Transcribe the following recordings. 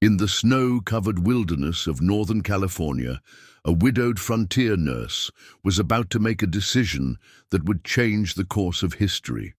In the snow-covered wilderness of Northern California, a widowed frontier nurse was about to make a decision that would change the course of history.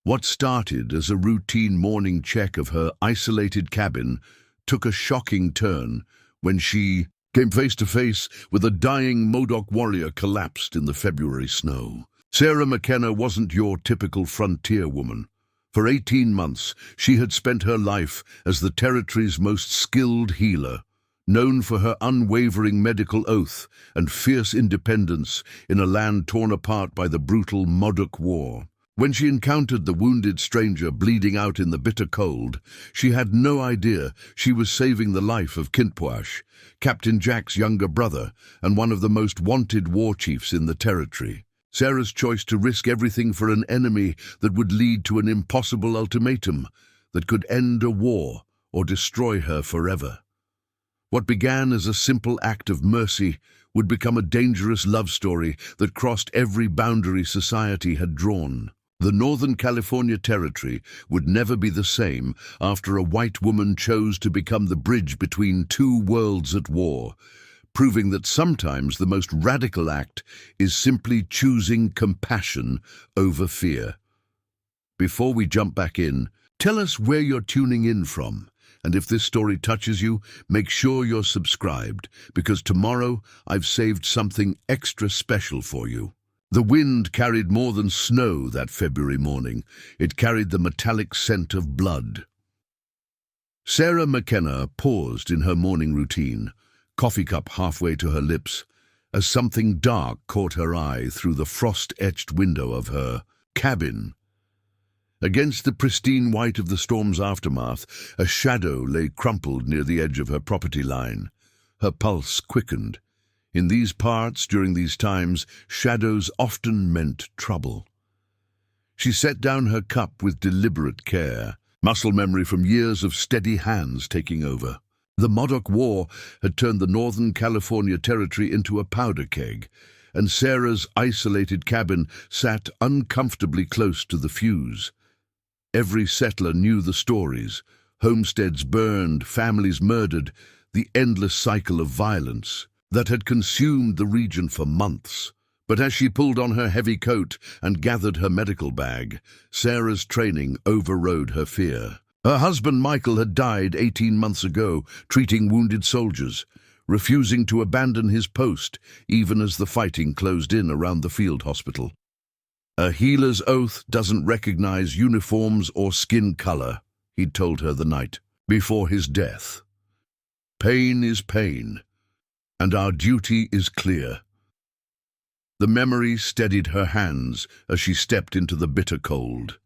What started as a routine morning check of her isolated cabin took a shocking turn when she came face to face with a dying Modoc warrior collapsed in the February snow. Sarah McKenna wasn't your typical frontier woman. For 18 months, she had spent her life as the territory's most skilled healer, known for her unwavering medical oath and fierce independence in a land torn apart by the brutal Modoc War. When she encountered the wounded stranger bleeding out in the bitter cold, she had no idea she was saving the life of Kintpuash, Captain Jack's younger brother and one of the most wanted war chiefs in the territory. Sarah's choice to risk everything for an enemy that would lead to an impossible ultimatum that could end a war or destroy her forever. What began as a simple act of mercy would become a dangerous love story that crossed every boundary society had drawn. The Northern California territory would never be the same after a white woman chose to become the bridge between two worlds at war, proving that sometimes the most radical act is simply choosing compassion over fear. Before we jump back in, tell us where you're tuning in from, and if this story touches you, make sure you're subscribed, because tomorrow I've saved something extra special for you. The wind carried more than snow that February morning. It carried the metallic scent of blood. Sarah McKenna paused in her morning routine, coffee cup halfway to her lips, as something dark caught her eye through the frost-etched window of her cabin. Against the pristine white of the storm's aftermath, a shadow lay crumpled near the edge of her property line. Her pulse quickened. In these parts, during these times, shadows often meant trouble. She set down her cup with deliberate care, muscle memory from years of steady hands taking over. The Modoc War had turned the Northern California territory into a powder keg, and Sarah's isolated cabin sat uncomfortably close to the fuse. Every settler knew the stories: homesteads burned, families murdered, the endless cycle of violence that had consumed the region for months. But as she pulled on her heavy coat and gathered her medical bag, Sarah's training overrode her fear. Her husband Michael had died 18 months ago, treating wounded soldiers, refusing to abandon his post even as the fighting closed in around the field hospital. A healer's oath doesn't recognize uniforms or skin color, he'd told her the night before his death. Pain is pain, and our duty is clear. The memory steadied her hands as she stepped into the bitter cold.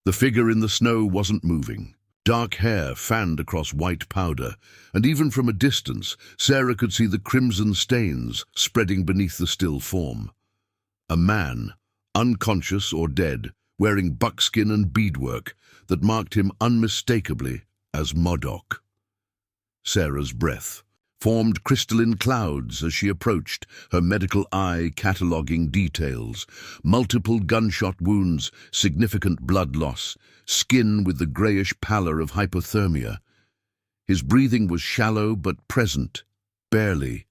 The figure in the snow wasn't moving. Dark hair fanned across white powder, and even from a distance, Sarah could see the crimson stains spreading beneath the still form. A man, unconscious or dead, wearing buckskin and beadwork that marked him unmistakably as Modoc. Sarah's breath formed crystalline clouds as she approached, her medical eye cataloguing details: multiple gunshot wounds, significant blood loss, skin with the grayish pallor of hypothermia. His breathing was shallow but present, barely.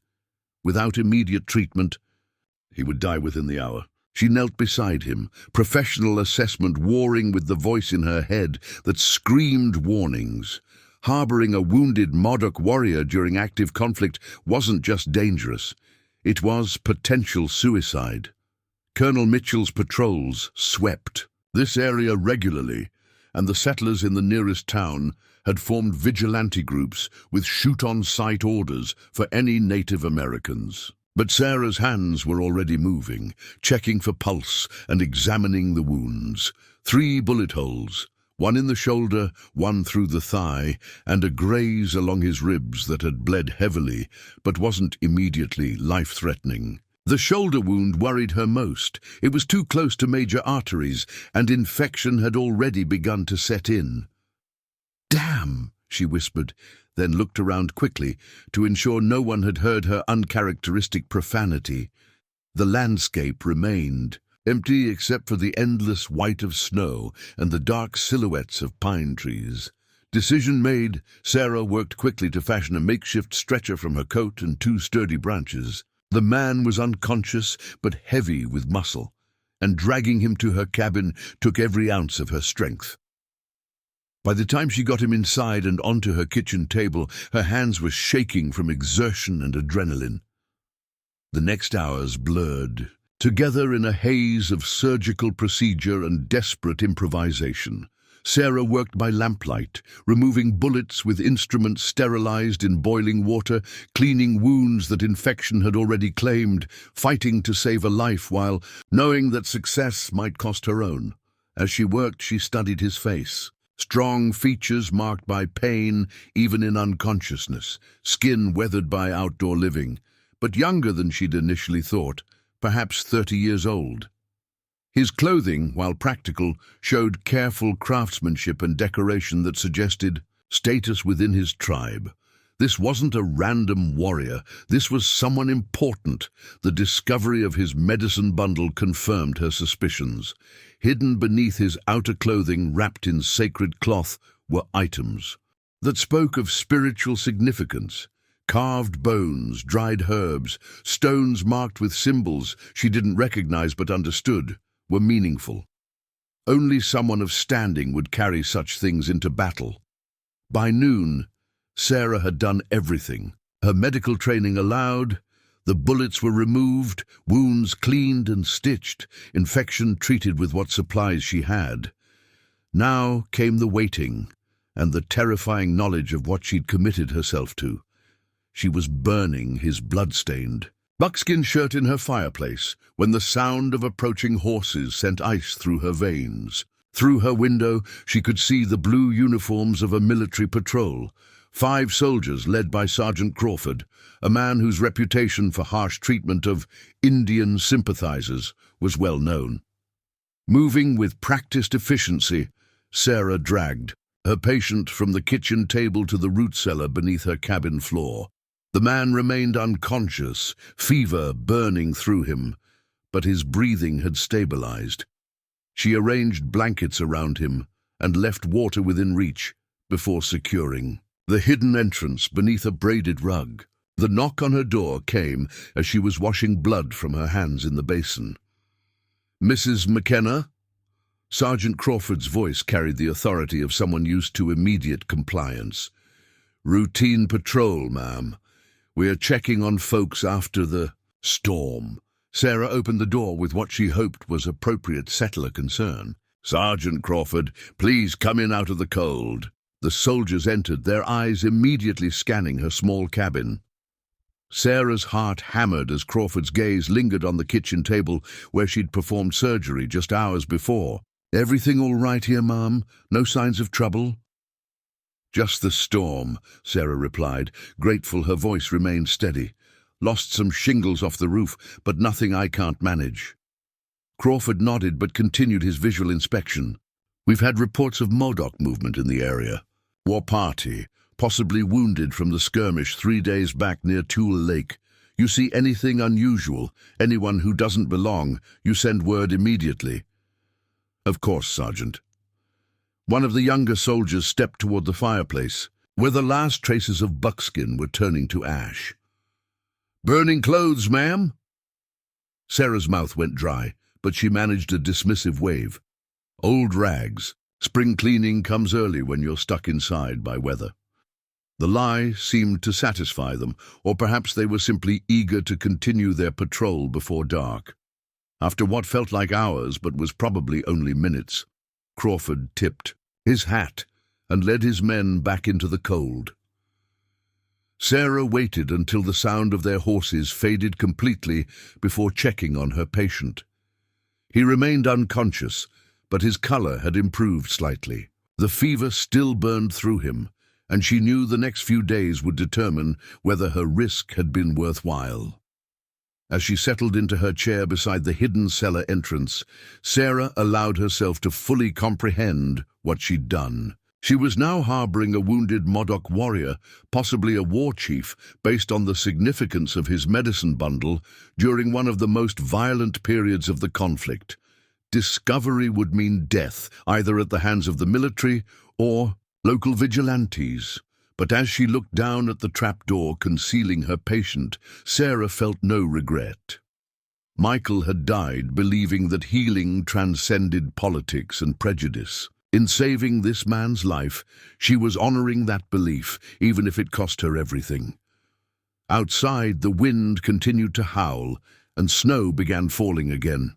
Without immediate treatment, he would die within the hour. She knelt beside him, professional assessment warring with the voice in her head that screamed warnings. Harboring a wounded Modoc warrior during active conflict wasn't just dangerous, it was potential suicide. Colonel Mitchell's patrols swept this area regularly, and the settlers in the nearest town had formed vigilante groups with shoot-on-sight orders for any Native Americans. But Sarah's hands were already moving, checking for pulse and examining the wounds. 3 bullet holes, one in the shoulder, one through the thigh, and a graze along his ribs that had bled heavily but wasn't immediately life-threatening. The shoulder wound worried her most. It was too close to major arteries, and infection had already begun to set in. "Damn," she whispered, then looked around quickly to ensure no one had heard her uncharacteristic profanity. The landscape remained empty except for the endless white of snow and the dark silhouettes of pine trees. Decision made, Sarah worked quickly to fashion a makeshift stretcher from her coat and two sturdy branches. The man was unconscious but heavy with muscle, and dragging him to her cabin took every ounce of her strength. By the time she got him inside and onto her kitchen table, her hands were shaking from exertion and adrenaline. The next hours blurred together in a haze of surgical procedure and desperate improvisation. Sarah worked by lamplight, removing bullets with instruments sterilized in boiling water, cleaning wounds that infection had already claimed, fighting to save a life while knowing that success might cost her own. As she worked, she studied his face. Strong features marked by pain, even in unconsciousness, skin weathered by outdoor living, but younger than she'd initially thought, perhaps 30 years old. His clothing, while practical, showed careful craftsmanship and decoration that suggested status within his tribe. This wasn't a random warrior, this was someone important. The discovery of his medicine bundle confirmed her suspicions. Hidden beneath his outer clothing, wrapped in sacred cloth, were items that spoke of spiritual significance. Carved bones, dried herbs, stones marked with symbols she didn't recognize but understood, were meaningful. Only someone of standing would carry such things into battle. By noon, Sarah had done everything. Her medical training allowed. The bullets were removed, wounds cleaned and stitched, infection treated with what supplies she had. Now came the waiting, and the terrifying knowledge of what she'd committed herself to. She was burning his blood-stained buckskin shirt in her fireplace when the sound of approaching horses sent ice through her veins. Through her window, she could see the blue uniforms of a military patrol. 5 soldiers led by Sergeant Crawford, a man whose reputation for harsh treatment of Indian sympathizers was well known. Moving with practiced efficiency, Sarah dragged her patient from the kitchen table to the root cellar beneath her cabin floor. The man remained unconscious, fever burning through him, but his breathing had stabilized. She arranged blankets around him and left water within reach before securing the hidden entrance beneath a braided rug. The knock on her door came as she was washing blood from her hands in the basin. "Mrs. McKenna?" Sergeant Crawford's voice carried the authority of someone used to immediate compliance. "Routine patrol, ma'am. We are checking on folks after the storm." Sarah opened the door with what she hoped was appropriate settler concern. "Sergeant Crawford, please come in out of the cold." The soldiers entered, their eyes immediately scanning her small cabin. Sarah's heart hammered as Crawford's gaze lingered on the kitchen table where she'd performed surgery just hours before. "Everything all right here, ma'am? No signs of trouble?" "Just the storm," Sarah replied, grateful her voice remained steady. "Lost some shingles off the roof, but nothing I can't manage." Crawford nodded but continued his visual inspection. "We've had reports of Modoc movement in the area. War party, possibly wounded from the skirmish 3 days back near Tule Lake. You see anything unusual, anyone who doesn't belong, you send word immediately." "Of course, Sergeant." One of the younger soldiers stepped toward the fireplace, where the last traces of buckskin were turning to ash. "Burning clothes, ma'am?" Sarah's mouth went dry, but she managed a dismissive wave. "Old rags. Spring cleaning comes early when you're stuck inside by weather." The lie seemed to satisfy them, or perhaps they were simply eager to continue their patrol before dark. After what felt like hours but was probably only minutes, Crawford tipped his hat and led his men back into the cold. Sarah waited until the sound of their horses faded completely before checking on her patient. He remained unconscious, but his color had improved slightly. The fever still burned through him, and she knew the next few days would determine whether her risk had been worthwhile. As she settled into her chair beside the hidden cellar entrance, Sarah allowed herself to fully comprehend what she'd done. She was now harboring a wounded Modoc warrior, possibly a war chief, based on the significance of his medicine bundle during one of the most violent periods of the conflict. Discovery would mean death, either at the hands of the military or local vigilantes. But as she looked down at the trapdoor concealing her patient, Sarah felt no regret. Michael had died believing that healing transcended politics and prejudice. In saving this man's life, she was honoring that belief, even if it cost her everything. Outside, the wind continued to howl, and snow began falling again.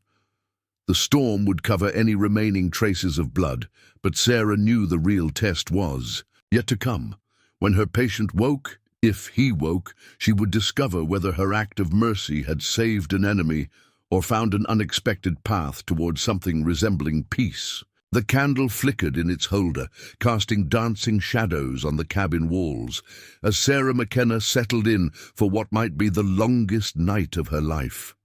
The storm would cover any remaining traces of blood, but Sarah knew the real test was yet to come. When her patient woke, if he woke, she would discover whether her act of mercy had saved an enemy or found an unexpected path towards something resembling peace. The candle flickered in its holder, casting dancing shadows on the cabin walls, as Sarah McKenna settled in for what might be the longest night of her life.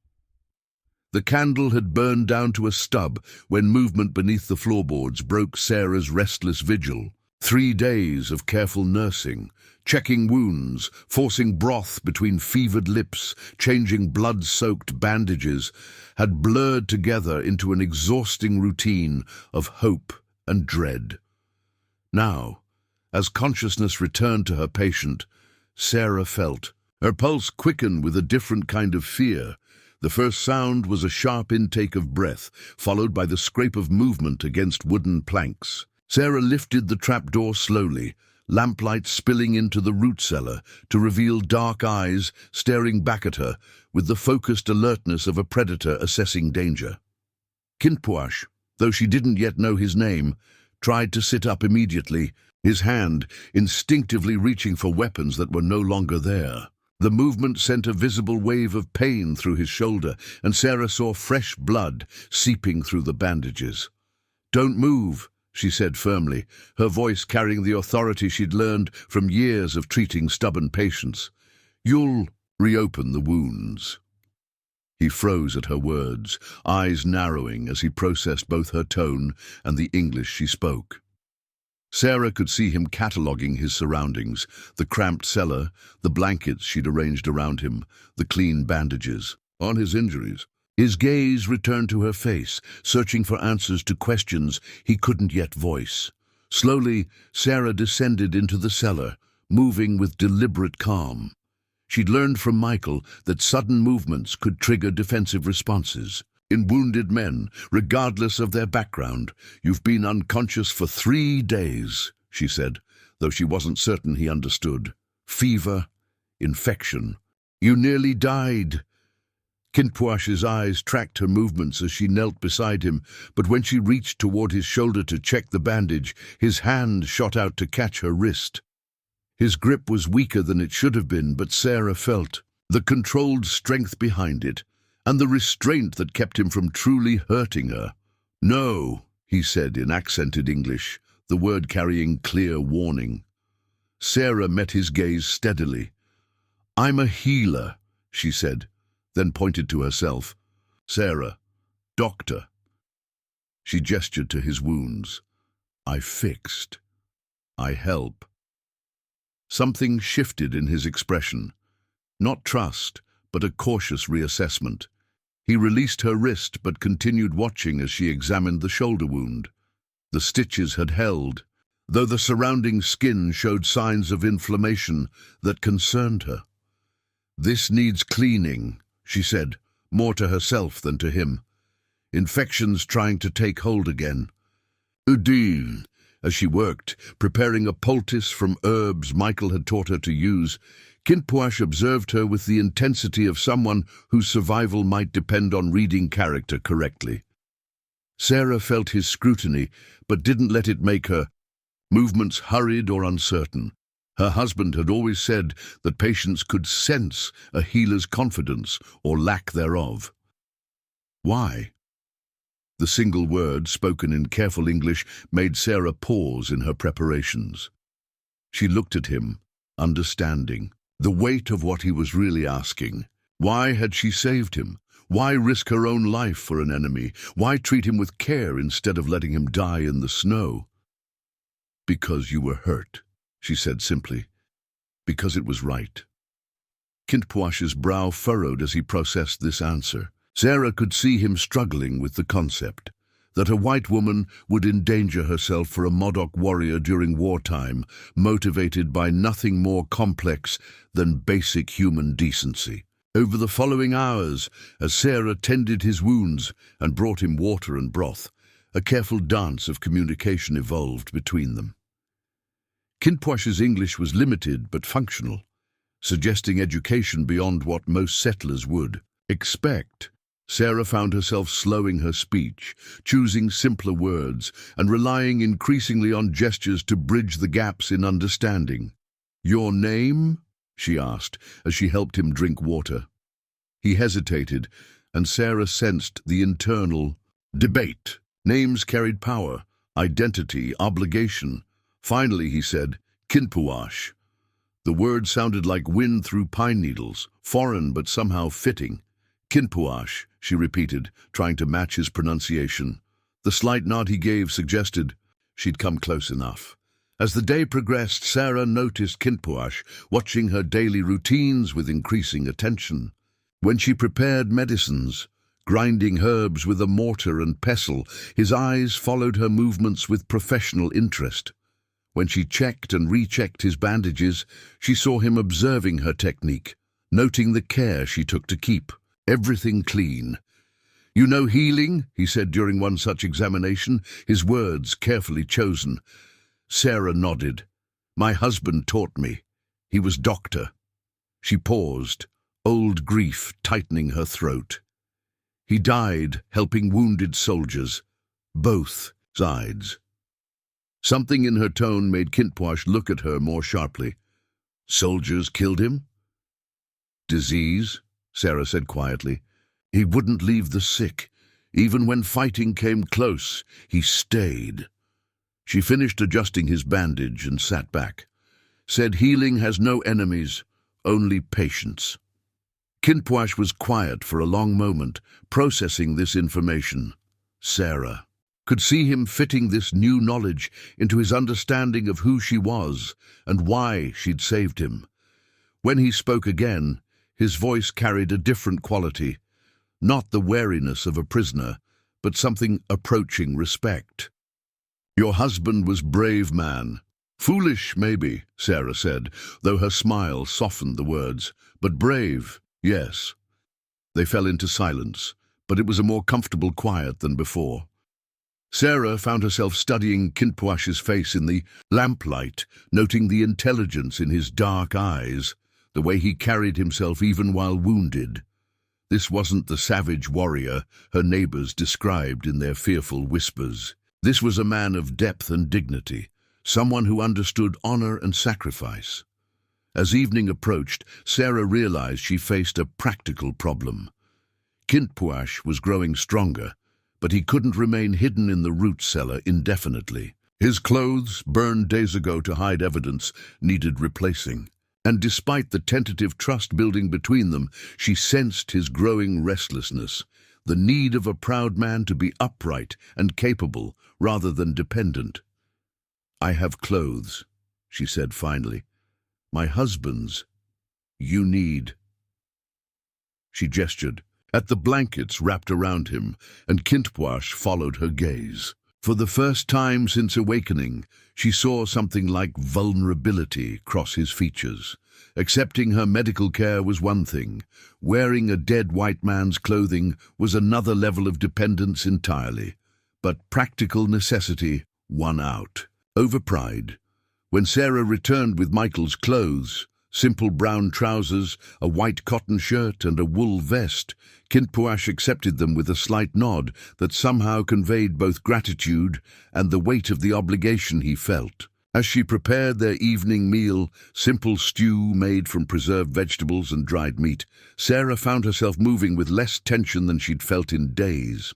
The candle had burned down to a stub when movement beneath the floorboards broke Sarah's restless vigil. 3 days of careful nursing, checking wounds, forcing broth between fevered lips, changing blood-soaked bandages, had blurred together into an exhausting routine of hope and dread. Now, as consciousness returned to her patient, Sarah felt her pulse quicken with a different kind of fear. The first sound was a sharp intake of breath, followed by the scrape of movement against wooden planks. Sarah lifted the trapdoor slowly, lamplight spilling into the root cellar to reveal dark eyes staring back at her with the focused alertness of a predator assessing danger. Kintpuash, though she didn't yet know his name, tried to sit up immediately, his hand instinctively reaching for weapons that were no longer there. The movement sent a visible wave of pain through his shoulder, and Sarah saw fresh blood seeping through the bandages. "Don't move," she said firmly, her voice carrying the authority she'd learned from years of treating stubborn patients. "You'll reopen the wounds." He froze at her words, eyes narrowing as he processed both her tone and the English she spoke. Sarah could see him cataloguing his surroundings, the cramped cellar, the blankets she'd arranged around him, the clean bandages. On his injuries, his gaze returned to her face, searching for answers to questions he couldn't yet voice. Slowly, Sarah descended into the cellar, moving with deliberate calm. She'd learned from Michael that sudden movements could trigger defensive responses. In wounded men, regardless of their background, "You've been unconscious for 3 days, she said, though she wasn't certain he understood. "Fever, infection. You nearly died." Kintpuash's eyes tracked her movements as she knelt beside him, but when she reached toward his shoulder to check the bandage, his hand shot out to catch her wrist. His grip was weaker than it should have been, but Sarah felt the controlled strength behind it, and the restraint that kept him from truly hurting her. "No," he said in accented English, the word carrying clear warning. Sarah met his gaze steadily. "I'm a healer," she said, then pointed to herself. "Sarah, doctor." She gestured to his wounds. "I fixed. I help." Something shifted in his expression. Not trust, but a cautious reassessment. He released her wrist but continued watching as she examined the shoulder wound. The stitches had held, though the surrounding skin showed signs of inflammation that concerned her. "This needs cleaning," she said, more to herself than to him. "Infection's trying to take hold again." "Udine," as she worked, preparing a poultice from herbs Michael had taught her to use, Kintpuash observed her with the intensity of someone whose survival might depend on reading character correctly. Sarah felt his scrutiny, but didn't let it make her movements hurried or uncertain. Her husband had always said that patients could sense a healer's confidence or lack thereof. Why? The single word, spoken in careful English, made Sarah pause in her preparations. She looked at him, understanding the weight of what he was really asking. Why had she saved him? Why risk her own life for an enemy? Why treat him with care instead of letting him die in the snow? "Because you were hurt," she said simply. "Because it was right." Kintpuash's brow furrowed as he processed this answer. Sarah could see him struggling with the concept. that a white woman would endanger herself for a Modoc warrior during wartime, motivated by nothing more complex than basic human decency. Over the following hours, as Sarah tended his wounds and brought him water and broth, a careful dance of communication evolved between them. Kintpuash's English was limited but functional, suggesting education beyond what most settlers would expect. Sarah found herself slowing her speech, choosing simpler words, and relying increasingly on gestures to bridge the gaps in understanding. "Your name?" she asked, as she helped him drink water. He hesitated, and Sarah sensed the internal debate. Names carried power, identity, obligation. Finally, he said, "Kintpuash." The word sounded like wind through pine needles, foreign but somehow fitting. "Kintpuash," she repeated, trying to match his pronunciation. The slight nod he gave suggested she'd come close enough. As the day progressed, Sarah noticed Kintpuash watching her daily routines with increasing attention. When she prepared medicines, grinding herbs with a mortar and pestle, his eyes followed her movements with professional interest. When she checked and rechecked his bandages, she saw him observing her technique, noting the care she took to keep everything clean. "You know healing?" he said during one such examination, his words carefully chosen. Sarah nodded. "My husband taught me. He was doctor." She paused, old grief tightening her throat. "He died helping wounded soldiers, both sides." Something in her tone made Kintpuash look at her more sharply. "Soldiers killed him?" "Disease," Sarah said quietly. "He wouldn't leave the sick. Even when fighting came close, he stayed." She finished adjusting his bandage and sat back. Said healing has no enemies, only patience. Kintpuash was quiet for a long moment, processing this information. Sarah could see him fitting this new knowledge into his understanding of who she was and why she'd saved him. When he spoke again, his voice carried a different quality, not the wariness of a prisoner, but something approaching respect. "Your husband was brave, man. Foolish, maybe," Sarah said, though her smile softened the words. "But brave, yes." They fell into silence, but it was a more comfortable quiet than before. Sarah found herself studying Kintpuash's face in the lamplight, noting the intelligence in his dark eyes, the way he carried himself even while wounded. This wasn't the savage warrior her neighbors described in their fearful whispers. This was a man of depth and dignity, someone who understood honor and sacrifice. As evening approached, Sarah realized she faced a practical problem. Kintpuash was growing stronger, but he couldn't remain hidden in the root cellar indefinitely. His clothes, burned days ago to hide evidence, needed replacing. And despite the tentative trust building between them, she sensed his growing restlessness, the need of a proud man to be upright and capable rather than dependent. "I have clothes," she said finally. "My husband's. You need." She gestured at the blankets wrapped around him, and Kintpuash followed her gaze. For the first time since awakening, she saw something like vulnerability cross his features. Accepting her medical care was one thing. Wearing a dead white man's clothing was another level of dependence entirely. But practical necessity won out over pride. When Sarah returned with Michael's clothes, simple brown trousers, a white cotton shirt, and a wool vest, Kintpuash accepted them with a slight nod that somehow conveyed both gratitude and the weight of the obligation he felt. As she prepared their evening meal, simple stew made from preserved vegetables and dried meat, Sarah found herself moving with less tension than she'd felt in days.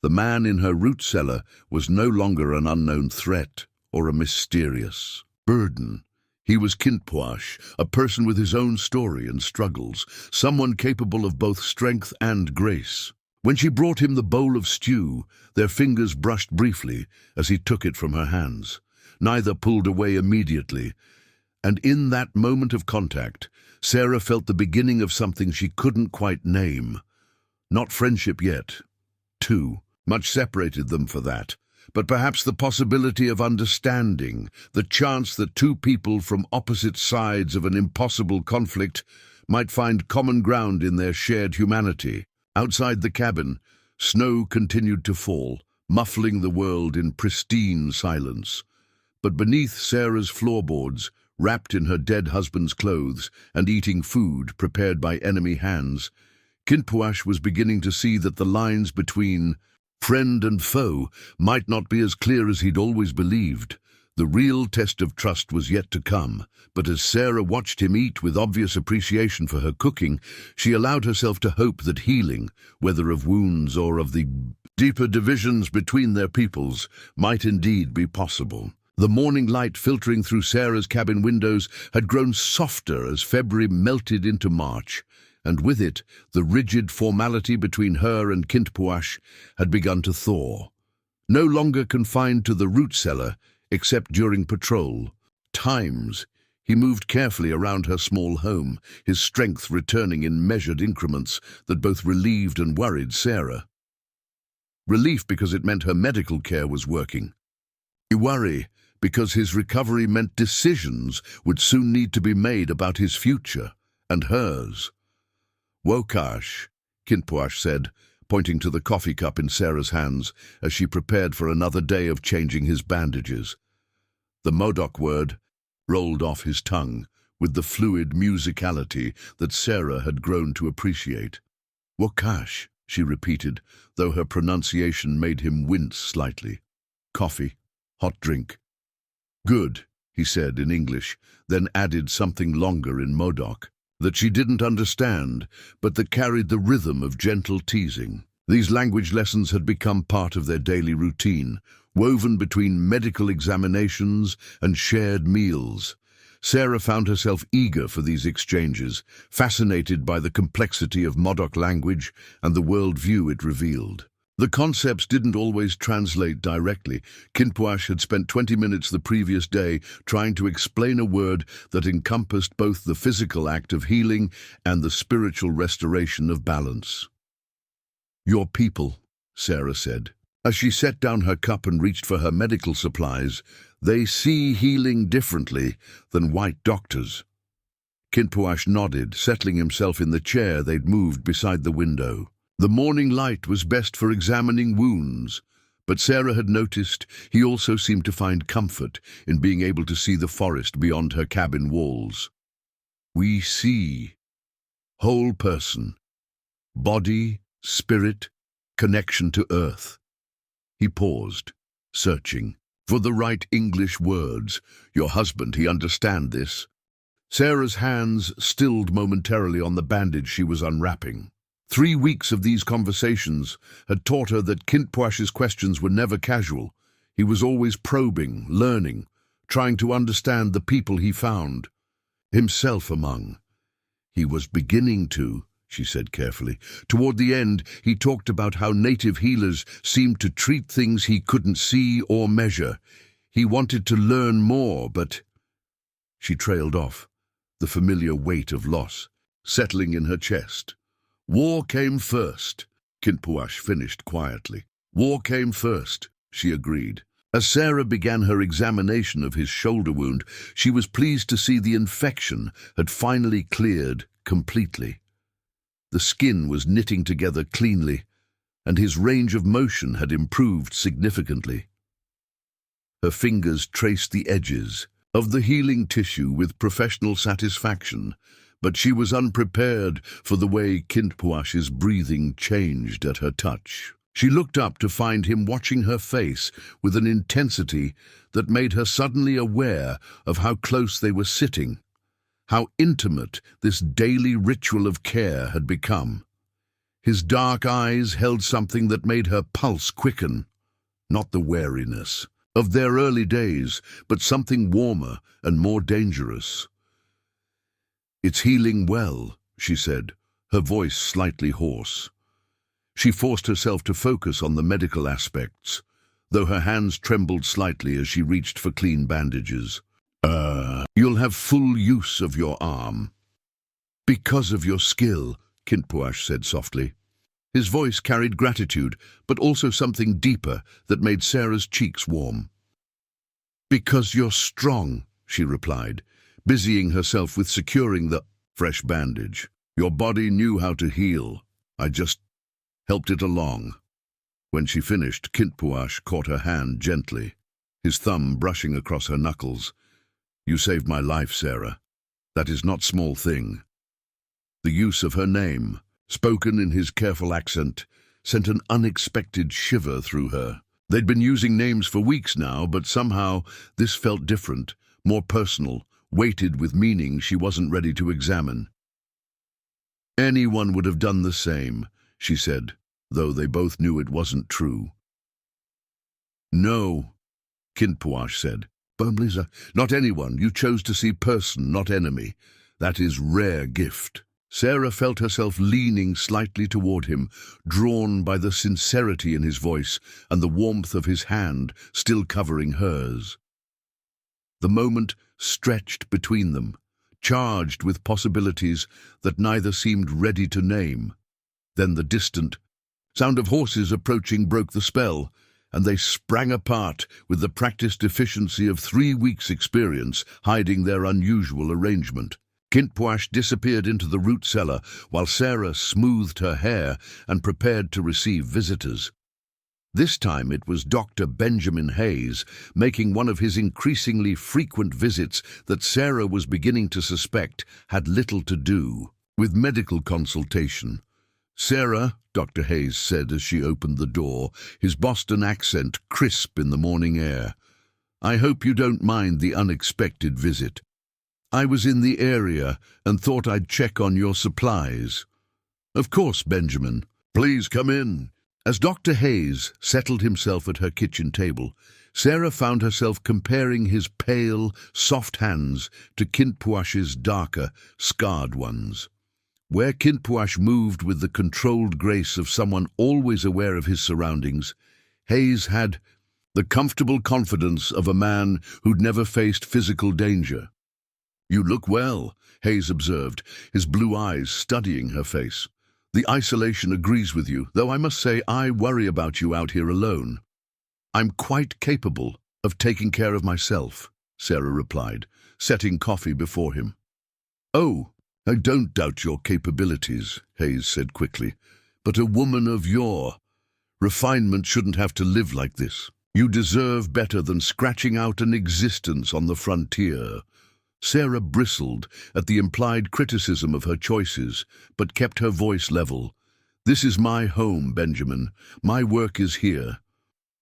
The man in her root cellar was no longer an unknown threat or a mysterious burden. He was Kintpuash, a person with his own story and struggles, someone capable of both strength and grace. When she brought him the bowl of stew, their fingers brushed briefly as he took it from her hands. Neither pulled away immediately, and in that moment of contact, Sarah felt the beginning of something she couldn't quite name. Not friendship yet. Two. Much separated them for that, but perhaps the possibility of understanding, the chance that two people from opposite sides of an impossible conflict might find common ground in their shared humanity. Outside the cabin, snow continued to fall, muffling the world in pristine silence. But beneath Sarah's floorboards, wrapped in her dead husband's clothes and eating food prepared by enemy hands, Kintpuash was beginning to see that the lines between friend and foe might not be as clear as he'd always believed. The real test of trust was yet to come, but as Sarah watched him eat with obvious appreciation for her cooking, she allowed herself to hope that healing, whether of wounds or of the deeper divisions between their peoples, might indeed be possible. The morning light filtering through Sarah's cabin windows had grown softer as February melted into March, and with it, the rigid formality between her and Kintpuash had begun to thaw. No longer confined to the root cellar, except during patrol. Times, he moved carefully around her small home, his strength returning in measured increments that both relieved and worried Sarah. Relief because it meant her medical care was working. Worry because his recovery meant decisions would soon need to be made about his future and hers. "Wokash," Kintpuash said, pointing to the coffee cup in Sarah's hands as she prepared for another day of changing his bandages. The Modoc word rolled off his tongue with the fluid musicality that Sarah had grown to appreciate. "Wokash," she repeated, though her pronunciation made him wince slightly. "Coffee, hot drink." "Good," he said in English, then added something longer in Modoc that she didn't understand, but that carried the rhythm of gentle teasing. These language lessons had become part of their daily routine, woven between medical examinations and shared meals. Sarah found herself eager for these exchanges, fascinated by the complexity of Modoc language and the worldview it revealed. The concepts didn't always translate directly. Kintpuash had spent 20 minutes the previous day trying to explain a word that encompassed both the physical act of healing and the spiritual restoration of balance. "Your people," Sarah said. As she set down her cup and reached for her medical supplies, "they see healing differently than white doctors." Kintpuash nodded, settling himself in the chair they'd moved beside the window. The morning light was best for examining wounds, but Sarah had noticed he also seemed to find comfort in being able to see the forest beyond her cabin walls. "We see. Whole person. Body, spirit, connection to earth." He paused, searching for the right English words. "Your husband, he understand this?" Sarah's hands stilled momentarily on the bandage she was unwrapping. 3 weeks of these conversations had taught her that Kintpuash's questions were never casual. He was always probing, learning, trying to understand the people he found, himself among. "He was beginning to," she said carefully. "Toward the end, he talked about how native healers seemed to treat things he couldn't see or measure. He wanted to learn more, but—" She trailed off, the familiar weight of loss settling in her chest. "War came first," Kintpuash finished quietly. "War came first," she agreed. As Sarah began her examination of his shoulder wound, she was pleased to see the infection had finally cleared completely. The skin was knitting together cleanly, and his range of motion had improved significantly. Her fingers traced the edges of the healing tissue with professional satisfaction, but she was unprepared for the way Kintpuash's breathing changed at her touch. She looked up to find him watching her face with an intensity that made her suddenly aware of how close they were sitting, how intimate this daily ritual of care had become. His dark eyes held something that made her pulse quicken, not the wariness of their early days, but something warmer and more dangerous. "It's healing well," she said, her voice slightly hoarse. She forced herself to focus on the medical aspects, though her hands trembled slightly as she reached for clean bandages. You'll have full use of your arm." "Because of your skill," Kintpuash said softly. His voice carried gratitude, but also something deeper that made Sarah's cheeks warm. "Because you're strong," she replied, busying herself with securing the fresh bandage. "Your body knew how to heal. I just helped it along." When she finished, Kintpuash caught her hand gently, his thumb brushing across her knuckles. "You saved my life, Sarah. That is not small thing." The use of her name, spoken in his careful accent, sent an unexpected shiver through her. They'd been using names for weeks now, but somehow this felt different, more personal, weighted with meaning she wasn't ready to examine. "Anyone would have done the same," she said, though they both knew it wasn't true. "No," Kintpuash said, firmly, "not anyone. You chose to see person, not enemy. That is rare gift." Sarah felt herself leaning slightly toward him, drawn by the sincerity in his voice and the warmth of his hand still covering hers. The moment stretched between them, charged with possibilities that neither seemed ready to name. Then the distant sound of horses approaching broke the spell, and they sprang apart with the practiced efficiency of 3 weeks' experience hiding their unusual arrangement. Kintpuash disappeared into the root cellar while Sarah smoothed her hair and prepared to receive visitors. This time it was Dr. Benjamin Hayes, making one of his increasingly frequent visits that Sarah was beginning to suspect had little to do with medical consultation. "Sarah," Dr. Hayes said as she opened the door, his Boston accent crisp in the morning air, "I hope you don't mind the unexpected visit. I was in the area and thought I'd check on your supplies." "Of course, Benjamin. Please come in." As Dr. Hayes settled himself at her kitchen table, Sarah found herself comparing his pale, soft hands to Kintpuash's darker, scarred ones. Where Kintpuash moved with the controlled grace of someone always aware of his surroundings, Hayes had the comfortable confidence of a man who'd never faced physical danger. "You look well," Hayes observed, his blue eyes studying her face. "The isolation agrees with you, though I must say I worry about you out here alone." "I'm quite capable of taking care of myself," Sarah replied, setting coffee before him. "Oh, I don't doubt your capabilities," Hayes said quickly, "but a woman of your refinement shouldn't have to live like this. You deserve better than scratching out an existence on the frontier." Sarah bristled at the implied criticism of her choices, but kept her voice level. "This is my home, Benjamin. My work is here."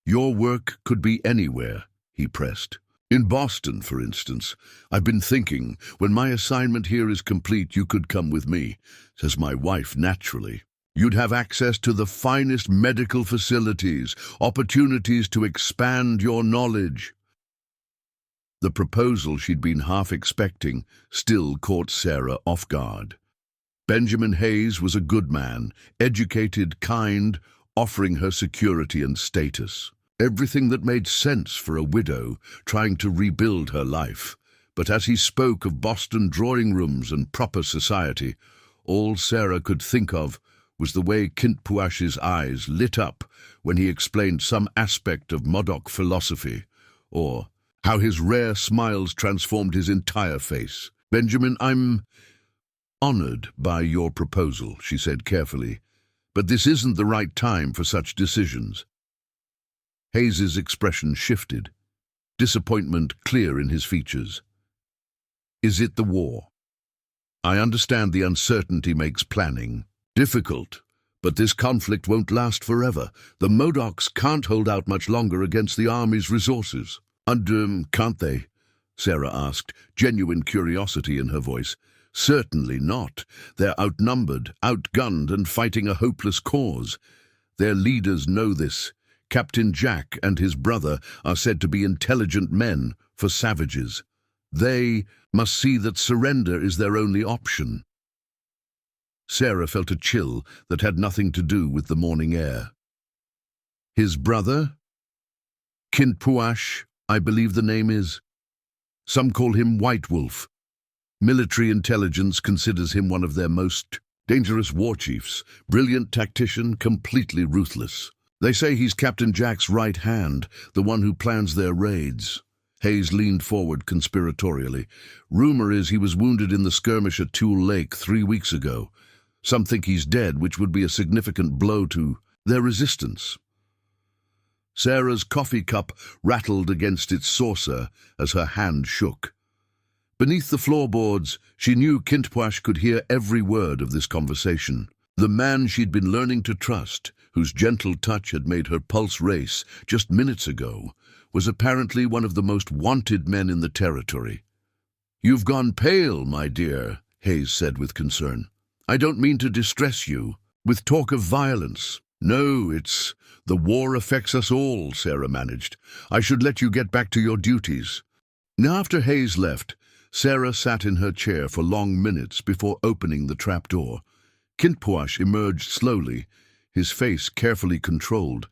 "Your work could be anywhere," he pressed. "In Boston, for instance. I've been thinking, when my assignment here is complete, you could come with me," says my wife naturally. "You'd have access to the finest medical facilities, opportunities to expand your knowledge." The proposal she'd been half expecting still caught Sarah off guard. Benjamin Hayes was a good man, educated, kind, offering her security and status. Everything that made sense for a widow trying to rebuild her life. But as he spoke of Boston drawing rooms and proper society, all Sarah could think of was the way Kintpuash's eyes lit up when he explained some aspect of Modoc philosophy, or how his rare smiles transformed his entire face. "Benjamin, I'm honored by your proposal," she said carefully, "but this isn't the right time for such decisions." Hayes's expression shifted, disappointment clear in his features. "Is it the war? I understand the uncertainty makes planning difficult, but this conflict won't last forever. The Modocs can't hold out much longer against the army's resources." "And, can't they?" Sarah asked, genuine curiosity in her voice. "Certainly not. They're outnumbered, outgunned, and fighting a hopeless cause. Their leaders know this. Captain Jack and his brother are said to be intelligent men for savages. They must see that surrender is their only option." Sarah felt a chill that had nothing to do with the morning air. "His brother? Kintpuash, I believe the name is. Some call him White Wolf. Military intelligence considers him one of their most Dangerous war chiefs, brilliant tactician, completely ruthless. They say he's Captain Jack's right hand, the one who plans their raids. Hayes leaned forward conspiratorially. Rumor is he was wounded in the skirmish at Tule Lake 3 weeks ago. Some think he's dead, which would be a significant blow to their resistance. Sarah's coffee cup rattled against its saucer as her hand shook. Beneath the floorboards, she knew Kintpuash could hear every word of this conversation. The man she'd been learning to trust, whose gentle touch had made her pulse race just minutes ago, was apparently one of the most wanted men in the territory. "You've gone pale, my dear," Hayes said with concern. "I don't mean to distress you, with talk of violence." "No, the war affects us all," Sarah managed. "I should let you get back to your duties." Now, after Hayes left, Sarah sat in her chair for long minutes before opening the trapdoor. Kintpuash emerged slowly, his face carefully controlled,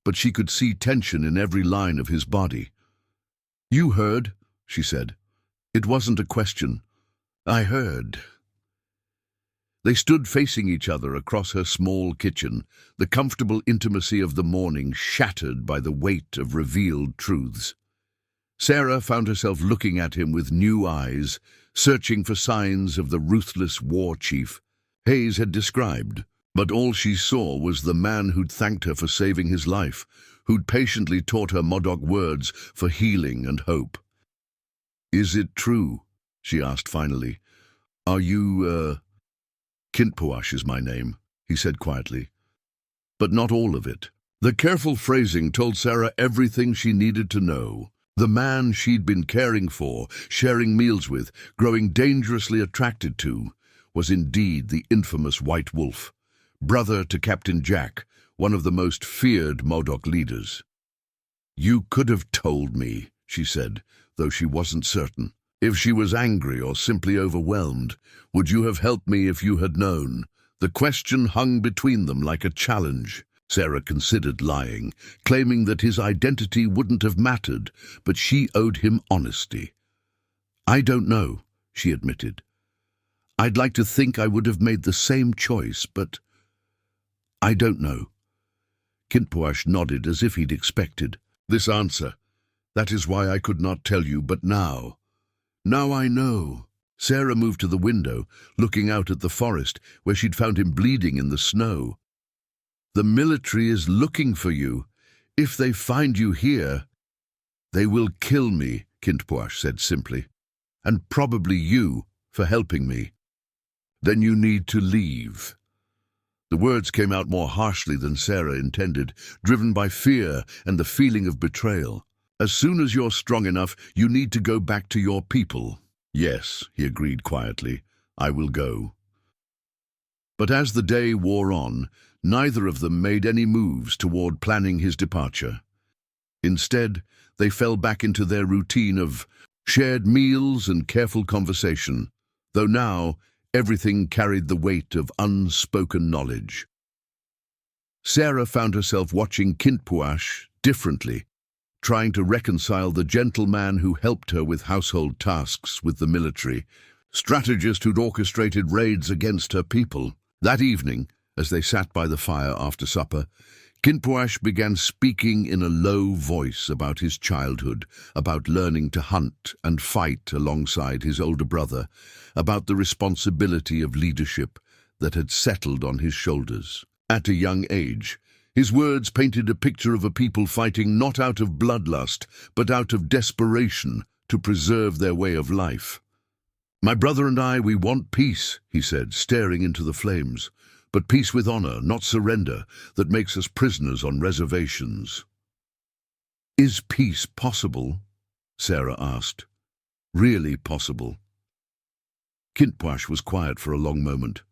but she could see tension in every line of his body. "You heard," she said. "It wasn't a question. I heard." They stood facing each other across her small kitchen, the comfortable intimacy of the morning shattered by the weight of revealed truths. Sarah found herself looking at him with new eyes, searching for signs of the ruthless war chief Hayes had described. But all she saw was the man who'd thanked her for saving his life, who'd patiently taught her Modoc words for healing and hope. "Is it true?" she asked finally. "Are you, Kintpuash is my name," he said quietly. "But not all of it." The careful phrasing told Sarah everything she needed to know. The man she'd been caring for, sharing meals with, growing dangerously attracted to, was indeed the infamous White Wolf, brother to Captain Jack, one of the most feared Modoc leaders. "You could have told me," she said, though she wasn't certain. If she was angry or simply overwhelmed, would you have helped me if you had known? The question hung between them like a challenge. Sarah considered lying, claiming that his identity wouldn't have mattered, but she owed him honesty. "I don't know," she admitted. "I'd like to think I would have made the same choice, but I don't know." Kintpuash nodded as if he'd expected this answer. "That is why I could not tell you, but now I know." Sarah moved to the window, looking out at the forest, where she'd found him bleeding in the snow. "The military is looking for you. If they find you here—" "They will kill me," Kintpuash said simply. "And probably you, for helping me." "Then you need to leave." The words came out more harshly than Sarah intended, driven by fear and the feeling of betrayal. "As soon as you're strong enough, you need to go back to your people." "Yes," he agreed quietly, "I will go." But as the day wore on, neither of them made any moves toward planning his departure. Instead, they fell back into their routine of shared meals and careful conversation, though now everything carried the weight of unspoken knowledge. Sarah found herself watching Kintpuash differently, trying to reconcile the gentleman who helped her with household tasks with the military, strategist who'd orchestrated raids against her people. That evening, as they sat by the fire after supper, Kintpuash began speaking in a low voice about his childhood, about learning to hunt and fight alongside his older brother, about the responsibility of leadership that had settled on his shoulders. At a young age, his words painted a picture of a people fighting not out of bloodlust, but out of desperation to preserve their way of life. "My brother and I, we want peace," he said, staring into the flames. "But peace with honor, not surrender, that makes us prisoners on reservations." "Is peace possible?" Sarah asked. "Really possible?" Kintpuash was quiet for a long moment.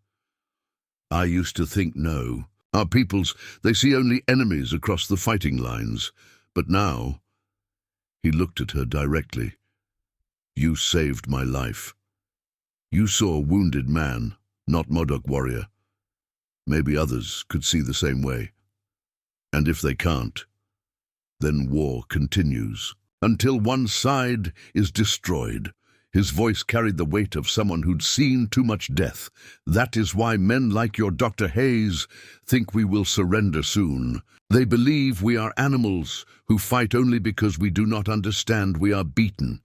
"I used to think no. Our peoples, they see only enemies across the fighting lines. But now—" He looked at her directly. "You saved my life. You saw a wounded man, not Modoc warrior. Maybe others could see the same way. And if they can't, then war continues, until one side is destroyed." His voice carried the weight of someone who'd seen too much death. "That is why men like your Dr. Hayes think we will surrender soon. They believe we are animals who fight only because we do not understand we are beaten."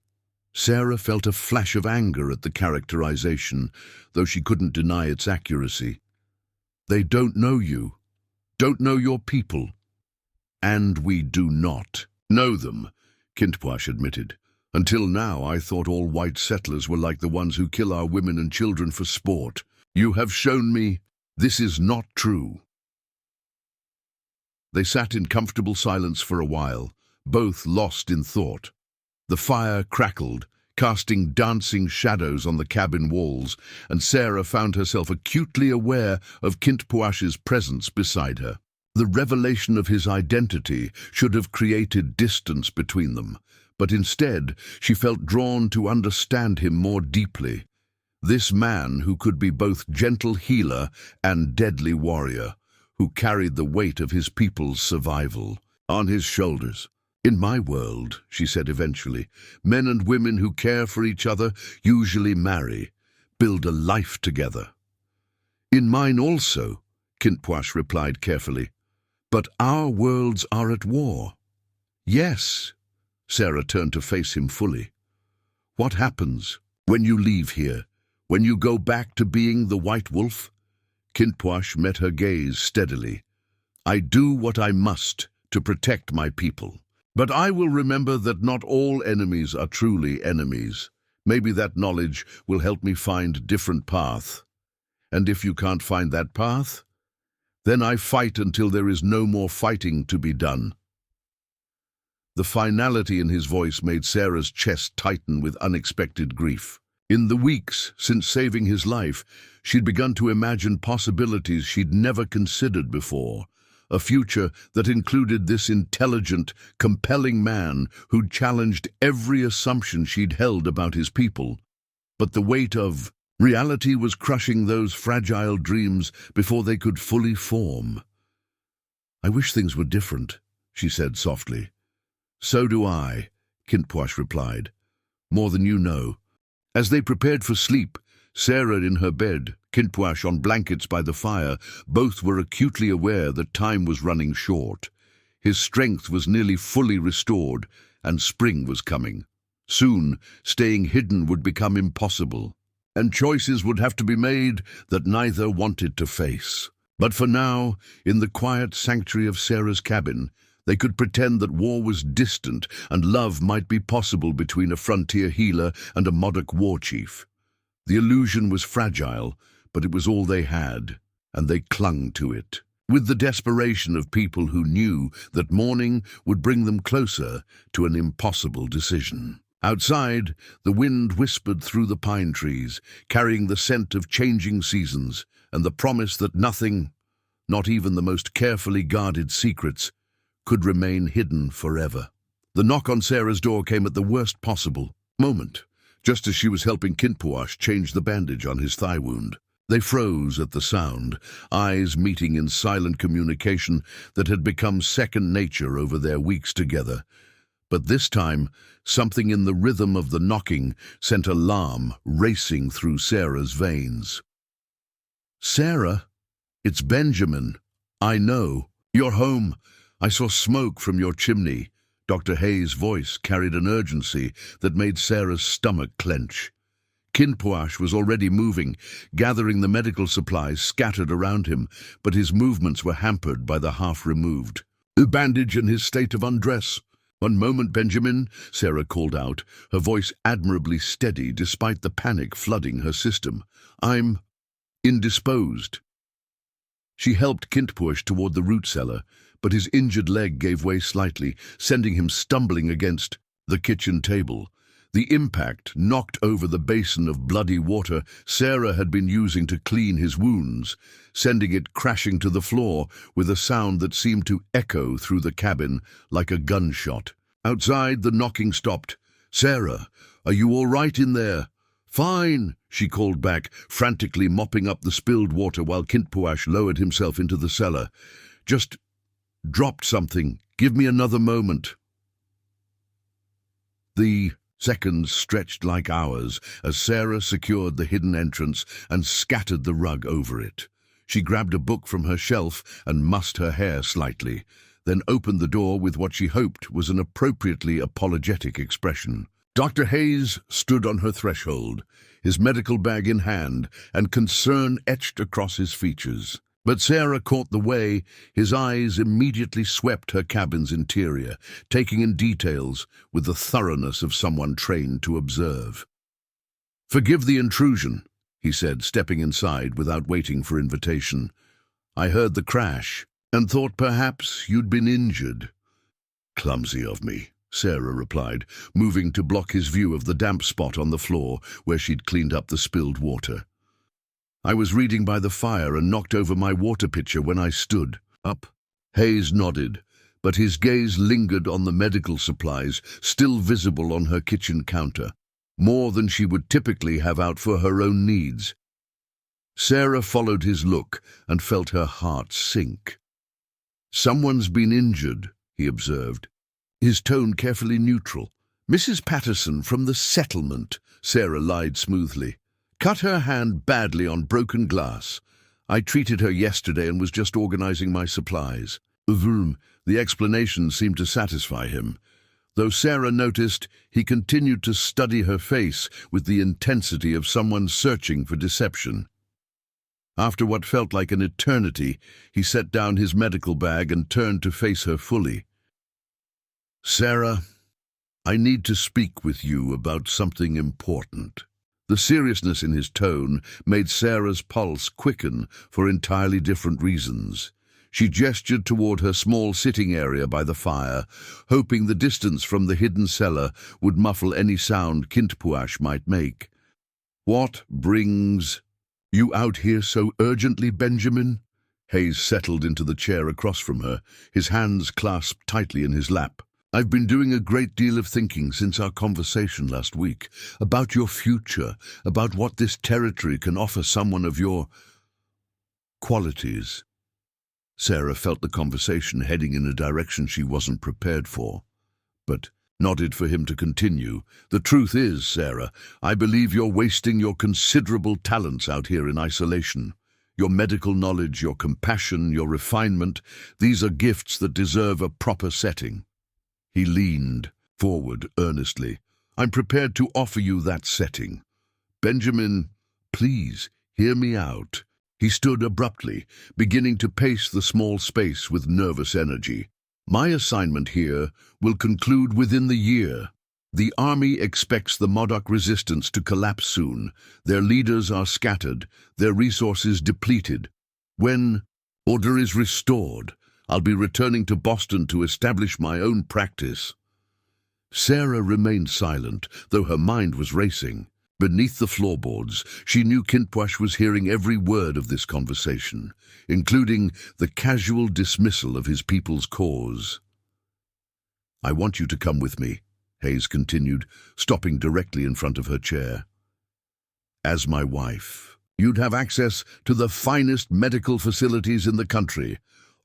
Sarah felt a flash of anger at the characterization, though she couldn't deny its accuracy. "They don't know you, don't know your people." "And we do not know them," Kintpuash admitted. "Until now, I thought all white settlers were like the ones who kill our women and children for sport. You have shown me this is not true." They sat in comfortable silence for a while, both lost in thought. The fire crackled, casting dancing shadows on the cabin walls, and Sarah found herself acutely aware of Kintpuash's presence beside her. The revelation of his identity should have created distance between them, but instead she felt drawn to understand him more deeply. This man who could be both gentle healer and deadly warrior, who carried the weight of his people's survival on his shoulders. "In my world," she said eventually, "men and women who care for each other usually marry, build a life together." "In mine also," Kintpuash replied carefully. "But our worlds are at war." "Yes." Sarah turned to face him fully. "What happens when you leave here, when you go back to being the White Wolf?" Kintpuash met her gaze steadily. "I do what I must to protect my people. But I will remember that not all enemies are truly enemies. Maybe that knowledge will help me find a different path. And if you can't find that path, then I fight until there is no more fighting to be done." The finality in his voice made Sarah's chest tighten with unexpected grief. In the weeks since saving his life, she'd begun to imagine possibilities she'd never considered before. A future that included this intelligent, compelling man who'd challenged every assumption she'd held about his people. But the weight of reality was crushing those fragile dreams before they could fully form. "I wish things were different," she said softly. "So do I," Kintpuash replied. "More than you know." As they prepared for sleep, Sarah in her bed, Kintpuash on blankets by the fire, both were acutely aware that time was running short. His strength was nearly fully restored, and spring was coming. Soon, staying hidden would become impossible, and choices would have to be made that neither wanted to face. But for now, in the quiet sanctuary of Sarah's cabin, they could pretend that war was distant and love might be possible between a frontier healer and a Modoc War chief. The illusion was fragile, but it was all they had, and they clung to it, with the desperation of people who knew that morning would bring them closer to an impossible decision. Outside, the wind whispered through the pine trees, carrying the scent of changing seasons and the promise that nothing, not even the most carefully guarded secrets, could remain hidden forever. The knock on Sarah's door came at the worst possible moment, just as she was helping Kintpuash change the bandage on his thigh wound. They froze at the sound, eyes meeting in silent communication that had become second nature over their weeks together. But this time, something in the rhythm of the knocking sent alarm racing through Sarah's veins. "Sarah, it's Benjamin. I know. You're home. I saw smoke from your chimney." Dr. Hayes' voice carried an urgency that made Sarah's stomach clench. Kintpuash was already moving, gathering the medical supplies scattered around him, but his movements were hampered by the half-removed bandage and his state of undress. "One moment, Benjamin," Sarah called out, her voice admirably steady despite the panic flooding her system. "I'm indisposed." She helped Kintpuash toward the root cellar, but his injured leg gave way slightly, sending him stumbling against the kitchen table. The impact knocked over the basin of bloody water Sarah had been using to clean his wounds, sending it crashing to the floor with a sound that seemed to echo through the cabin like a gunshot. Outside, the knocking stopped. "Sarah, are you all right in there?" "Fine," she called back, frantically mopping up the spilled water while Kintpuash lowered himself into the cellar. "Just dropped something. Give me another moment." The Seconds stretched like hours as Sarah secured the hidden entrance and scattered the rug over it. She grabbed a book from her shelf and mussed her hair slightly, then opened the door with what she hoped was an appropriately apologetic expression. Dr. Hayes stood on her threshold, his medical bag in hand, and concern etched across his features. But Sarah caught the way. His eyes immediately swept her cabin's interior, taking in details with the thoroughness of someone trained to observe. "Forgive the intrusion," he said, stepping inside without waiting for invitation. "I heard the crash and thought perhaps you'd been injured." "Clumsy of me," Sarah replied, moving to block his view of the damp spot on the floor where she'd cleaned up the spilled water. "I was reading by the fire and knocked over my water pitcher when I stood up." Hayes nodded, but his gaze lingered on the medical supplies still visible on her kitchen counter, more than she would typically have out for her own needs. Sarah followed his look and felt her heart sink. "Someone's been injured," he observed, his tone carefully neutral. "Mrs. Patterson from the settlement," Sarah lied smoothly. "Cut her hand badly on broken glass. I treated her yesterday and was just organizing my supplies." The explanation seemed to satisfy him. Though Sarah noticed, he continued to study her face with the intensity of someone searching for deception. After what felt like an eternity, he set down his medical bag and turned to face her fully. "Sarah, I need to speak with you about something important." The seriousness in his tone made Sarah's pulse quicken for entirely different reasons. She gestured toward her small sitting area by the fire, hoping the distance from the hidden cellar would muffle any sound Kintpuash might make. "What brings you out here so urgently, Benjamin?" Hayes settled into the chair across from her, his hands clasped tightly in his lap. "I've been doing a great deal of thinking since our conversation last week, about your future, about what this territory can offer someone of your qualities." Sarah felt the conversation heading in a direction she wasn't prepared for, but nodded for him to continue. "The truth is, Sarah, I believe you're wasting your considerable talents out here in isolation. Your medical knowledge, your compassion, your refinement, these are gifts that deserve a proper setting." He leaned forward earnestly. "I'm prepared to offer you that setting. Benjamin, please, hear me out." He stood abruptly, beginning to pace the small space with nervous energy. "My assignment here will conclude within the year. The army expects the Modoc resistance to collapse soon. Their leaders are scattered, their resources depleted. When order is restored, I'll be returning to Boston to establish my own practice." Sarah remained silent, though her mind was racing. Beneath the floorboards, she knew Kintpuash was hearing every word of this conversation, including the casual dismissal of his people's cause. "I want you to come with me," Hayes continued, stopping directly in front of her chair. "As my wife, you'd have access to the finest medical facilities in the country,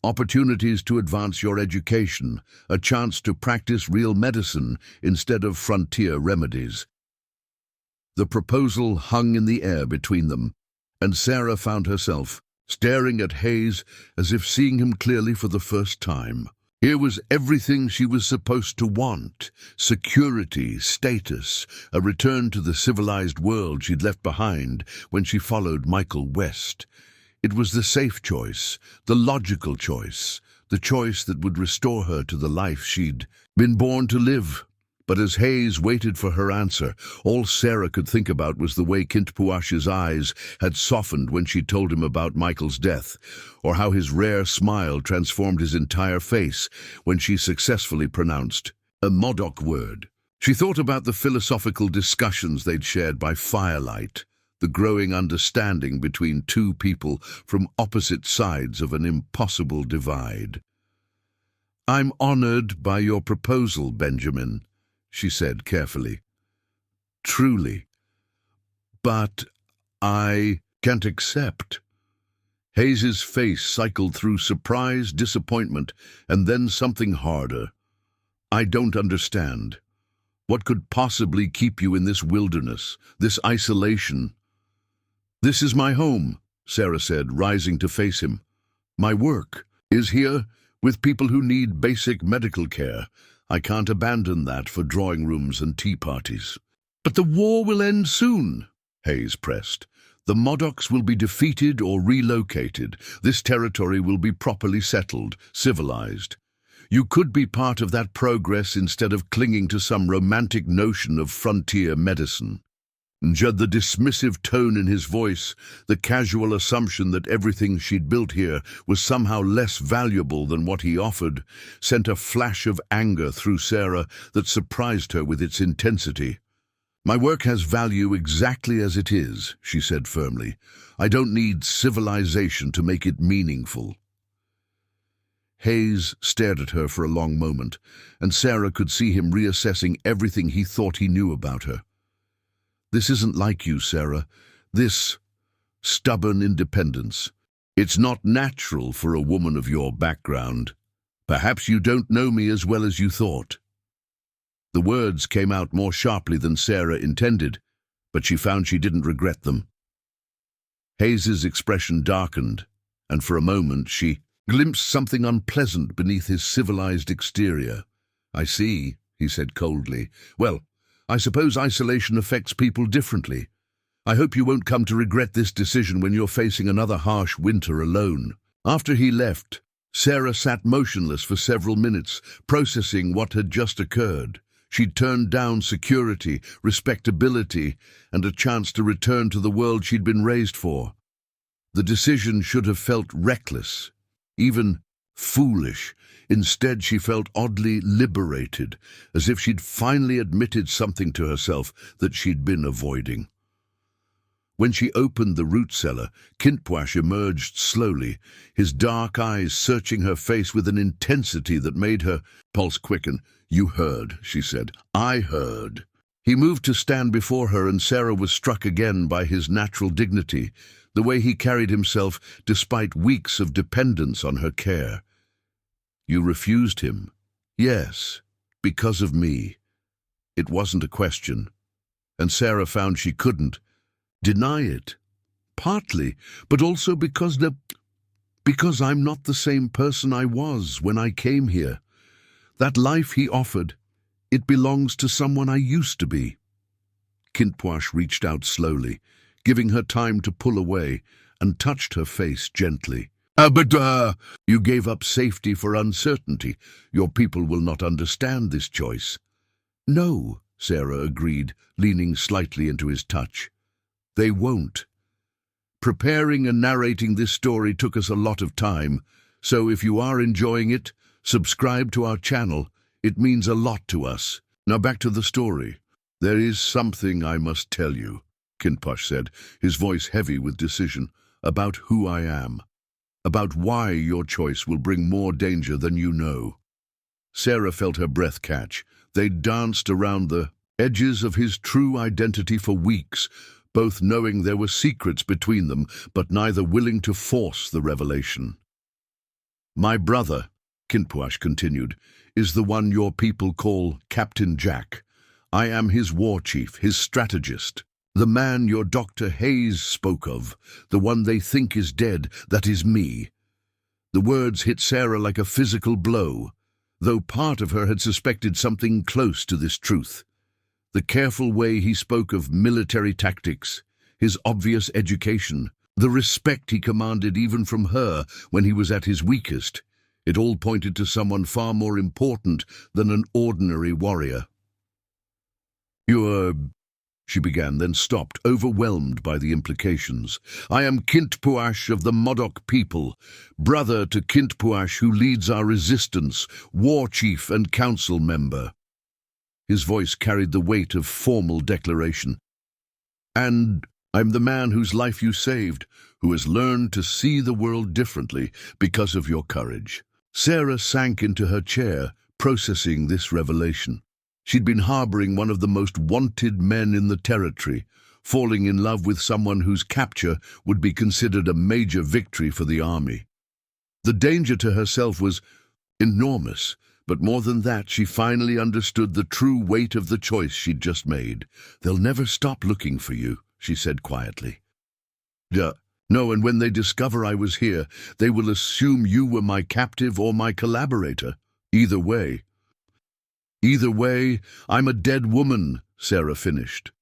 opportunities to advance your education, a chance to practice real medicine instead of frontier remedies." The proposal hung in the air between them, and Sarah found herself staring at Hayes as if seeing him clearly for the first time. Here was everything she was supposed to want: security, status, a return to the civilized world she'd left behind when she followed Michael West. It was the safe choice, the logical choice, the choice that would restore her to the life she'd been born to live. But as Hayes waited for her answer, all Sarah could think about was the way Kintpuash's eyes had softened when she told him about Michael's death, or how his rare smile transformed his entire face when she successfully pronounced a Modoc word. She thought about the philosophical discussions they'd shared by firelight, the growing understanding between two people from opposite sides of an impossible divide. "I'm honored by your proposal, Benjamin," she said carefully. "Truly. But I can't accept." Hayes's face cycled through surprise, disappointment, and then something harder. "I don't understand. What could possibly keep you in this wilderness, this isolation? This is my home, Sarah said, rising to face him. My work is here with people who need basic medical care. I can't abandon that for drawing rooms and tea parties. But the war will end soon, Hayes pressed. The Modocs will be defeated or relocated. This territory will be properly settled, civilized. You could be part of that progress instead of clinging to some romantic notion of frontier medicine. The dismissive tone in his voice, the casual assumption that everything she'd built here was somehow less valuable than what he offered, sent a flash of anger through Sarah that surprised her with its intensity. My work has value exactly as it is, she said firmly. I don't need civilization to make it meaningful. Hayes stared at her for a long moment, and Sarah could see him reassessing everything he thought he knew about her. This isn't like you, Sarah. This stubborn independence. It's not natural for a woman of your background. Perhaps you don't know me as well as you thought. The words came out more sharply than Sarah intended, but she found she didn't regret them. Hayes's expression darkened, and for a moment she glimpsed something unpleasant beneath his civilized exterior. I see, he said coldly. Well, I suppose isolation affects people differently. I hope you won't come to regret this decision when you're facing another harsh winter alone. After he left, Sarah sat motionless for several minutes, processing what had just occurred. She'd turned down security, respectability, and a chance to return to the world she'd been raised for. The decision should have felt reckless, even foolish. Instead, she felt oddly liberated, as if she'd finally admitted something to herself that she'd been avoiding. When she opened the root cellar, Kintpuash emerged slowly, his dark eyes searching her face with an intensity that made her pulse quicken. You heard, she said. I heard. He moved to stand before her, and Sarah was struck again by his natural dignity, the way he carried himself despite weeks of dependence on her care. You refused him? Yes, because of me. It wasn't a question, and Sarah found she couldn't deny it. Partly, but also because I'm not the same person I was when I came here. That life he offered, it belongs to someone I used to be. Kintpuash reached out slowly, giving her time to pull away, and touched her face gently. But you gave up safety for uncertainty. Your people will not understand this choice. No, Sarah agreed, leaning slightly into his touch. They won't. Preparing and narrating this story took us a lot of time, so if you are enjoying it, subscribe to our channel. It means a lot to us. Now back to the story. There is something I must tell you, Kintpuash said, his voice heavy with decision, about who I am. About why your choice will bring more danger than you know. Sarah felt her breath catch. They danced around the edges of his true identity for weeks, both knowing there were secrets between them, but neither willing to force the revelation. My brother, Kintpuash continued, is the one your people call Captain Jack. I am his war chief, his strategist. The man your Dr. Hayes spoke of, the one they think is dead, that is me. The words hit Sarah like a physical blow, though part of her had suspected something close to this truth. The careful way he spoke of military tactics, his obvious education, the respect he commanded even from her when he was at his weakest, it all pointed to someone far more important than an ordinary warrior. She began, then stopped, overwhelmed by the implications. I am Kintpuash of the Modoc people, brother to Kintpuash who leads our resistance, war chief and council member. His voice carried the weight of formal declaration. And I'm the man whose life you saved, who has learned to see the world differently because of your courage. Sarah sank into her chair, processing this revelation. She'd been harboring one of the most wanted men in the territory, falling in love with someone whose capture would be considered a major victory for the army. The danger to herself was enormous, But more than that, she finally understood the true weight of the choice she'd just made. "They'll never stop looking for you," she said quietly. No, and when they discover I was here, they will assume you were my captive or my collaborator. Either way, I'm a dead woman," Sarah finished.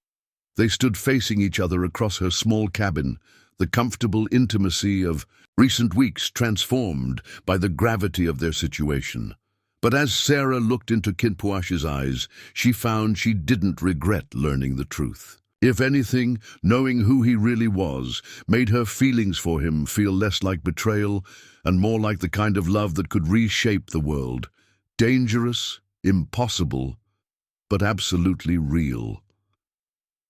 They stood facing each other across her small cabin, the comfortable intimacy of recent weeks transformed by the gravity of their situation. But as Sarah looked into Kintpuash's eyes, she found she didn't regret learning the truth. If anything, knowing who he really was made her feelings for him feel less like betrayal and more like the kind of love that could reshape the world. Dangerous, impossible, but absolutely real.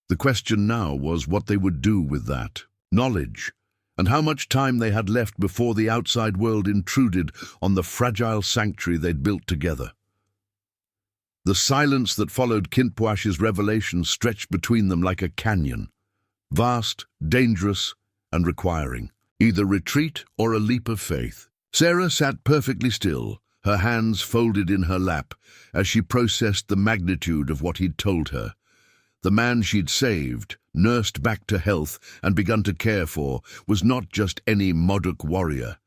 The question now was what they would do with that knowledge, and how much time they had left before the outside world intruded on the fragile sanctuary they'd built together. The silence that followed Kintpuash's revelation stretched between them like a canyon, vast, dangerous, and requiring either retreat or a leap of faith. Sarah sat perfectly still, her hands folded in her lap, as she processed the magnitude of what he'd told her. The man she'd saved, nursed back to health, and begun to care for, was not just any Modoc warrior.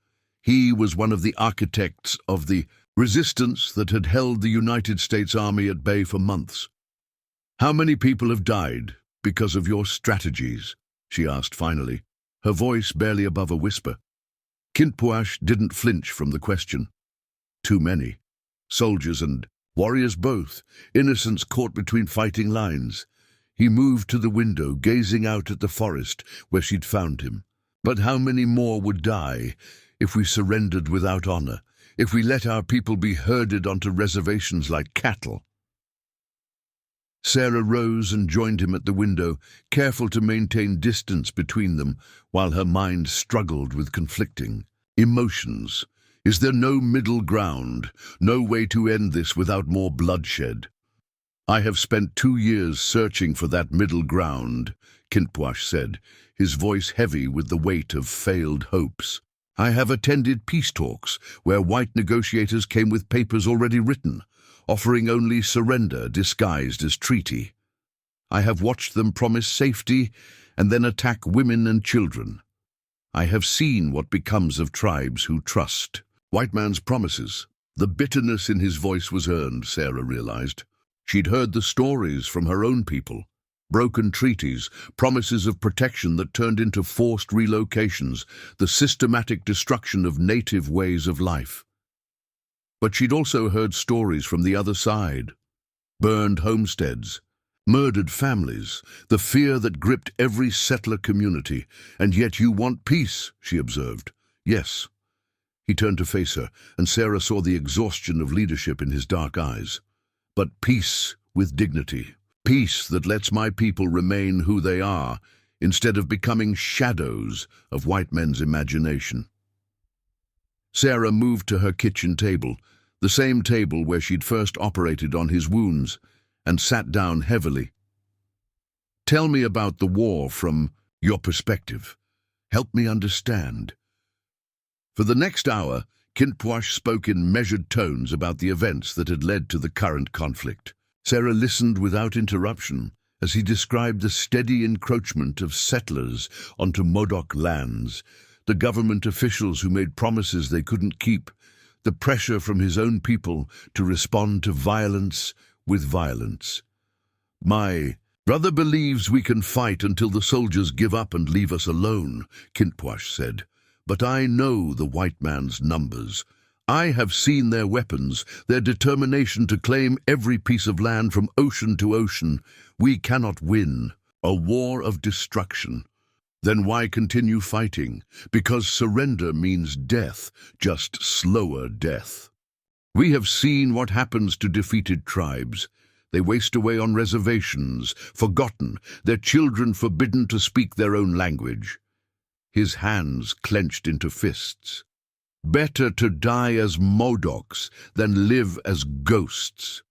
He was one of the architects of the resistance that had held the United States Army at bay for months. "How many people have died because of your strategies?" she asked finally, her voice barely above a whisper. Kintpuash didn't flinch from the question. "Too many. Soldiers and warriors both, innocents caught between fighting lines." He moved to the window, gazing out at the forest where she'd found him. "But how many more would die if we surrendered without honor, if we let our people be herded onto reservations like cattle?" Sarah rose and joined him at the window, careful to maintain distance between them while her mind struggled with conflicting emotions. Is there no middle ground, no way to end this without more bloodshed? "I have spent 2 years searching for that middle ground," Kintpuash said, his voice heavy with the weight of failed hopes. "I have attended peace talks where white negotiators came with papers already written, offering only surrender disguised as treaty. I have watched them promise safety and then attack women and children. I have seen what becomes of tribes who trust white man's promises." The bitterness in his voice was earned, Sarah realized. She'd heard the stories from her own people. Broken treaties, promises of protection that turned into forced relocations, the systematic destruction of native ways of life. But she'd also heard stories from the other side. Burned homesteads, murdered families, the fear that gripped every settler community. "And yet you want peace," she observed. "Yes." He turned to face her, and Sarah saw the exhaustion of leadership in his dark eyes. "But peace with dignity. Peace that lets my people remain who they are, instead of becoming shadows of white men's imagination." Sarah moved to her kitchen table, the same table where she'd first operated on his wounds, and sat down heavily. "Tell me about the war from your perspective. Help me understand." For the next hour, Kintpuash spoke in measured tones about the events that had led to the current conflict. Sarah listened without interruption as he described the steady encroachment of settlers onto Modoc lands, the government officials who made promises they couldn't keep, the pressure from his own people to respond to violence with violence. "My brother believes we can fight until the soldiers give up and leave us alone," Kintpuash said. "But I know the white man's numbers. I have seen their weapons, their determination to claim every piece of land from ocean to ocean. We cannot win a war of destruction. Then why continue fighting? Because surrender means death, just slower death. We have seen what happens to defeated tribes. They waste away on reservations, forgotten, their children forbidden to speak their own language." His hands clenched into fists. "Better to die as Modocs than live as ghosts."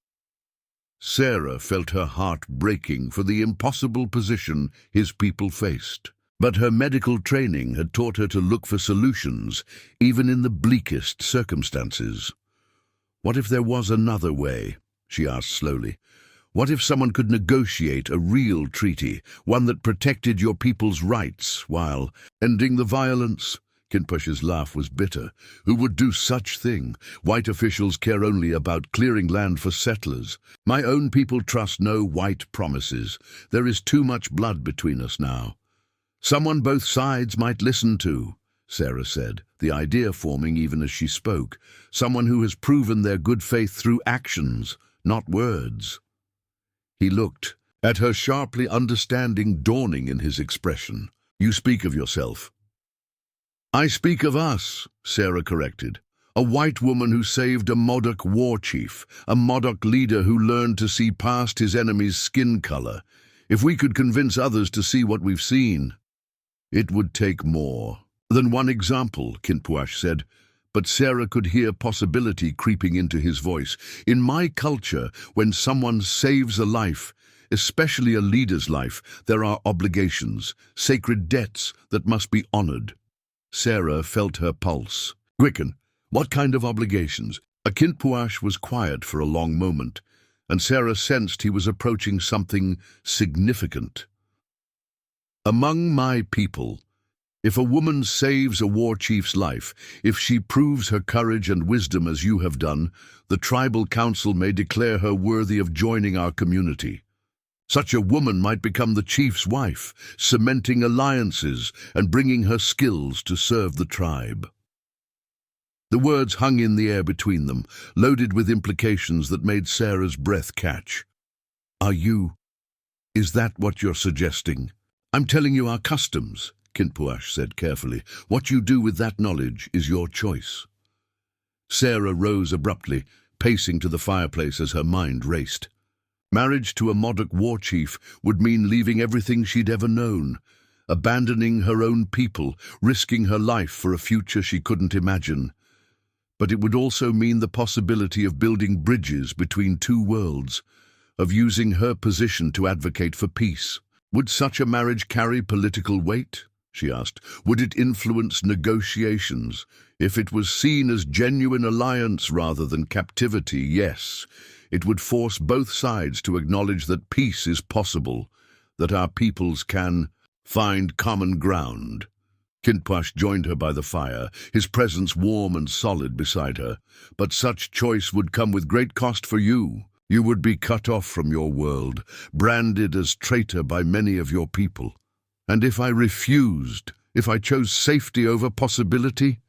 Sarah felt her heart breaking for the impossible position his people faced. But her medical training had taught her to look for solutions, even in the bleakest circumstances. What if there was another way? She asked slowly. What if someone could negotiate a real treaty, one that protected your people's rights while ending the violence? Kintpuash's laugh was bitter. Who would do such thing? White officials care only about clearing land for settlers. My own people trust no white promises. There is too much blood between us now. Someone both sides might listen to, Sarah said, the idea forming even as she spoke. Someone who has proven their good faith through actions, not words. He looked at her sharply, understanding dawning in his expression. You speak of yourself. I speak of us, Sarah corrected. A white woman who saved a Modoc War chief, a Modoc leader who learned to see past his enemy's skin color. If we could convince others to see what we've seen, it would take more than one example, Kintpuash said. But Sarah could hear possibility creeping into his voice. In my culture, when someone saves a life, especially a leader's life, there are obligations, sacred debts that must be honored. Sarah felt her pulse. Quicken, what kind of obligations? Kintpuash was quiet for a long moment, and Sarah sensed he was approaching something significant. Among my people, if a woman saves a war chief's life, if she proves her courage and wisdom as you have done, the tribal council may declare her worthy of joining our community. Such a woman might become the chief's wife, cementing alliances and bringing her skills to serve the tribe. The words hung in the air between them, loaded with implications that made Sarah's breath catch. Is that what you're suggesting? I'm telling you our customs, Kintpuash said carefully. What you do with that knowledge is your choice. Sarah rose abruptly, pacing to the fireplace as her mind raced. Marriage to a Modoc war chief would mean leaving everything she'd ever known, abandoning her own people, risking her life for a future she couldn't imagine. But it would also mean the possibility of building bridges between two worlds, of using her position to advocate for peace. Would such a marriage carry political weight? She asked. Would it influence negotiations? If it was seen as genuine alliance rather than captivity, yes. It would force both sides to acknowledge that peace is possible, that our peoples can find common ground. Kintpuash joined her by the fire, his presence warm and solid beside her. But such choice would come with great cost for you. You would be cut off from your world, branded as traitor by many of your people. And if I refused, if I chose safety over possibility,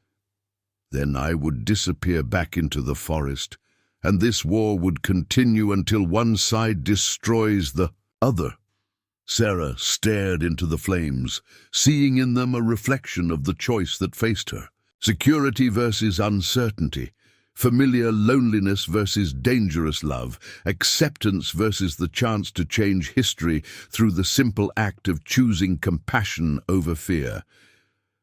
then I would disappear back into the forest, and this war would continue until one side destroys the other. Sarah stared into the flames, seeing in them a reflection of the choice that faced her. Security versus uncertainty, familiar loneliness versus dangerous love, acceptance versus the chance to change history through the simple act of choosing compassion over fear.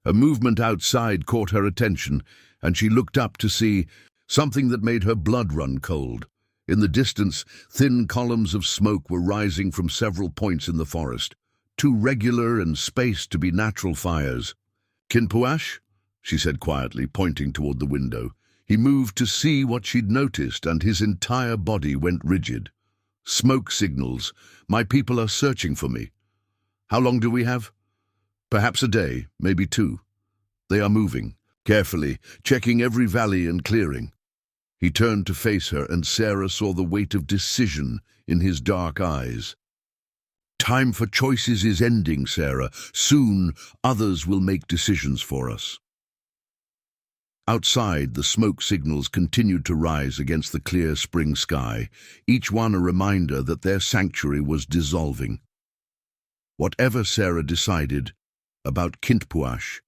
A movement outside caught her attention, and she looked up to see something that made her blood run cold. In the distance, thin columns of smoke were rising from several points in the forest, too regular and spaced to be natural fires. Kintpuash, she said quietly, pointing toward the window. He moved to see what she'd noticed, and his entire body went rigid. Smoke signals. My people are searching for me. How long do we have? Perhaps a day, maybe two. They are moving, carefully, checking every valley and clearing. He turned to face her, and Sarah saw the weight of decision in his dark eyes. Time for choices is ending, Sarah. Soon, others will make decisions for us. Outside, the smoke signals continued to rise against the clear spring sky, each one a reminder that their sanctuary was dissolving. Whatever Sarah decided, about Kintpuash,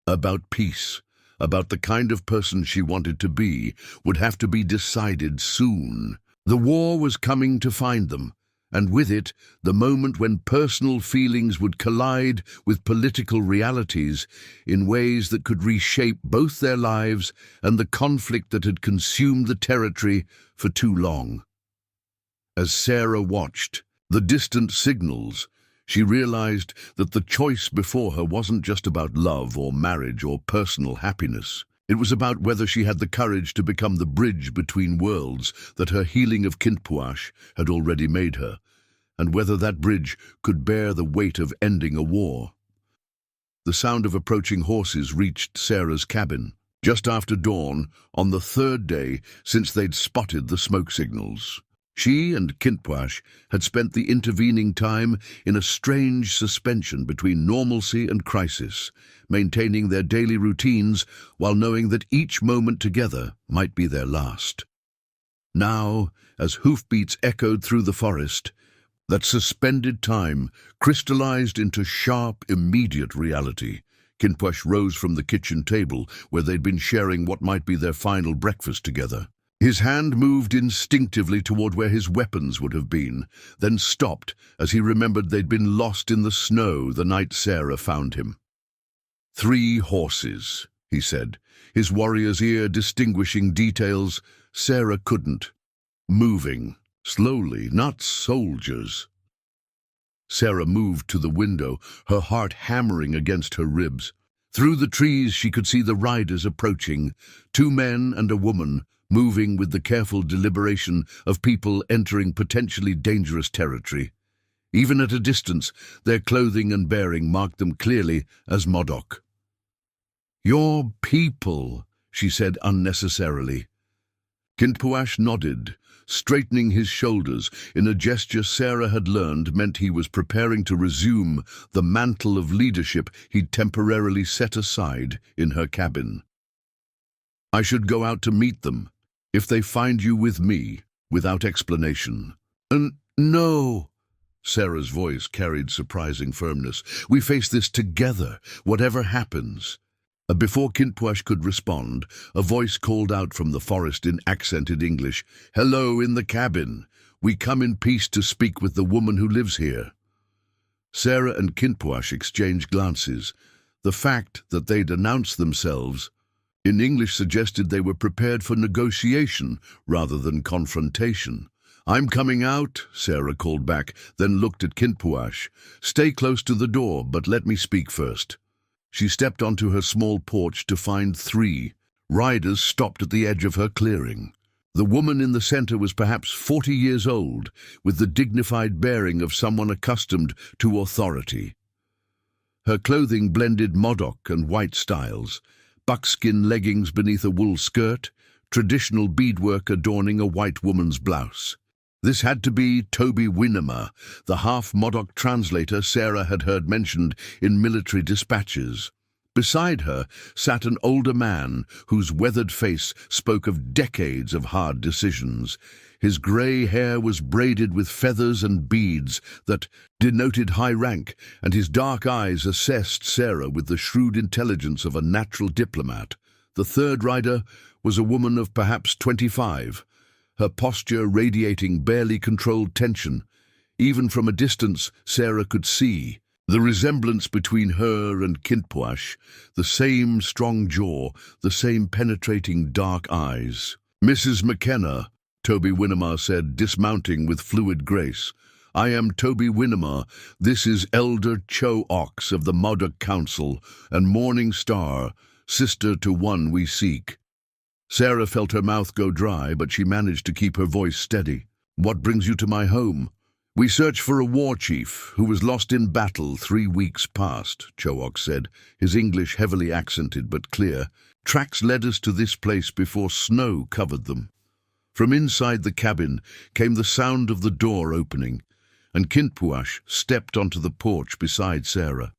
about peace, about the kind of person she wanted to be, would have to be decided soon. The war was coming to find them, and with it, the moment when personal feelings would collide with political realities in ways that could reshape both their lives and the conflict that had consumed the territory for too long. As Sarah watched the distant signals, she realized that the choice before her wasn't just about love or marriage or personal happiness. It was about whether she had the courage to become the bridge between worlds that her healing of Kintpuash had already made her, and whether that bridge could bear the weight of ending a war. The sound of approaching horses reached Sarah's cabin, just after dawn, on the third day since they'd spotted the smoke signals. She and Kintpuash had spent the intervening time in a strange suspension between normalcy and crisis, maintaining their daily routines while knowing that each moment together might be their last. Now, as hoofbeats echoed through the forest, that suspended time crystallized into sharp, immediate reality. Kintpuash rose from the kitchen table where they'd been sharing what might be their final breakfast together. His hand moved instinctively toward where his weapons would have been, then stopped as he remembered they'd been lost in the snow the night Sarah found him. 3 horses, he said, his warrior's ear distinguishing details Sarah couldn't. Moving, slowly, not soldiers. Sarah moved to the window, her heart hammering against her ribs. Through the trees she could see the riders approaching, 2 men and a woman, moving with the careful deliberation of people entering potentially dangerous territory. Even at a distance, their clothing and bearing marked them clearly as Modoc. "Your people," she said unnecessarily. Kintpuash nodded, straightening his shoulders in a gesture Sarah had learned meant he was preparing to resume the mantle of leadership he'd temporarily set aside in her cabin. "I should go out to meet them, if they find you with me, without explanation." No," Sarah's voice carried surprising firmness. "We face this together, whatever happens." Before Kintpuash could respond, a voice called out from the forest in accented English, "Hello in the cabin. We come in peace to speak with the woman who lives here." Sarah and Kintpuash exchanged glances. The fact that they'd announced themselves in English suggested they were prepared for negotiation rather than confrontation. "I'm coming out," Sarah called back, then looked at Kintpuash. "Stay close to the door, but let me speak first." She stepped onto her small porch to find 3 riders stopped at the edge of her clearing. The woman in the center was perhaps 40 years old, with the dignified bearing of someone accustomed to authority. Her clothing blended Modoc and white styles, buckskin leggings beneath a wool skirt, traditional beadwork adorning a white woman's blouse. This had to be Toby Winema, the half-Modoc translator Sarah had heard mentioned in military dispatches. Beside her sat an older man whose weathered face spoke of decades of hard decisions. His grey hair was braided with feathers and beads that denoted high rank, and his dark eyes assessed Sarah with the shrewd intelligence of a natural diplomat. The third rider was a woman of perhaps 25, her posture radiating barely controlled tension. Even from a distance, Sarah could see the resemblance between her and Kintpuash, the same strong jaw, the same penetrating dark eyes. "Mrs. McKenna," Toby Winema said, dismounting with fluid grace. "I am Toby Winema. This is Elder Cho Ox of the Modoc Council, and Morning Star, sister to one we seek." Sarah felt her mouth go dry, but she managed to keep her voice steady. "What brings you to my home?" "We search for a war chief who was lost in battle 3 weeks past," Chook said, his English heavily accented but clear. "Tracks led us to this place before snow covered them." From inside the cabin came the sound of the door opening, and Kintpuash stepped onto the porch beside Sarah.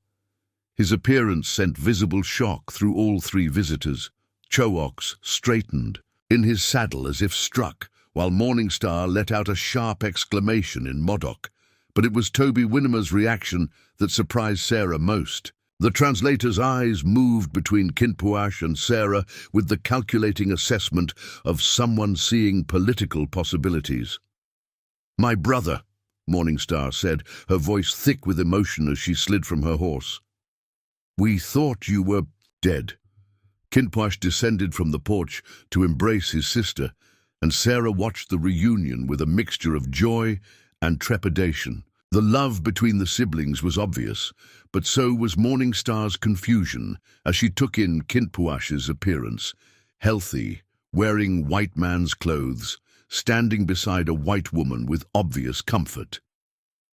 His appearance sent visible shock through all 3 visitors. Chooks straightened in his saddle as if struck, while Morningstar let out a sharp exclamation in Modoc. But it was Toby Winema's reaction that surprised Sarah most. The translator's eyes moved between Kintpuash and Sarah with the calculating assessment of someone seeing political possibilities. "My brother," Morningstar said, her voice thick with emotion as she slid from her horse. "We thought you were dead." Kintpuash descended from the porch to embrace his sister, and Sarah watched the reunion with a mixture of joy and trepidation. The love between the siblings was obvious, but so was Morningstar's confusion as she took in Kintpuash's appearance, healthy, wearing white man's clothes, standing beside a white woman with obvious comfort.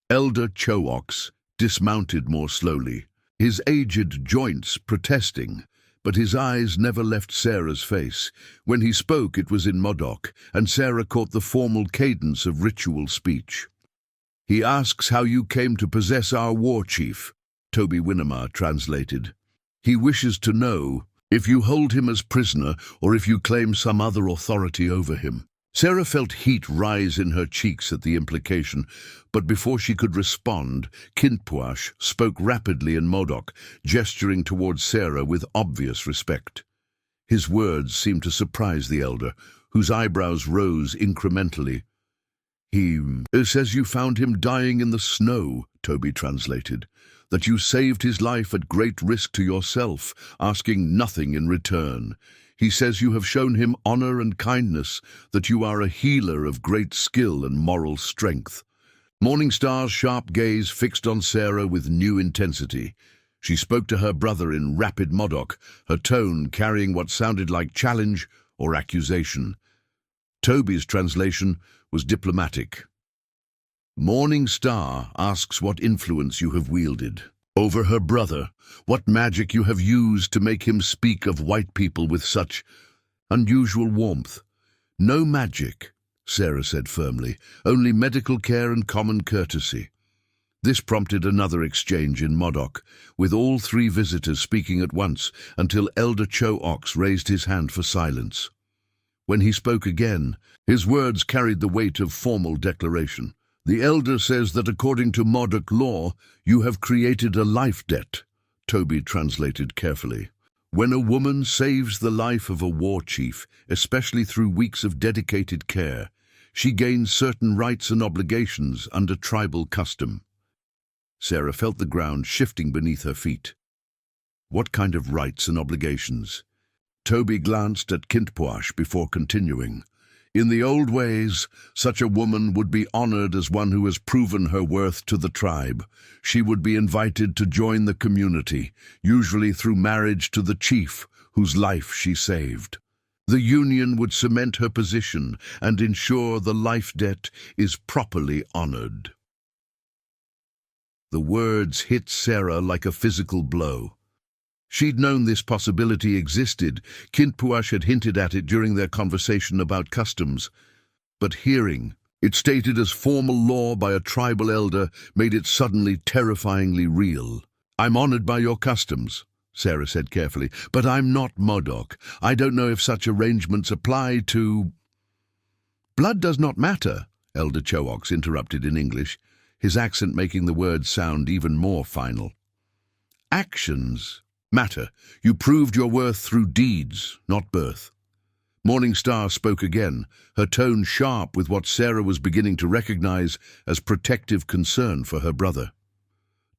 Elder Chooks dismounted more slowly, his aged joints protesting, but his eyes never left Sarah's face. When he spoke, it was in Modoc, and Sarah caught the formal cadence of ritual speech. "He asks how you came to possess our war chief," Toby Winnemar translated. "He wishes to know if you hold him as prisoner or if you claim some other authority over him." Sarah felt heat rise in her cheeks at the implication, but before she could respond, Kintpuash spoke rapidly in Modoc, gesturing towards Sarah with obvious respect. His words seemed to surprise the elder, whose eyebrows rose incrementally. "He says you found him dying in the snow," Toby translated, "that you saved his life at great risk to yourself, asking nothing in return. He says you have shown him honor and kindness, that you are a healer of great skill and moral strength." Morningstar's sharp gaze fixed on Sarah with new intensity. She spoke to her brother in rapid Modoc, her tone carrying what sounded like challenge or accusation. Toby's translation was diplomatic. "Morningstar asks what influence you have wielded over her brother, what magic you have used to make him speak of white people with such unusual warmth." "No magic," Sarah said firmly, "only medical care and common courtesy." This prompted another exchange in Modoc, with all three visitors speaking at once until Elder Chooks raised his hand for silence. When he spoke again, his words carried the weight of formal declaration. "The elder says that according to Modoc law, you have created a life debt," Toby translated carefully. "When a woman saves the life of a war chief, especially through weeks of dedicated care, she gains certain rights and obligations under tribal custom." Sarah felt the ground shifting beneath her feet. What kind of rights and obligations? Toby glanced at Kintpuash before continuing. "In the old ways, such a woman would be honored as one who has proven her worth to the tribe. She would be invited to join the community, usually through marriage to the chief whose life she saved. The union would cement her position and ensure the life debt is properly honored." The words hit Sarah like a physical blow. She'd known this possibility existed. Kintpuash had hinted at it during their conversation about customs. But hearing it stated as formal law by a tribal elder made it suddenly terrifyingly real. "I'm honored by your customs," Sarah said carefully, "but I'm not Modoc. I don't know if such arrangements apply to—" "Blood does not matter," Elder Chooks interrupted in English, his accent making the words sound even more final. "Actions matter. You proved your worth through deeds, not birth." Morningstar spoke again, her tone sharp with what Sarah was beginning to recognize as protective concern for her brother.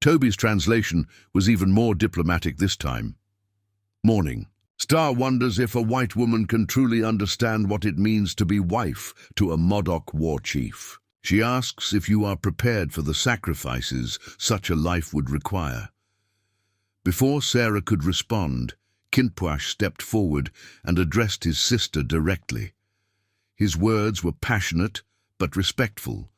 Toby's translation was even more diplomatic this time. "Morning. Star wonders if a white woman can truly understand what it means to be wife to a Modoc war chief. She asks if you are prepared for the sacrifices such a life would require." Before Sarah could respond, Kintpuash stepped forward and addressed his sister directly. His words were passionate but respectful,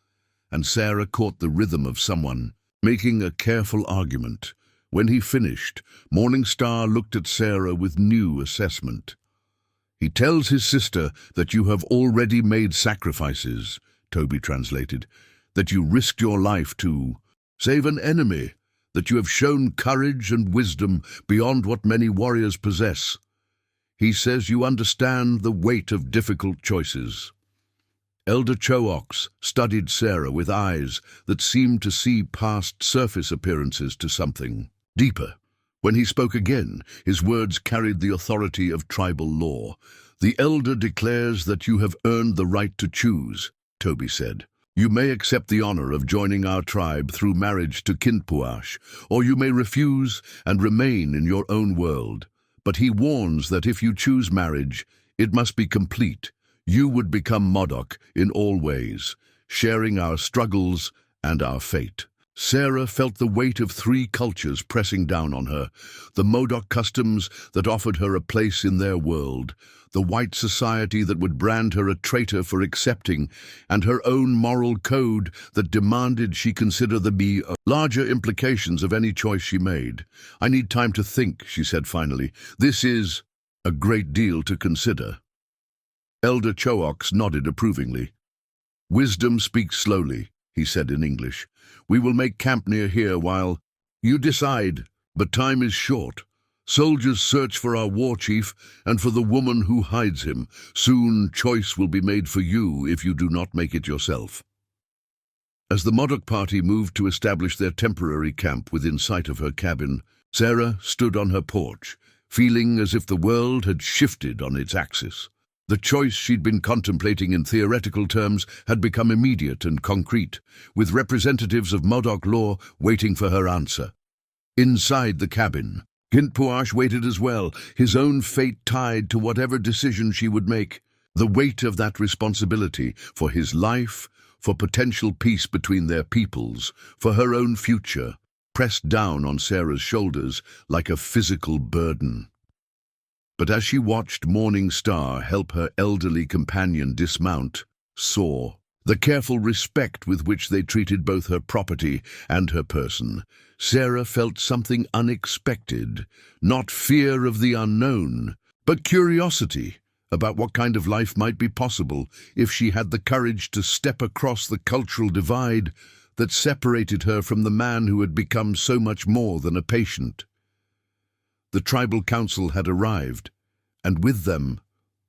and Sarah caught the rhythm of someone making a careful argument. When he finished, Morningstar looked at Sarah with new assessment. "He tells his sister that you have already made sacrifices," Toby translated, "that you risked your life to save an enemy, that you have shown courage and wisdom beyond what many warriors possess. He says you understand the weight of difficult choices." Elder Chooks studied Sarah with eyes that seemed to see past surface appearances to something deeper. When he spoke again, his words carried the authority of tribal law. "The elder declares that you have earned the right to choose," Toby said. "You may accept the honor of joining our tribe through marriage to Kintpuash, or you may refuse and remain in your own world. But he warns that if you choose marriage, it must be complete. You would become Modoc in all ways, sharing our struggles and our fate." Sarah felt the weight of three cultures pressing down on her: the Modoc customs that offered her a place in their world, the white society that would brand her a traitor for accepting, and her own moral code that demanded she consider the larger implications of any choice she made. "I need time to think," she said finally. "This is a great deal to consider." Elder Choax nodded approvingly. "Wisdom speaks slowly," he said in English. "We will make camp near here while you decide, but time is short. Soldiers search for our war chief and for the woman who hides him. Soon choice will be made for you if you do not make it yourself." As the Modoc party moved to establish their temporary camp within sight of her cabin, Sarah stood on her porch, feeling as if the world had shifted on its axis. The choice she'd been contemplating in theoretical terms had become immediate and concrete, with representatives of Modoc law waiting for her answer. Inside the cabin, Kintpuash waited as well, his own fate tied to whatever decision she would make. The weight of that responsibility for his life, for potential peace between their peoples, for her own future, pressed down on Sarah's shoulders like a physical burden. But as she watched Morning Star help her elderly companion dismount, saw the careful respect with which they treated both her property and her person, Sarah felt something unexpected, not fear of the unknown, but curiosity about what kind of life might be possible if she had the courage to step across the cultural divide that separated her from the man who had become so much more than a patient. The tribal council had arrived, and with them,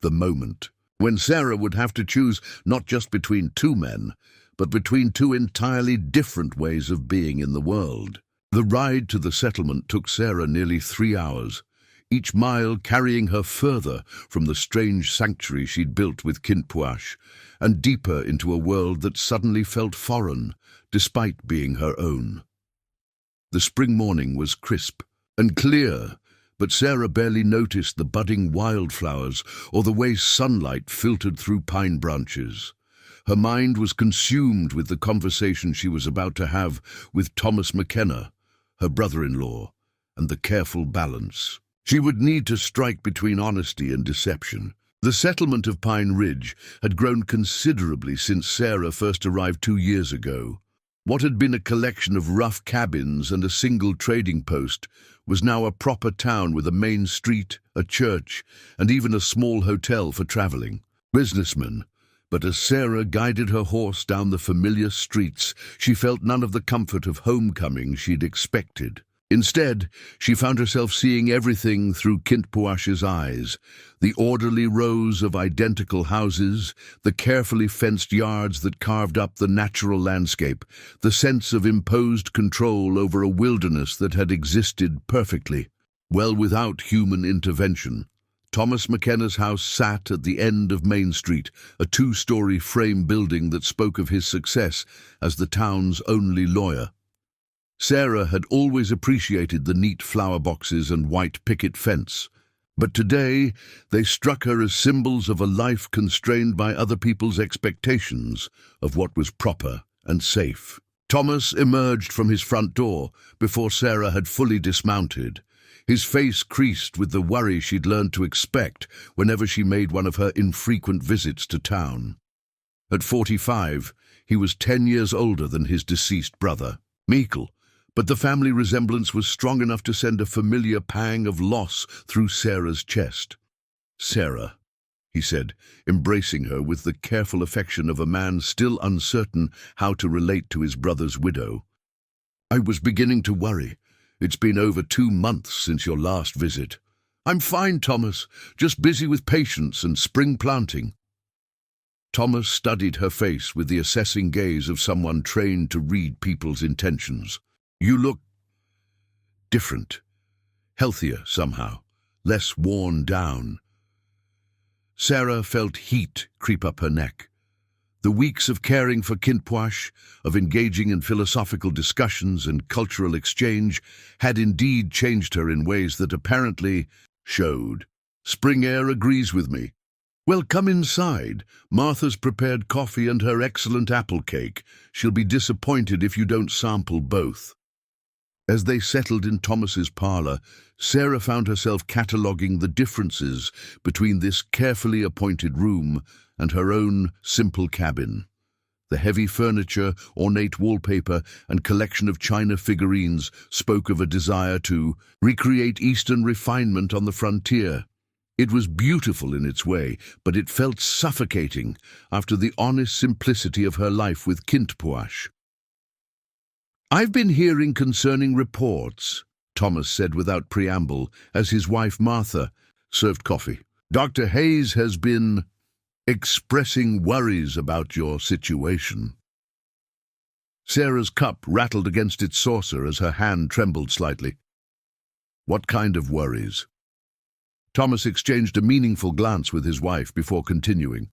the moment when Sarah would have to choose not just between two men, but between two entirely different ways of being in the world. The ride to the settlement took Sarah nearly 3 hours, each mile carrying her further from the strange sanctuary she'd built with Kintpuash, and deeper into a world that suddenly felt foreign, despite being her own. The spring morning was crisp and clear, but Sarah barely noticed the budding wildflowers or the way sunlight filtered through pine branches. Her mind was consumed with the conversation she was about to have with Thomas McKenna, her brother-in-law, and the careful balance she would need to strike between honesty and deception. The settlement of Pine Ridge had grown considerably since Sarah first arrived 2 years ago. What had been a collection of rough cabins and a single trading post was now a proper town with a main street, a church, and even a small hotel for traveling businessmen. But as Sarah guided her horse down the familiar streets, she felt none of the comfort of homecoming she'd expected. Instead, she found herself seeing everything through Kintpuash's eyes: the orderly rows of identical houses, the carefully fenced yards that carved up the natural landscape, the sense of imposed control over a wilderness that had existed perfectly, well without human intervention. Thomas McKenna's house sat at the end of Main Street, a 2-story frame building that spoke of his success as the town's only lawyer. Sarah had always appreciated the neat flower boxes and white picket fence, but today they struck her as symbols of a life constrained by other people's expectations of what was proper and safe. Thomas emerged from his front door before Sarah had fully dismounted, his face creased with the worry she'd learned to expect whenever she made one of her infrequent visits to town. At 45, he was 10 years older than his deceased brother, Mikkel, but the family resemblance was strong enough to send a familiar pang of loss through Sarah's chest. "Sarah," he said, embracing her with the careful affection of a man still uncertain how to relate to his brother's widow. "I was beginning to worry. It's been over 2 months since your last visit." "I'm fine, Thomas, just busy with patients and spring planting." Thomas studied her face with the assessing gaze of someone trained to read people's intentions. "You look different, healthier somehow, less worn down." Sarah felt heat creep up her neck. The weeks of caring for Kintpuash, of engaging in philosophical discussions and cultural exchange, had indeed changed her in ways that apparently showed. "Spring air agrees with me," Well, come inside. Martha's prepared coffee and her excellent apple cake. She'll be disappointed if you don't sample both. As they settled in Thomas's parlor, Sarah found herself cataloguing the differences between this carefully appointed room and her own simple cabin. The heavy furniture, ornate wallpaper, and collection of china figurines spoke of a desire to recreate Eastern refinement on the frontier. It was beautiful in its way, but it felt suffocating after the honest simplicity of her life with Kintpuash. "I've been hearing concerning reports," Thomas said without preamble, as his wife Martha served coffee. "Dr. Hayes has been expressing worries about your situation." Sarah's cup rattled against its saucer as her hand trembled slightly. "What kind of worries?" Thomas exchanged a meaningful glance with his wife before continuing.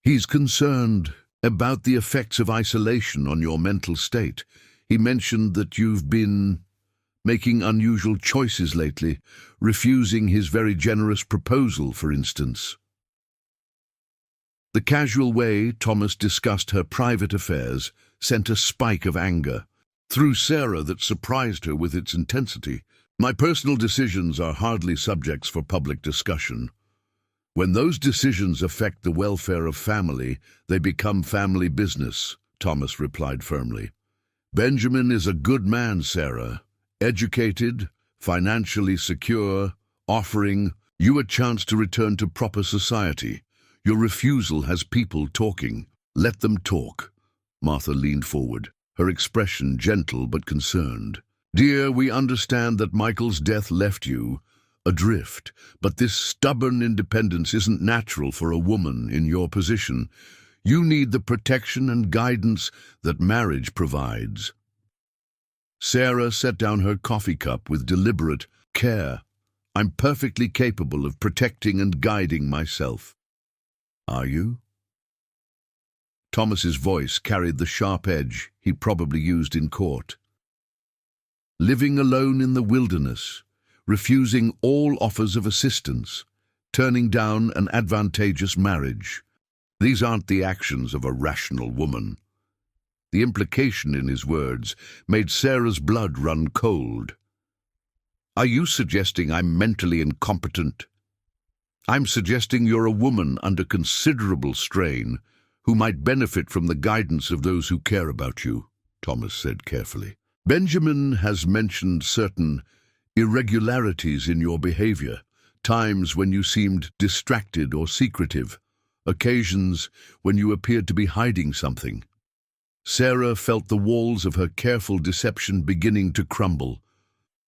"He's concerned about the effects of isolation on your mental state. He mentioned that you've been making unusual choices lately, refusing his very generous proposal, for instance." The casual way Thomas discussed her private affairs sent a spike of anger through Sarah that surprised her with its intensity. "My personal decisions are hardly subjects for public discussion. When those decisions affect the welfare of family, they become family business," Thomas replied firmly. "Benjamin is a good man, Sarah. Educated, financially secure, offering you a chance to return to proper society. Your refusal has people talking. Let them talk." Martha leaned forward, her expression gentle but concerned. "Dear, we understand that Michael's death left you adrift, but this stubborn independence isn't natural for a woman in your position. You need the protection and guidance that marriage provides." Sarah set down her coffee cup with deliberate care. "I'm perfectly capable of protecting and guiding myself." "Are you?" Thomas's voice carried the sharp edge he probably used in court. "Living alone in the wilderness, refusing all offers of assistance, turning down an advantageous marriage. These aren't the actions of a rational woman." The implication in his words made Sarah's blood run cold. "Are you suggesting I'm mentally incompetent?" "I'm suggesting you're a woman under considerable strain who might benefit from the guidance of those who care about you," Thomas said carefully. "Benjamin has mentioned certain irregularities in your behavior, times when you seemed distracted or secretive, occasions when you appeared to be hiding something." Sarah felt the walls of her careful deception beginning to crumble.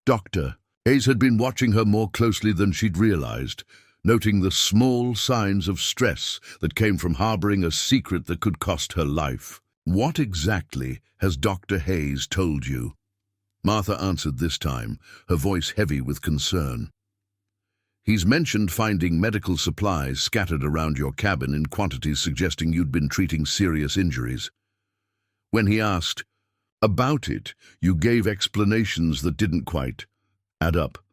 Dr. Hayes had been watching her more closely than she'd realized, noting the small signs of stress that came from harboring a secret that could cost her life. "What exactly has Dr. Hayes told you?" Martha answered this time, her voice heavy with concern. "He's mentioned finding medical supplies scattered around your cabin in quantities suggesting you'd been treating serious injuries. When he asked about it, you gave explanations that didn't quite add up.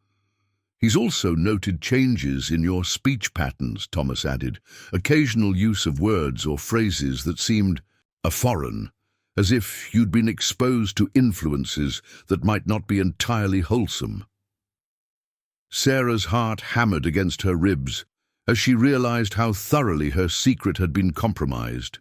He's also noted changes in your speech patterns," Thomas added, "occasional use of words or phrases that seemed foreign, as if you'd been exposed to influences that might not be entirely wholesome." Sarah's heart hammered against her ribs as she realized how thoroughly her secret had been compromised.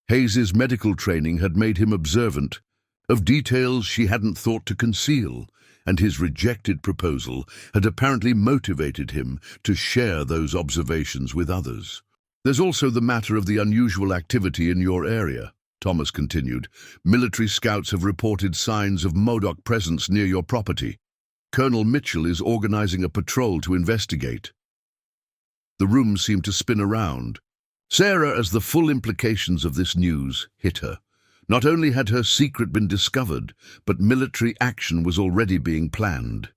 Hayes's medical training had made him observant of details she hadn't thought to conceal, and his rejected proposal had apparently motivated him to share those observations with others. "There's also the matter of the unusual activity in your area," Thomas continued. "Military scouts have reported signs of Modoc presence near your property. Colonel Mitchell is organizing a patrol to investigate." The room seemed to spin around. Sarah, as the full implications of this news hit her. Not only had her secret been discovered, but military action was already being planned.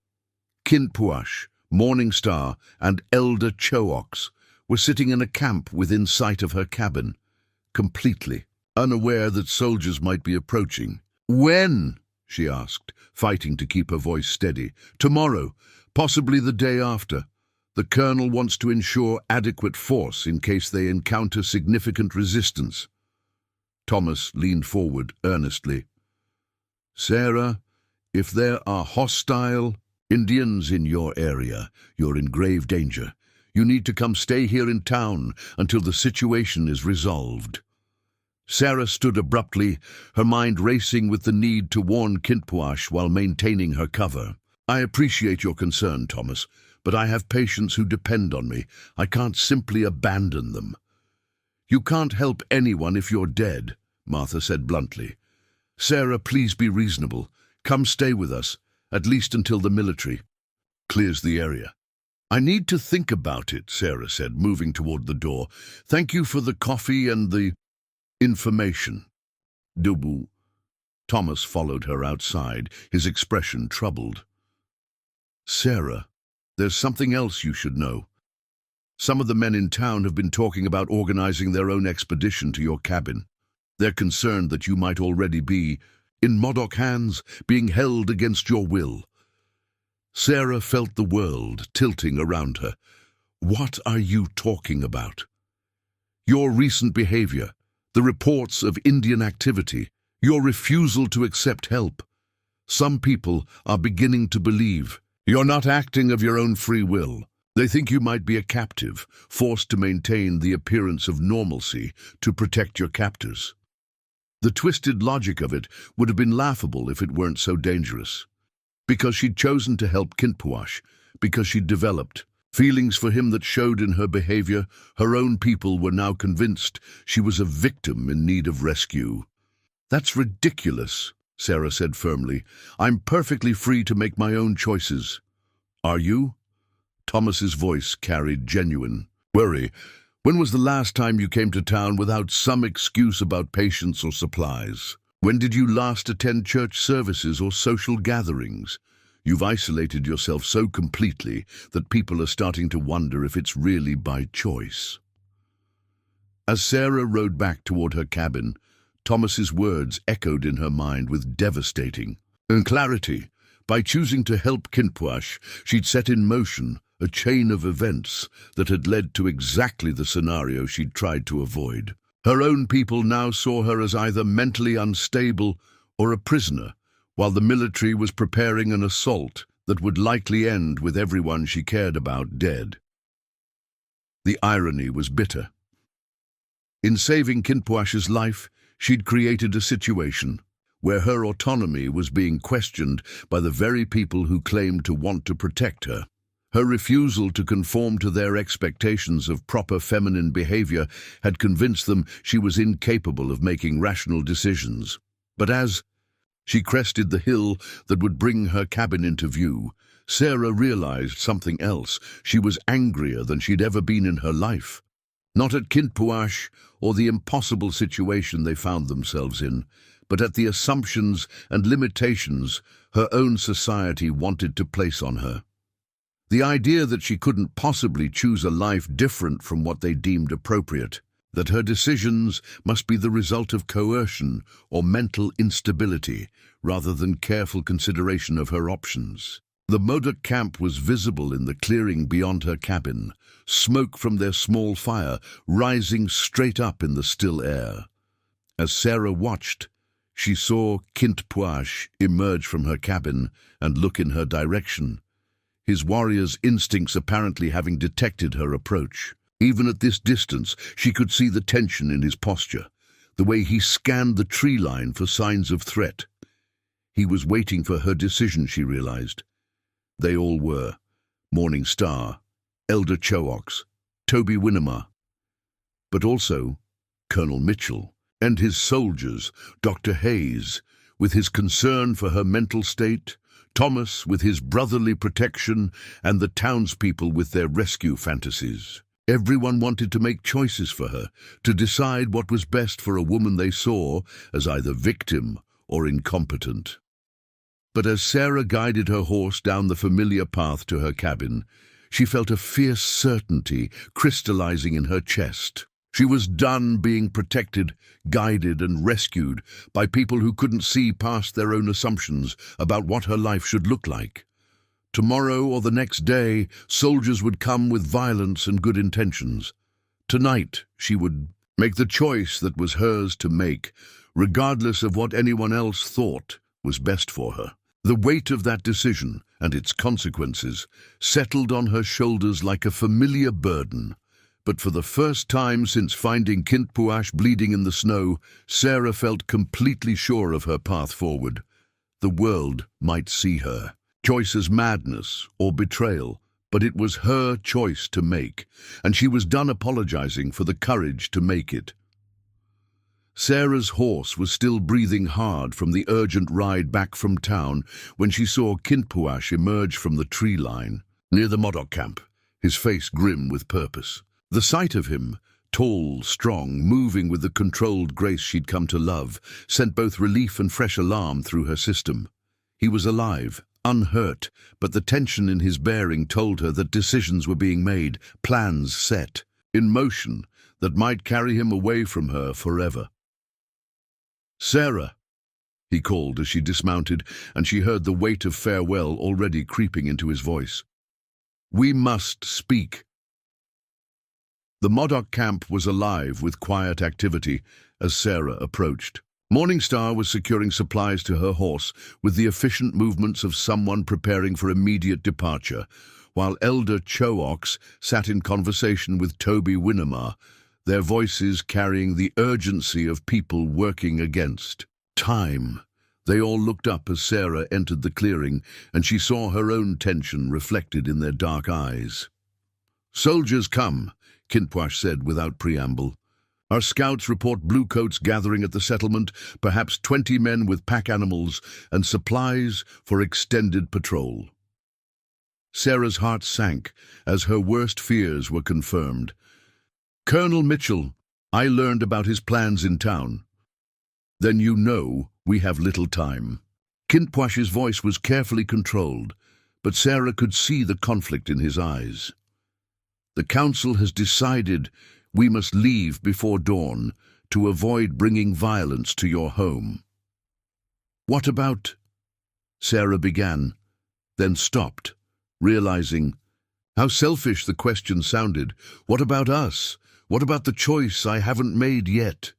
Kintpuash, Morning Star, and Elder Chooks were sitting in a camp within sight of her cabin, completely unaware that soldiers might be approaching. "When?" she asked, fighting to keep her voice steady. "Tomorrow, possibly the day after. The colonel wants to ensure adequate force in case they encounter significant resistance. Thomas leaned forward earnestly. Sarah, if there are hostile Indians in your area, you're in grave danger. You need to come stay here in town until the situation is resolved. Sarah stood abruptly, her mind racing with the need to warn Kintpuash while maintaining her cover. I appreciate your concern, Thomas, but I have patients who depend on me. I can't simply abandon them. You can't help anyone if you're dead, Martha said bluntly. Sarah, please be reasonable. Come stay with us, at least until the military clears the area. I need to think about it, Sarah said, moving toward the door. Thank you for the coffee and the information. Dubu. Thomas followed her outside, his expression troubled. Sarah, there's something else you should know. Some of the men in town have been talking about organizing their own expedition to your cabin. They're concerned that you might already be in Modoc hands, being held against your will. Sarah felt the world tilting around her. What are you talking about? Your recent behavior, the reports of Indian activity, your refusal to accept help. Some people are beginning to believe you're not acting of your own free will. They think you might be a captive, forced to maintain the appearance of normalcy to protect your captors. The twisted logic of it would have been laughable if it weren't so dangerous. Because she'd chosen to help Kintpuash, because she'd developed feelings for him that showed in her behavior, her own people were now convinced she was a victim in need of rescue. That's ridiculous, Sarah said firmly. I'm perfectly free to make my own choices. Are you? Thomas's voice carried genuine worry. When was the last time you came to town without some excuse about patients or supplies? When did you last attend church services or social gatherings? You've isolated yourself so completely that people are starting to wonder if it's really by choice. As Sarah rode back toward her cabin, Thomas's words echoed in her mind with devastating clarity. By choosing to help Kintpuash, she'd set in motion a chain of events that had led to exactly the scenario she'd tried to avoid. Her own people now saw her as either mentally unstable or a prisoner, while the military was preparing an assault that would likely end with everyone she cared about dead. The irony was bitter. In saving Kintpuash's life, she'd created a situation where her autonomy was being questioned by the very people who claimed to want to protect her. Her refusal to conform to their expectations of proper feminine behavior had convinced them she was incapable of making rational decisions. But as she crested the hill that would bring her cabin into view, Sarah realized something else. She was angrier than she'd ever been in her life. Not at Kintpuash or the impossible situation they found themselves in, but at the assumptions and limitations her own society wanted to place on her. The idea that she couldn't possibly choose a life different from what they deemed appropriate, that her decisions must be the result of coercion or mental instability rather than careful consideration of her options. The Modoc camp was visible in the clearing beyond her cabin, smoke from their small fire rising straight up in the still air. As Sarah watched, she saw Kintpuash emerge from her cabin and look in her direction, his warrior's instincts apparently having detected her approach. Even at this distance, she could see the tension in his posture, the way he scanned the tree line for signs of threat. He was waiting for her decision, she realized. They all were. Morning Star, Elder Chooks, Toby Winnemar, but also Colonel Mitchell and his soldiers, Dr. Hayes, with his concern for her mental state, Thomas with his brotherly protection, and the townspeople with their rescue fantasies. Everyone wanted to make choices for her, to decide what was best for a woman they saw as either victim or incompetent. But as Sarah guided her horse down the familiar path to her cabin, she felt a fierce certainty crystallizing in her chest. She was done being protected, guided, and rescued by people who couldn't see past their own assumptions about what her life should look like. Tomorrow or the next day, soldiers would come with violence and good intentions. Tonight, she would make the choice that was hers to make, regardless of what anyone else thought was best for her. The weight of that decision and its consequences settled on her shoulders like a familiar burden. But for the first time since finding Kintpuash bleeding in the snow, Sarah felt completely sure of her path forward. The world might see her choice as madness or betrayal, but it was her choice to make, and she was done apologizing for the courage to make it. Sarah's horse was still breathing hard from the urgent ride back from town when she saw Kintpuash emerge from the tree line near the Modoc camp, his face grim with purpose. The sight of him, tall, strong, moving with the controlled grace she'd come to love, sent both relief and fresh alarm through her system. He was alive, unhurt, but the tension in his bearing told her that decisions were being made, plans set, in motion, that might carry him away from her forever. "Sarah," he called as she dismounted, and she heard the weight of farewell already creeping into his voice. "We must speak." The Modoc camp was alive with quiet activity as Sarah approached. Morning Star was securing supplies to her horse with the efficient movements of someone preparing for immediate departure, while Elder Chooks sat in conversation with Toby Winnemar, their voices carrying the urgency of people working against time. They all looked up as Sarah entered the clearing, and she saw her own tension reflected in their dark eyes. "Soldiers come," Kintpuash said without preamble. "Our scouts report bluecoats gathering at the settlement, perhaps 20 men with pack animals and supplies for extended patrol." Sarah's heart sank as her worst fears were confirmed. "Colonel Mitchell, I learned about his plans in town." "Then you know we have little time." Kintpuash's voice was carefully controlled, but Sarah could see the conflict in his eyes. "The council has decided we must leave before dawn to avoid bringing violence to your home." "What about—" Sarah began, then stopped, realizing how selfish the question sounded. "What about us? What about the choice I haven't made yet?"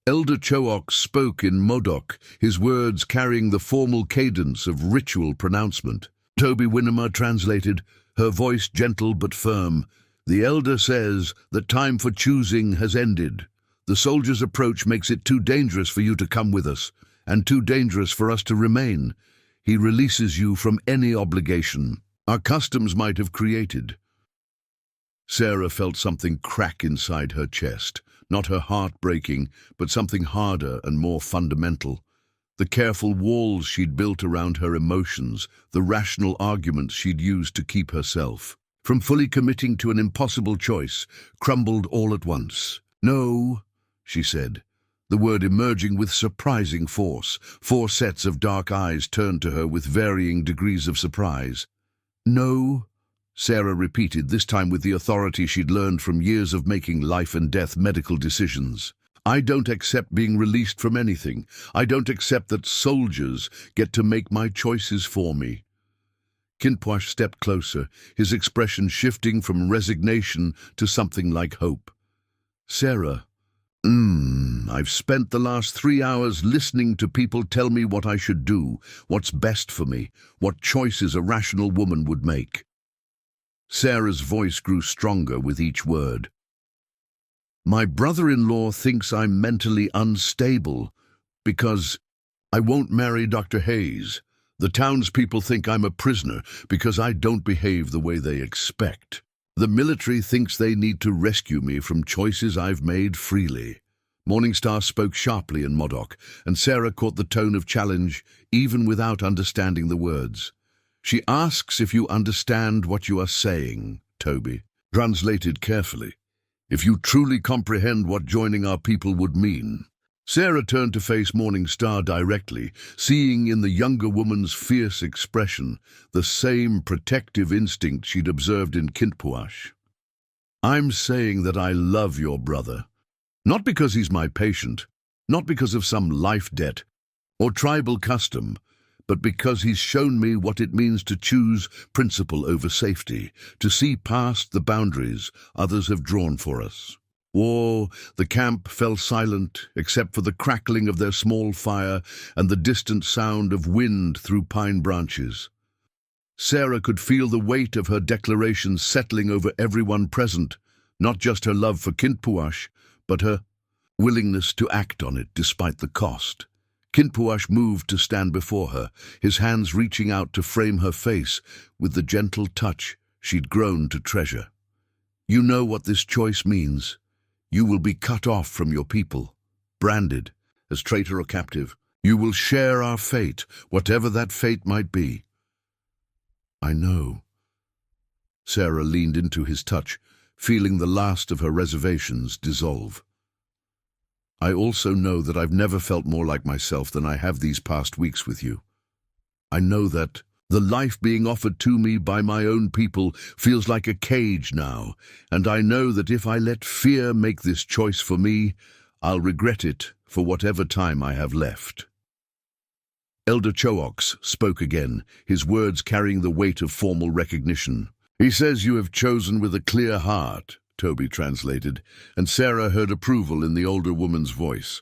Elder Chooks spoke in Modoc, his words carrying the formal cadence of ritual pronouncement. Toby Winnemar translated, her voice gentle but firm. "The Elder says that time for choosing has ended. The soldier's approach makes it too dangerous for you to come with us, and too dangerous for us to remain. He releases you from any obligation our customs might have created." Sarah felt something crack inside her chest, not her heart breaking, but something harder and more fundamental. The careful walls she'd built around her emotions, the rational arguments she'd used to keep herself from fully committing to an impossible choice, crumbled all at once. "No," she said, the word emerging with surprising force. 4 sets of dark eyes turned to her with varying degrees of surprise. "No," Sarah repeated, this time with the authority she'd learned from years of making life-and-death medical decisions. "I don't accept being released from anything. I don't accept that soldiers get to make my choices for me." Kintpuash stepped closer, his expression shifting from resignation to something like hope. "Sarah, I've spent the last 3 hours listening to people tell me what I should do, what's best for me, what choices a rational woman would make." Sarah's voice grew stronger with each word. "My brother-in-law thinks I'm mentally unstable because I won't marry Dr. Hayes. The townspeople think I'm a prisoner because I don't behave the way they expect. The military thinks they need to rescue me from choices I've made freely." Morningstar spoke sharply in Modoc, and Sarah caught the tone of challenge even without understanding the words. "She asks if you understand what you are saying," Toby translated carefully. "If you truly comprehend what joining our people would mean." Sarah turned to face Morningstar directly, seeing in the younger woman's fierce expression the same protective instinct she'd observed in Kintpuash. "I'm saying that I love your brother. Not because he's my patient, not because of some life debt or tribal custom, but because he's shown me what it means to choose principle over safety, to see past the boundaries others have drawn for us. The camp fell silent, except for the crackling of their small fire and the distant sound of wind through pine branches. Sarah could feel the weight of her declaration settling over everyone present, not just her love for Kintpuash, but her willingness to act on it despite the cost. Kintpuash moved to stand before her, his hands reaching out to frame her face with the gentle touch she'd grown to treasure. "You know what this choice means. You will be cut off from your people, branded as traitor or captive. You will share our fate, whatever that fate might be." "I know." Sarah leaned into his touch, feeling the last of her reservations dissolve. "I also know that I've never felt more like myself than I have these past weeks with you. I know that the life being offered to me by my own people feels like a cage now, and I know that if I let fear make this choice for me, I'll regret it for whatever time I have left." Elder Chooks spoke again, his words carrying the weight of formal recognition. "He says you have chosen with a clear heart," Toby translated, and Sarah heard approval in the older woman's voice.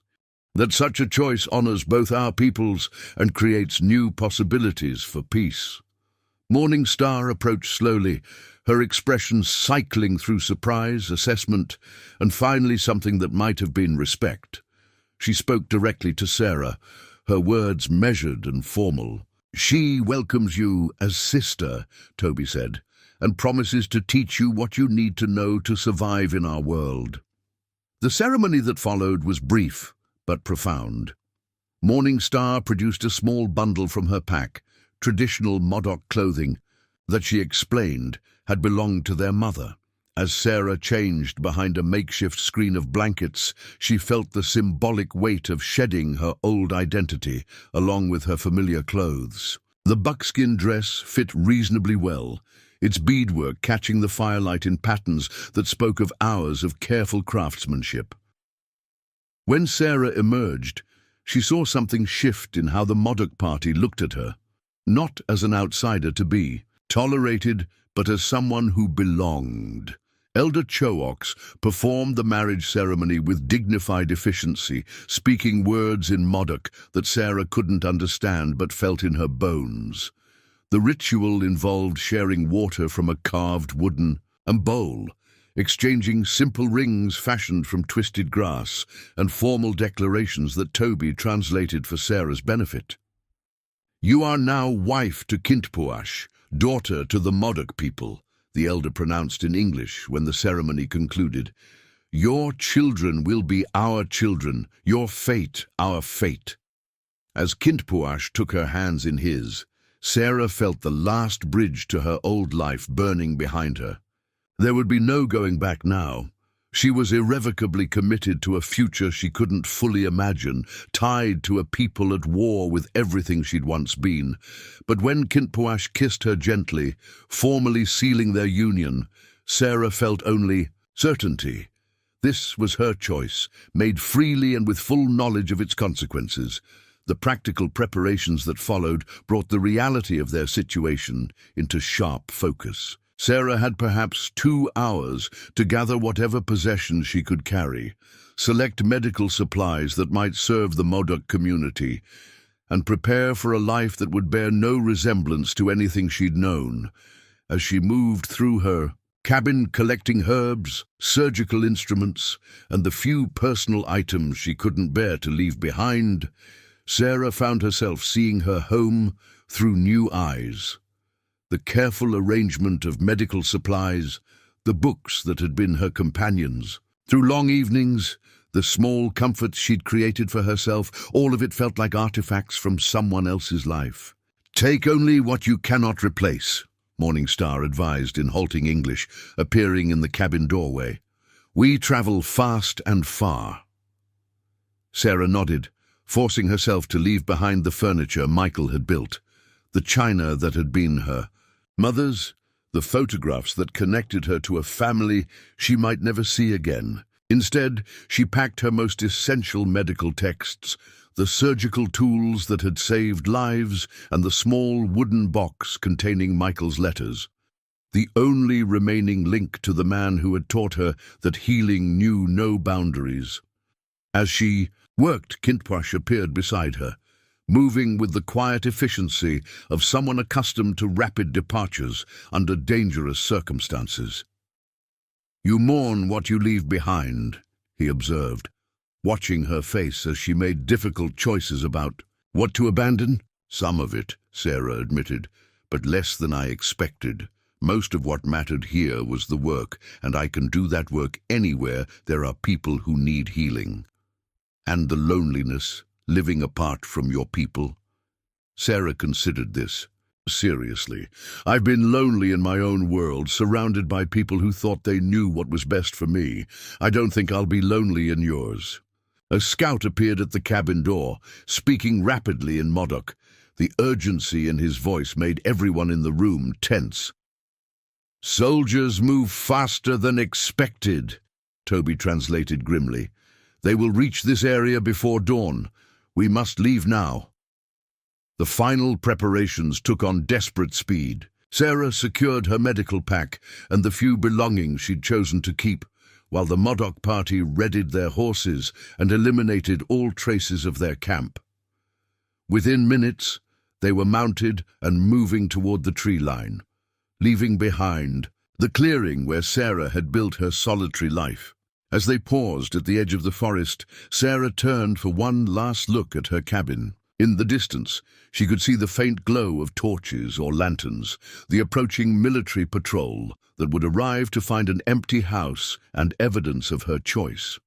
"That such a choice honors both our peoples and creates new possibilities for peace." Morning Star approached slowly, her expression cycling through surprise, assessment, and finally something that might have been respect. She spoke directly to Sarah, her words measured and formal. "She welcomes you as sister," Toby said, "and promises to teach you what you need to know to survive in our world." The ceremony that followed was brief, but profound. Morning Star produced a small bundle from her pack, traditional Modoc clothing, that she explained had belonged to their mother. As Sarah changed behind a makeshift screen of blankets, she felt the symbolic weight of shedding her old identity, along with her familiar clothes. The buckskin dress fit reasonably well, its beadwork catching the firelight in patterns that spoke of hours of careful craftsmanship. When Sarah emerged, she saw something shift in how the Modoc party looked at her, not as an outsider to be tolerated, but as someone who belonged. Elder Chooks performed the marriage ceremony with dignified efficiency, speaking words in Modoc that Sarah couldn't understand but felt in her bones. The ritual involved sharing water from a carved wooden bowl, exchanging simple rings fashioned from twisted grass, and formal declarations that Toby translated for Sarah's benefit. "You are now wife to Kintpuash, daughter to the Modoc people," the elder pronounced in English when the ceremony concluded. "Your children will be our children, your fate our fate." As Kintpuash took her hands in his, Sarah felt the last bridge to her old life burning behind her. There would be no going back now. She was irrevocably committed to a future she couldn't fully imagine, tied to a people at war with everything she'd once been. But when Kintpuash kissed her gently, formally sealing their union, Sarah felt only certainty. This was her choice, made freely and with full knowledge of its consequences. The practical preparations that followed brought the reality of their situation into sharp focus. Sarah had perhaps 2 hours to gather whatever possessions she could carry, select medical supplies that might serve the Modoc community, and prepare for a life that would bear no resemblance to anything she'd known. As she moved through her cabin collecting herbs, surgical instruments, and the few personal items she couldn't bear to leave behind, Sarah found herself seeing her home through new eyes. The careful arrangement of medical supplies, the books that had been her companions. Through long evenings, the small comforts she'd created for herself, all of it felt like artifacts from someone else's life. "Take only what you cannot replace," Morning Star advised in halting English, appearing in the cabin doorway. "We travel fast and far." Sarah nodded, forcing herself to leave behind the furniture Michael had built, the china that had been her mother's, the photographs that connected her to a family she might never see again. Instead, she packed her most essential medical texts, the surgical tools that had saved lives, and the small wooden box containing Michael's letters, the only remaining link to the man who had taught her that healing knew no boundaries. As she worked, Kintpuash appeared beside her, moving with the quiet efficiency of someone accustomed to rapid departures under dangerous circumstances. "You mourn what you leave behind," he observed, watching her face as she made difficult choices about what to abandon. "Some of it," Sarah admitted, "but less than I expected. Most of what mattered here was the work, and I can do that work anywhere there are people who need healing. And the loneliness, living apart from your people." Sarah considered this. "Seriously, I've been lonely in my own world, surrounded by people who thought they knew what was best for me. I don't think I'll be lonely in yours." A scout appeared at the cabin door, speaking rapidly in Modoc. The urgency in his voice made everyone in the room tense. "Soldiers move faster than expected," Toby translated grimly. "They will reach this area before dawn. We must leave now." The final preparations took on desperate speed. Sarah secured her medical pack and the few belongings she'd chosen to keep, while the Modoc party readied their horses and eliminated all traces of their camp. Within minutes, they were mounted and moving toward the tree line, leaving behind the clearing where Sarah had built her solitary life. As they paused at the edge of the forest, Sarah turned for one last look at her cabin. In the distance, she could see the faint glow of torches or lanterns, the approaching military patrol that would arrive to find an empty house and evidence of her choice.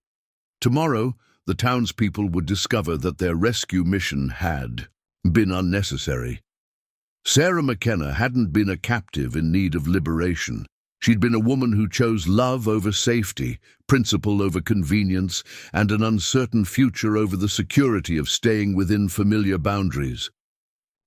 Tomorrow, the townspeople would discover that their rescue mission had been unnecessary. Sarah McKenna hadn't been a captive in need of liberation. She'd been a woman who chose love over safety, principle over convenience, and an uncertain future over the security of staying within familiar boundaries.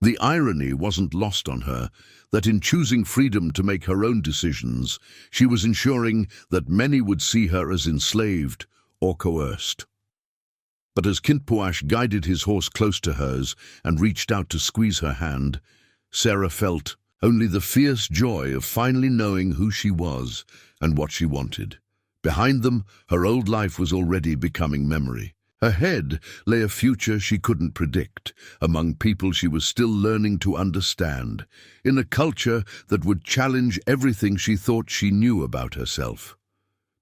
The irony wasn't lost on her that in choosing freedom to make her own decisions, she was ensuring that many would see her as enslaved or coerced. But as Kintpuash guided his horse close to hers and reached out to squeeze her hand, Sarah felt only the fierce joy of finally knowing who she was and what she wanted. Behind them, her old life was already becoming memory. Ahead lay a future she couldn't predict, among people she was still learning to understand, in a culture that would challenge everything she thought she knew about herself.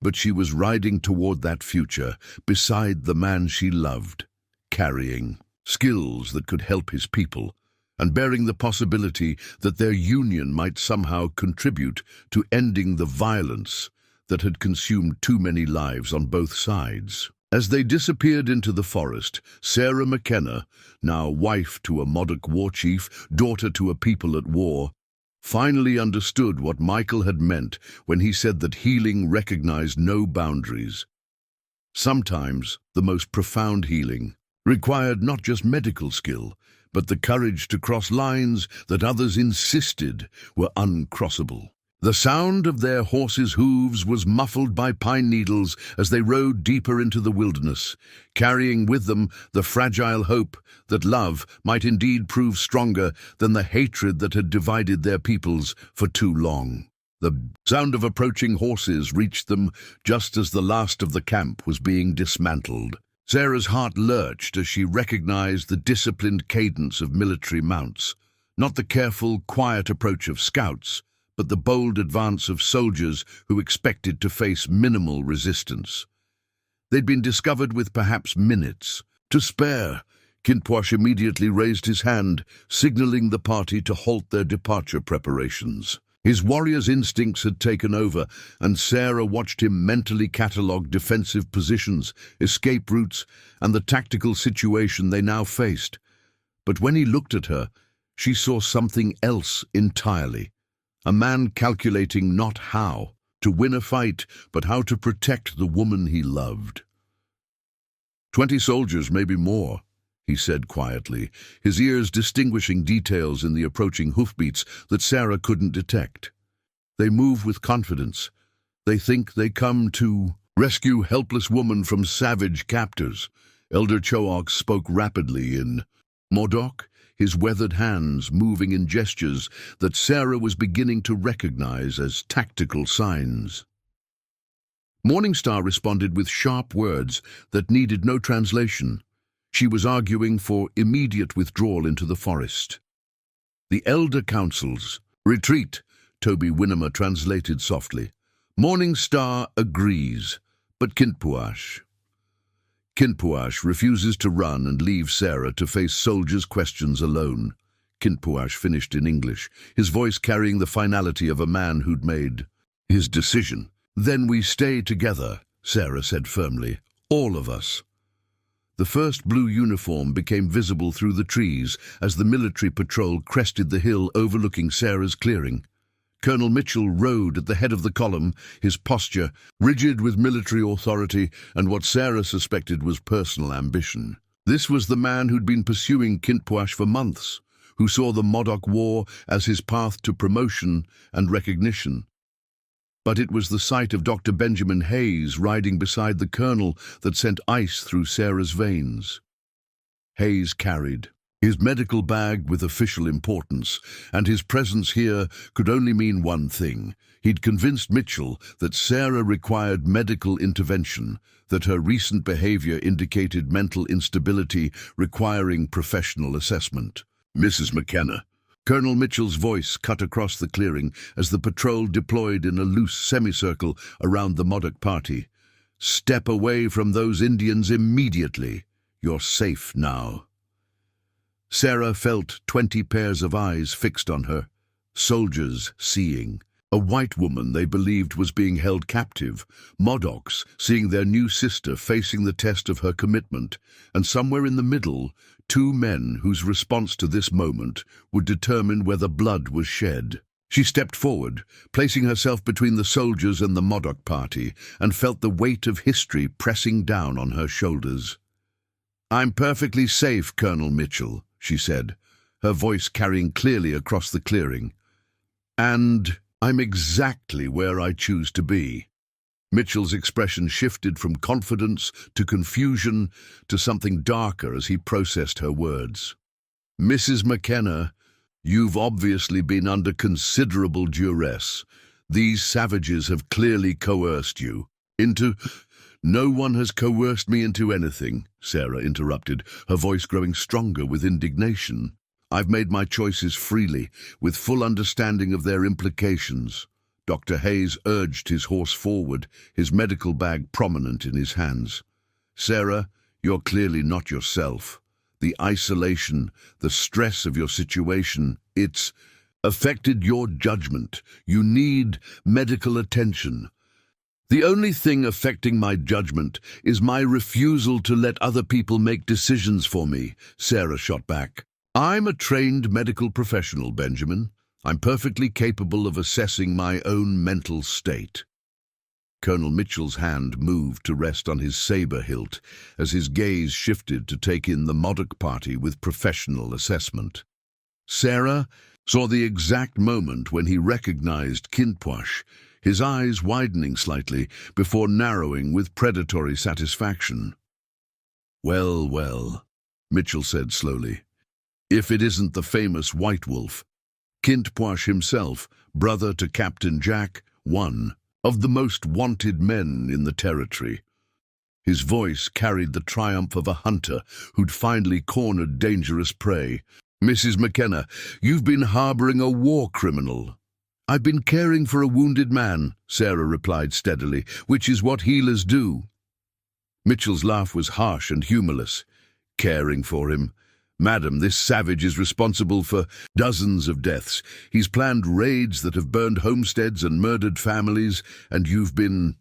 But she was riding toward that future, beside the man she loved, carrying skills that could help his people, and bearing the possibility that their union might somehow contribute to ending the violence that had consumed too many lives on both sides. As they disappeared into the forest, Sarah McKenna, now wife to a Modoc War chief, daughter to a people at war, finally understood what Michael had meant when he said that healing recognized no boundaries. Sometimes the most profound healing required not just medical skill, but the courage to cross lines that others insisted were uncrossable. The sound of their horses' hooves was muffled by pine needles as they rode deeper into the wilderness, carrying with them the fragile hope that love might indeed prove stronger than the hatred that had divided their peoples for too long. The sound of approaching horses reached them just as the last of the camp was being dismantled. Sarah's heart lurched as she recognized the disciplined cadence of military mounts, not the careful, quiet approach of scouts, but the bold advance of soldiers who expected to face minimal resistance. They'd been discovered with perhaps minutes to spare. Kintpuash immediately raised his hand, signaling the party to halt their departure preparations. His warrior's instincts had taken over, and Sarah watched him mentally catalogue defensive positions, escape routes, and the tactical situation they now faced. But when he looked at her, she saw something else entirely. A man calculating not how to win a fight, but how to protect the woman he loved. 20 soldiers, maybe more, he said quietly, his ears distinguishing details in the approaching hoofbeats that Sarah couldn't detect. They move with confidence. They think they come to rescue helpless woman from savage captors, Elder Choak spoke rapidly in Modoc, his weathered hands moving in gestures that Sarah was beginning to recognize as tactical signs. Morningstar responded with sharp words that needed no translation. She was arguing for immediate withdrawal into the forest. The elder councils, retreat, Toby Winnemer translated softly. Morningstar agrees, but Kintpuash refuses to run and leave Sarah to face soldiers' questions alone. Kintpuash finished in English, his voice carrying the finality of a man who'd made his decision. Then we stay together, Sarah said firmly. All of us. The first blue uniform became visible through the trees as the military patrol crested the hill overlooking Sarah's clearing. Colonel Mitchell rode at the head of the column, his posture rigid with military authority and what Sarah suspected was personal ambition. This was the man who'd been pursuing Kintpuash for months, who saw the Modoc War as his path to promotion and recognition. But it was the sight of Dr. Benjamin Hayes riding beside the colonel that sent ice through Sarah's veins. Hayes carried his medical bag with official importance, and his presence here could only mean one thing. He'd convinced Mitchell that Sarah required medical intervention, that her recent behavior indicated mental instability requiring professional assessment. Mrs. McKenna. Colonel Mitchell's voice cut across the clearing as the patrol deployed in a loose semicircle around the Modoc party. Step away from those Indians immediately. You're safe now. Sarah felt 20 pairs of eyes fixed on her, soldiers seeing. A white woman they believed was being held captive, Modocs seeing their new sister facing the test of her commitment, and somewhere in the middle, two men whose response to this moment would determine whether blood was shed. She stepped forward, placing herself between the soldiers and the Modoc party, and felt the weight of history pressing down on her shoulders. "I'm perfectly safe, Colonel Mitchell," she said, her voice carrying clearly across the clearing. "And I'm exactly where I choose to be." Mitchell's expression shifted from confidence to confusion to something darker as he processed her words. "Mrs. McKenna, you've obviously been under considerable duress. These savages have clearly coerced you into—" "No one has coerced me into anything," Sarah interrupted, her voice growing stronger with indignation. "I've made my choices freely, with full understanding of their implications." Dr. Hayes urged his horse forward, his medical bag prominent in his hands. "Sarah, you're clearly not yourself. The isolation, the stress of your situation, it's affected your judgment. You need medical attention." "The only thing affecting my judgment is my refusal to let other people make decisions for me," Sarah shot back. "I'm a trained medical professional, Benjamin. I'm perfectly capable of assessing my own mental state." Colonel Mitchell's hand moved to rest on his saber hilt as his gaze shifted to take in the Modoc party with professional assessment. Sarah saw the exact moment when he recognized Kintpuash, his eyes widening slightly before narrowing with predatory satisfaction. "Well, well," Mitchell said slowly. "If it isn't the famous White Wolf, Kintpuash himself, brother to Captain Jack, one of the most wanted men in the territory." His voice carried the triumph of a hunter who'd finally cornered dangerous prey. "Mrs. McKenna, you've been harboring a war criminal." "I've been caring for a wounded man," Sarah replied steadily, "which is what healers do." Mitchell's laugh was harsh and humorless. "Caring for him? Madam, this savage is responsible for dozens of deaths. He's planned raids that have burned homesteads and murdered families, and you've been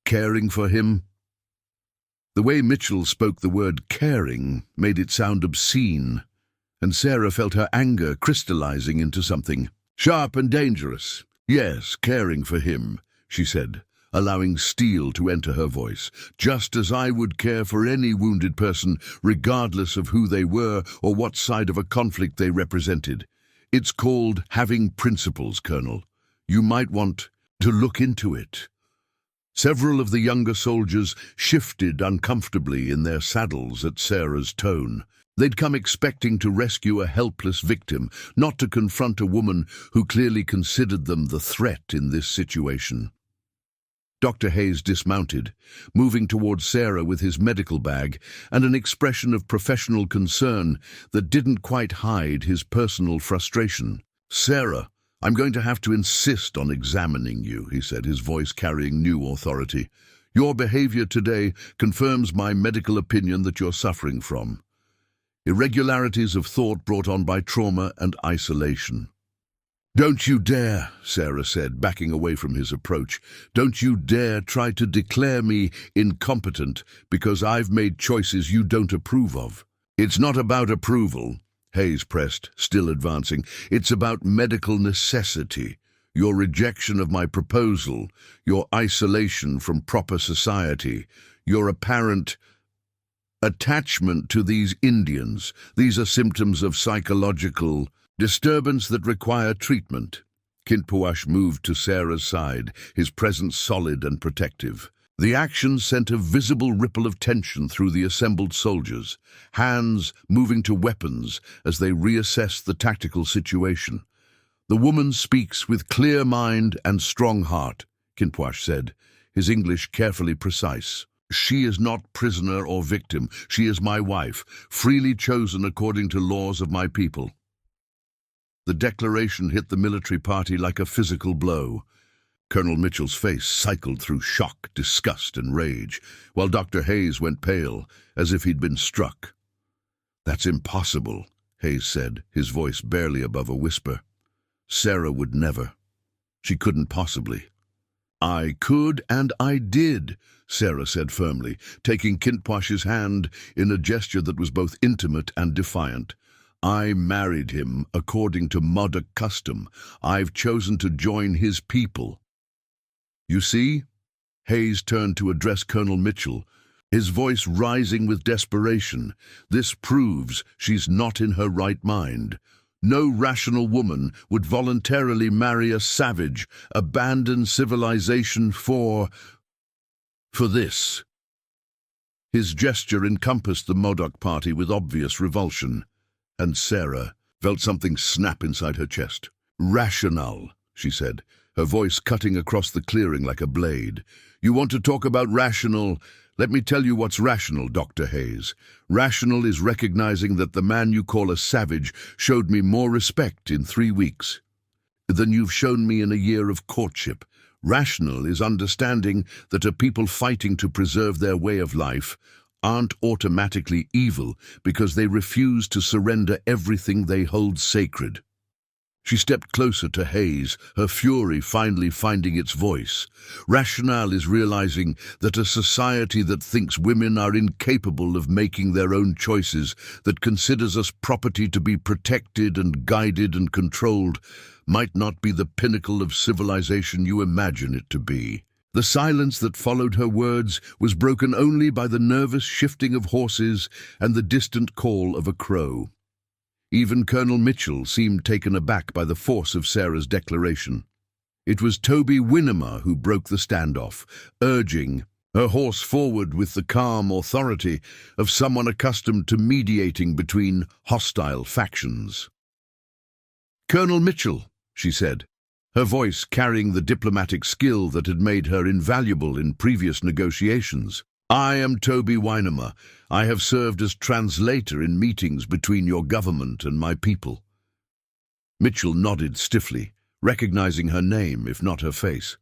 caring for him?" The way Mitchell spoke the word caring made it sound obscene, and Sarah felt her anger crystallizing into something sharp and dangerous. "Yes, caring for him," she said, allowing steel to enter her voice, "just as I would care for any wounded person, regardless of who they were or what side of a conflict they represented. It's called having principles, Colonel. You might want to look into it." Several of the younger soldiers shifted uncomfortably in their saddles at Sarah's tone. They'd come expecting to rescue a helpless victim, not to confront a woman who clearly considered them the threat in this situation. Dr. Hayes dismounted, moving towards Sarah with his medical bag and an expression of professional concern that didn't quite hide his personal frustration. "Sarah, I'm going to have to insist on examining you," he said, his voice carrying new authority. "Your behavior today confirms my medical opinion that you're suffering from irregularities of thought brought on by trauma and isolation." "Don't you dare," Sarah said, backing away from his approach. "Don't you dare try to declare me incompetent because I've made choices you don't approve of." "It's not about approval," Hayes pressed, still advancing. "It's about medical necessity. Your rejection of my proposal, your isolation from proper society, your apparent attachment to these Indians. These are symptoms of psychological disturbance that require treatment." Kintpuash moved to Sarah's side, his presence solid and protective. The action sent a visible ripple of tension through the assembled soldiers, hands moving to weapons as they reassessed the tactical situation. "The woman speaks with clear mind and strong heart," Kintpuash said, his English carefully precise. "She is not prisoner or victim. She is my wife, freely chosen according to laws of my people." The declaration hit the military party like a physical blow. Colonel Mitchell's face cycled through shock, disgust, and rage, while Dr. Hayes went pale, as if he'd been struck. "That's impossible," Hayes said, his voice barely above a whisper. "Sarah would never. She couldn't possibly." "I could, and I did," Sarah said firmly, taking Kintpuash's hand in a gesture that was both intimate and defiant. "I married him according to Modoc custom. I've chosen to join his people." "You see?" Hayes turned to address Colonel Mitchell, his voice rising with desperation. "This proves she's not in her right mind. No rational woman would voluntarily marry a savage, abandon civilization for this." His gesture encompassed the Modoc party with obvious revulsion, and Sarah felt something snap inside her chest. "Rationale," she said, her voice cutting across the clearing like a blade. "You want to talk about rational? Let me tell you what's rational, Dr. Hayes. Rational is recognizing that the man you call a savage showed me more respect in 3 weeks than you've shown me in a year of courtship. Rational is understanding that a people fighting to preserve their way of life aren't automatically evil because they refuse to surrender everything they hold sacred." She stepped closer to Hayes, her fury finally finding its voice. "Rationale is realizing that a society that thinks women are incapable of making their own choices, that considers us property to be protected and guided and controlled, might not be the pinnacle of civilization you imagine it to be." The silence that followed her words was broken only by the nervous shifting of horses and the distant call of a crow. Even Colonel Mitchell seemed taken aback by the force of Sarah's declaration. It was Toby Winnemer who broke the standoff, urging her horse forward with the calm authority of someone accustomed to mediating between hostile factions. "Colonel Mitchell," she said, her voice carrying the diplomatic skill that had made her invaluable in previous negotiations. "I am Toby Winnemer. I have served as translator in meetings between your government and my people." Mitchell nodded stiffly, recognizing her name, if not her face.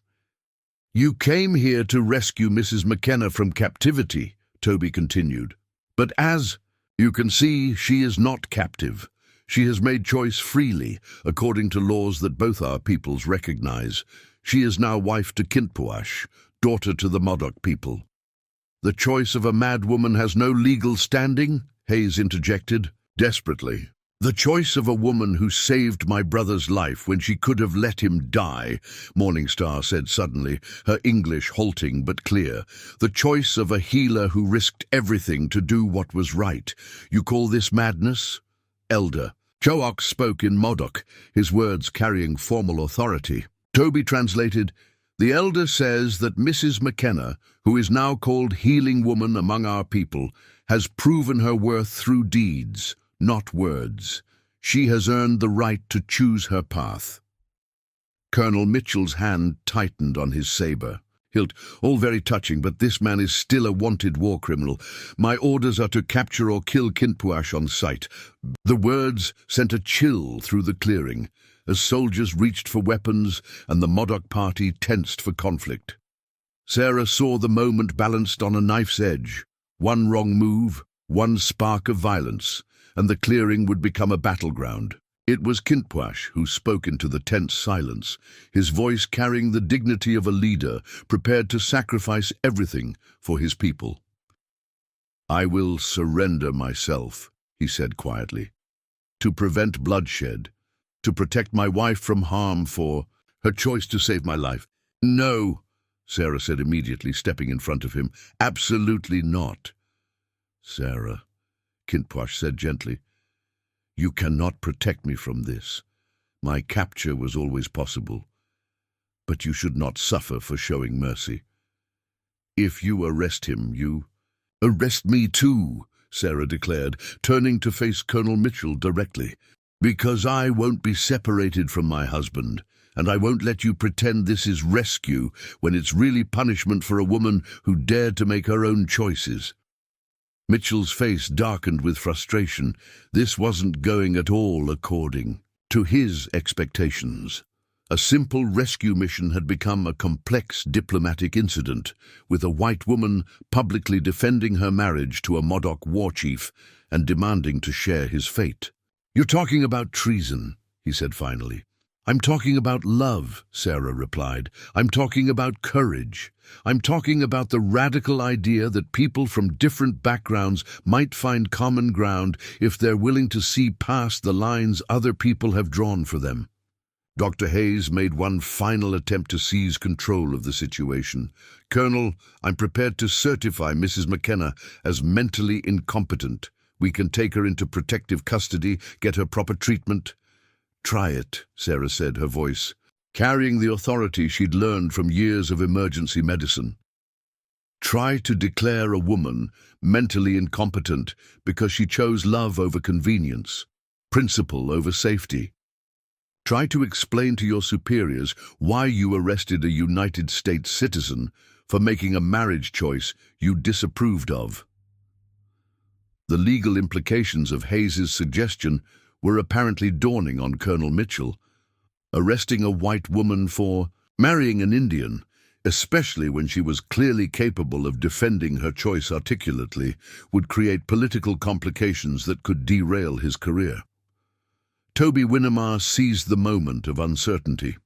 "You came here to rescue Mrs. McKenna from captivity," Toby continued. "But as you can see, she is not captive. She has made choice freely, according to laws that both our peoples recognize. She is now wife to Kintpuash, daughter to the Modoc people." "The choice of a mad woman has no legal standing?" Hayes interjected, desperately. "The choice of a woman who saved my brother's life when she could have let him die," Morningstar said suddenly, her English halting but clear. "The choice of a healer who risked everything to do what was right. You call this madness?" "Elder." Choak spoke in Modoc, his words carrying formal authority. Toby translated, The elder says that Mrs. McKenna, who is now called Healing Woman among our people, has proven her worth through deeds, not words. She has earned the right to choose her path. Colonel Mitchell's hand tightened on his saber. Hilt, all very touching, but this man is still a wanted war criminal. My orders are to capture or kill Kintpuash on sight. The words sent a chill through the clearing, as soldiers reached for weapons and the Modoc party tensed for conflict. Sarah saw the moment balanced on a knife's edge. One wrong move, one spark of violence, and the clearing would become a battleground. It was Kintpuash who spoke into the tense silence, his voice carrying the dignity of a leader prepared to sacrifice everything for his people. "I will surrender myself," he said quietly, "to prevent bloodshed, to protect my wife from harm for her choice to save my life." "No," Sarah said immediately, stepping in front of him. "Absolutely not." "Sarah," Kintpuash said gently, "you cannot protect me from this. My capture was always possible, but you should not suffer for showing mercy. If you arrest him, you—" "Arrest me too," Sarah declared, turning to face Colonel Mitchell directly. "Because I won't be separated from my husband, and I won't let you pretend this is rescue when it's really punishment for a woman who dared to make her own choices." Mitchell's face darkened with frustration. This wasn't going at all according to his expectations. A simple rescue mission had become a complex diplomatic incident, with a white woman publicly defending her marriage to a Modoc war chief and demanding to share his fate. "You're talking about treason," he said finally. "I'm talking about love," Sarah replied. "I'm talking about courage. I'm talking about the radical idea that people from different backgrounds might find common ground if they're willing to see past the lines other people have drawn for them." Dr. Hayes made one final attempt to seize control of the situation. "Colonel, I'm prepared to certify Mrs. McKenna as mentally incompetent. We can take her into protective custody, get her proper treatment." "Try it," Sarah said, her voice carrying the authority she'd learned from years of emergency medicine. "Try to declare a woman mentally incompetent because she chose love over convenience, principle over safety. Try to explain to your superiors why you arrested a United States citizen for making a marriage choice you disapproved of." The legal implications of Hayes's suggestion were apparently dawning on Colonel Mitchell. Arresting a white woman for marrying an Indian, especially when she was clearly capable of defending her choice articulately, would create political complications that could derail his career. Toby Winnemar seized the moment of uncertainty.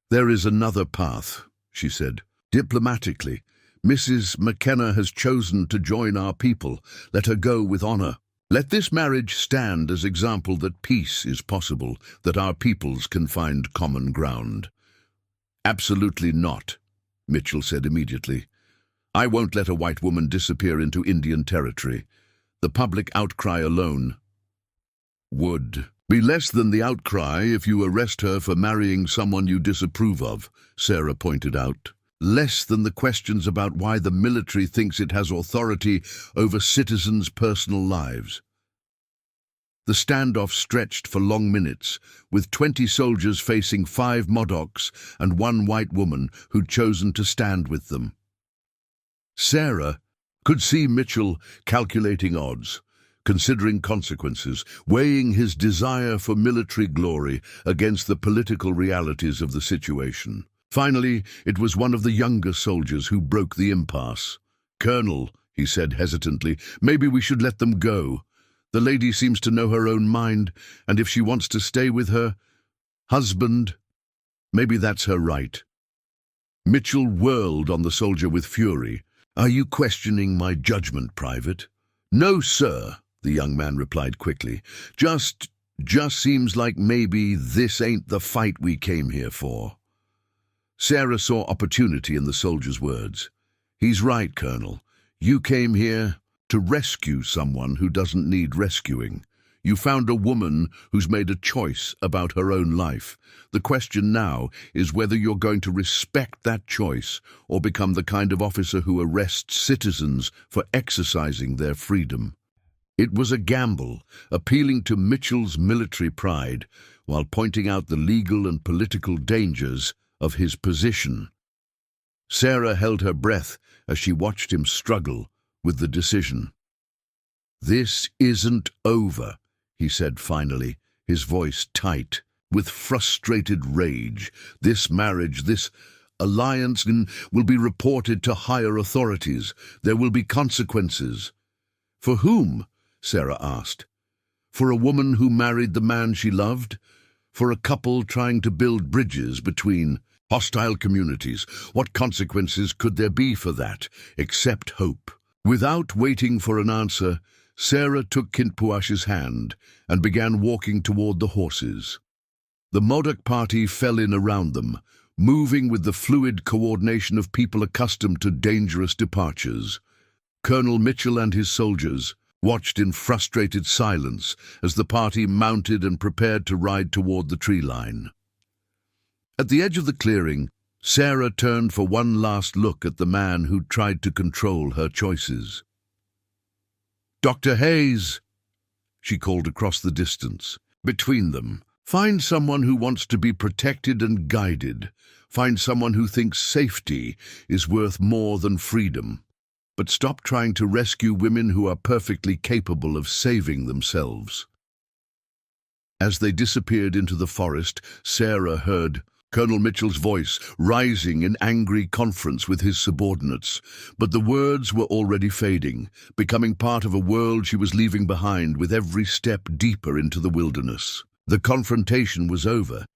"There is another path," she said. "Diplomatically, Mrs. McKenna has chosen to join our people. Let her go with honor. Let this marriage stand as example that peace is possible, that our peoples can find common ground." "Absolutely not," Mitchell said immediately. "I won't let a white woman disappear into Indian territory. The public outcry alone would be less than the outcry if you arrest her for marrying someone you disapprove of," Sarah pointed out. "Less than the questions about why the military thinks it has authority over citizens' personal lives." The standoff stretched for long minutes, with 20 soldiers facing 5 Modocs and 1 white woman who'd chosen to stand with them. Sarah could see Mitchell calculating odds, considering consequences, weighing his desire for military glory against the political realities of the situation. Finally, it was one of the younger soldiers who broke the impasse. "Colonel," he said hesitantly, "maybe we should let them go. The lady seems to know her own mind, and if she wants to stay with her husband, maybe that's her right." Mitchell whirled on the soldier with fury. "Are you questioning my judgment, Private?" "No, sir," the young man replied quickly. Just seems like maybe this ain't the fight we came here for." Sarah saw opportunity in the soldier's words. "He's right, Colonel. You came here to rescue someone who doesn't need rescuing. You found a woman who's made a choice about her own life. The question now is whether you're going to respect that choice or become the kind of officer who arrests citizens for exercising their freedom. It was a gamble, appealing to Mitchell's military pride while pointing out the legal and political dangers of his position. Sarah held her breath as she watched him struggle with the decision. "This isn't over," he said finally, his voice tight with frustrated rage. "This marriage, this alliance will be reported to higher authorities. There will be consequences." "For whom?" Sarah asked. "For a woman who married the man she loved? For a couple trying to build bridges between hostile communities? What consequences could there be for that, except hope?" Without waiting for an answer, Sarah took Kintpuash's hand and began walking toward the horses. The Modoc party fell in around them, moving with the fluid coordination of people accustomed to dangerous departures. Colonel Mitchell and his soldiers watched in frustrated silence as the party mounted and prepared to ride toward the tree line. At the edge of the clearing, Sarah turned for one last look at the man who tried to control her choices. "Dr. Hayes," she called across the distance. Between them, "Find someone who wants to be protected and guided. Find someone who thinks safety is worth more than freedom. But stop trying to rescue women who are perfectly capable of saving themselves." As they disappeared into the forest, Sarah heard Colonel Mitchell's voice rising in angry conference with his subordinates, but the words were already fading, becoming part of a world she was leaving behind with every step deeper into the wilderness. The confrontation was over,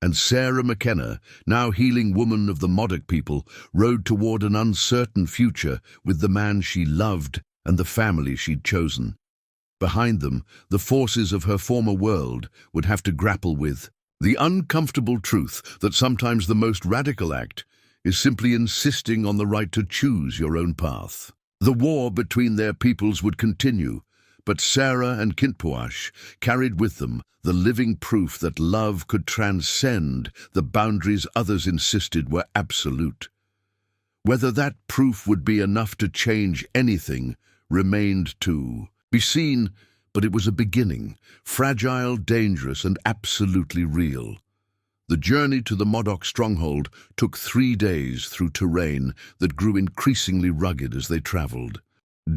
and Sarah McKenna, now healing woman of the Modoc people, rode toward an uncertain future with the man she loved and the family she'd chosen. Behind them, the forces of her former world would have to grapple with the uncomfortable truth that sometimes the most radical act is simply insisting on the right to choose your own path. The war between their peoples would continue, but Sarah and Kintpuash carried with them the living proof that love could transcend the boundaries others insisted were absolute. Whether that proof would be enough to change anything remained to be seen, but it was a beginning, fragile, dangerous, and absolutely real. The journey to the Modoc stronghold took 3 days through terrain that grew increasingly rugged as they traveled,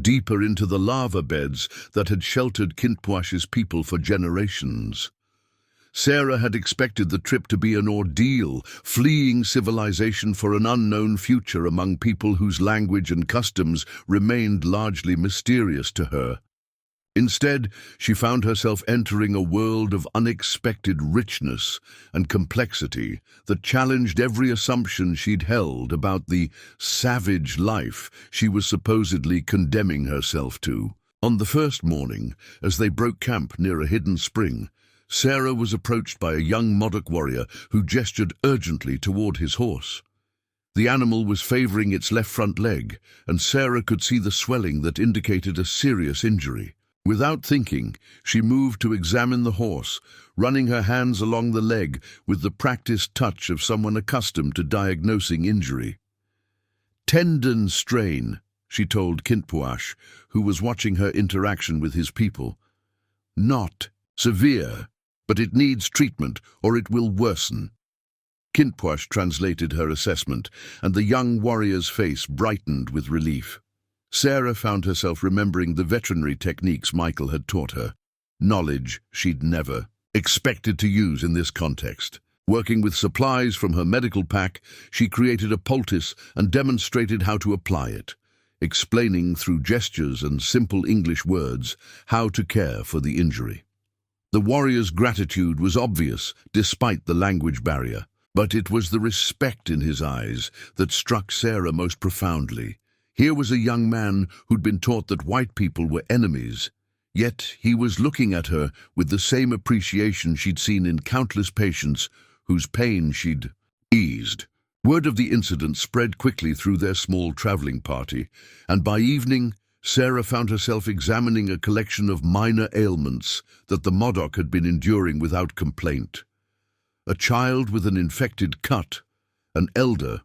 deeper into the lava beds that had sheltered Kintpuash's people for generations. Sarah had expected the trip to be an ordeal, fleeing civilization for an unknown future among people whose language and customs remained largely mysterious to her. Instead, she found herself entering a world of unexpected richness and complexity that challenged every assumption she'd held about the savage life she was supposedly condemning herself to. On the first morning, as they broke camp near a hidden spring, Sarah was approached by a young Modoc warrior who gestured urgently toward his horse. The animal was favoring its left front leg, and Sarah could see the swelling that indicated a serious injury. Without thinking, she moved to examine the horse, running her hands along the leg with the practiced touch of someone accustomed to diagnosing injury. "Tendon strain," she told Kintpuash, who was watching her interaction with his people. "Not severe, but it needs treatment or it will worsen." Kintpuash translated her assessment, and the young warrior's face brightened with relief. Sarah found herself remembering the veterinary techniques Michael had taught her, knowledge she'd never expected to use in this context. Working with supplies from her medical pack, she created a poultice and demonstrated how to apply it, explaining through gestures and simple English words how to care for the injury. The warrior's gratitude was obvious despite the language barrier, but it was the respect in his eyes that struck Sarah most profoundly. Here was a young man who'd been taught that white people were enemies, yet he was looking at her with the same appreciation she'd seen in countless patients whose pain she'd eased. Word of the incident spread quickly through their small traveling party, and by evening, Sarah found herself examining a collection of minor ailments that the Modoc had been enduring without complaint. A child with an infected cut, an elder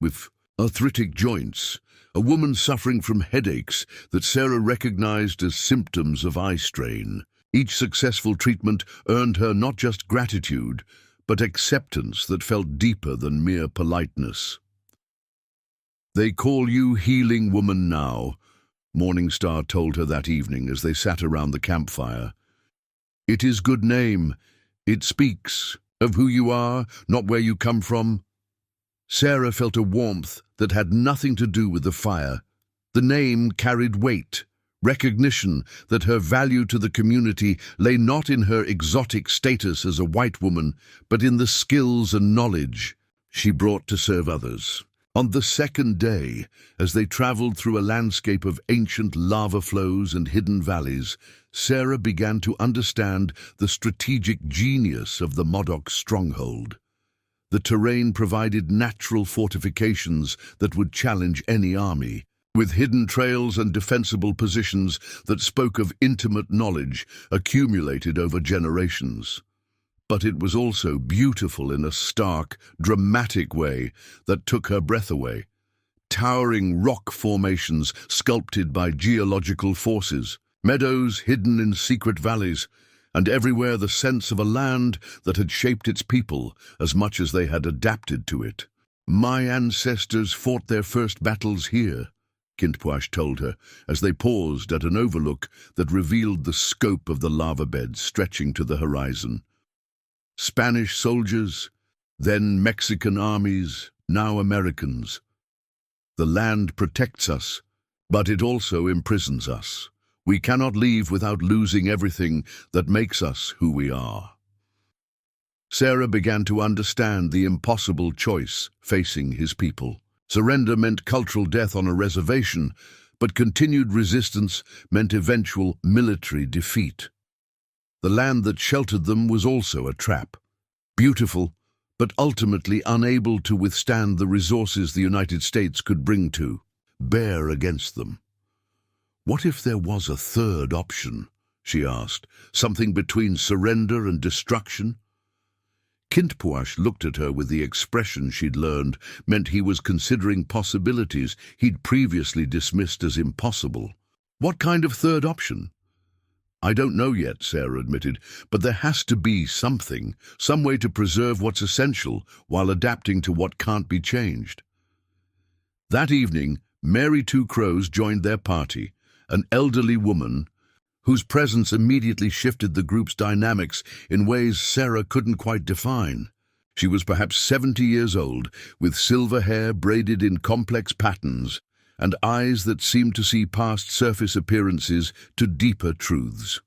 with arthritic joints, a woman suffering from headaches that Sarah recognized as symptoms of eye strain. Each successful treatment earned her not just gratitude, but acceptance that felt deeper than mere politeness. "They call you healing woman now," Morningstar told her that evening as they sat around the campfire. "It is good name. It speaks of who you are, not where you come from." Sarah felt a warmth that had nothing to do with the fire. The name carried weight, recognition that her value to the community lay not in her exotic status as a white woman, but in the skills and knowledge she brought to serve others. On the second day, as they traveled through a landscape of ancient lava flows and hidden valleys, Sarah began to understand the strategic genius of the Modoc stronghold. The terrain provided natural fortifications that would challenge any army, with hidden trails and defensible positions that spoke of intimate knowledge accumulated over generations. But it was also beautiful in a stark, dramatic way that took her breath away. Towering rock formations sculpted by geological forces, meadows hidden in secret valleys, and everywhere the sense of a land that had shaped its people as much as they had adapted to it. "My ancestors fought their first battles here," Kintpuash told her, as they paused at an overlook that revealed the scope of the lava beds stretching to the horizon. "Spanish soldiers, then Mexican armies, now Americans. The land protects us, but it also imprisons us. We cannot leave without losing everything that makes us who we are." Sarah began to understand the impossible choice facing his people. Surrender meant cultural death on a reservation, but continued resistance meant eventual military defeat. The land that sheltered them was also a trap. Beautiful, but ultimately unable to withstand the resources the United States could bring to bear against them. "What if there was a third option?" she asked, "something between surrender and destruction?" Kintpuash looked at her with the expression she'd learned meant he was considering possibilities he'd previously dismissed as impossible. "What kind of third option?" "I don't know yet," Sarah admitted, "but there has to be something, some way to preserve what's essential while adapting to what can't be changed." That evening, Mary Two Crows joined their party, an elderly woman whose presence immediately shifted the group's dynamics in ways Sarah couldn't quite define. She was perhaps 70 years old, with silver hair braided in complex patterns, and eyes that seemed to see past surface appearances to deeper truths.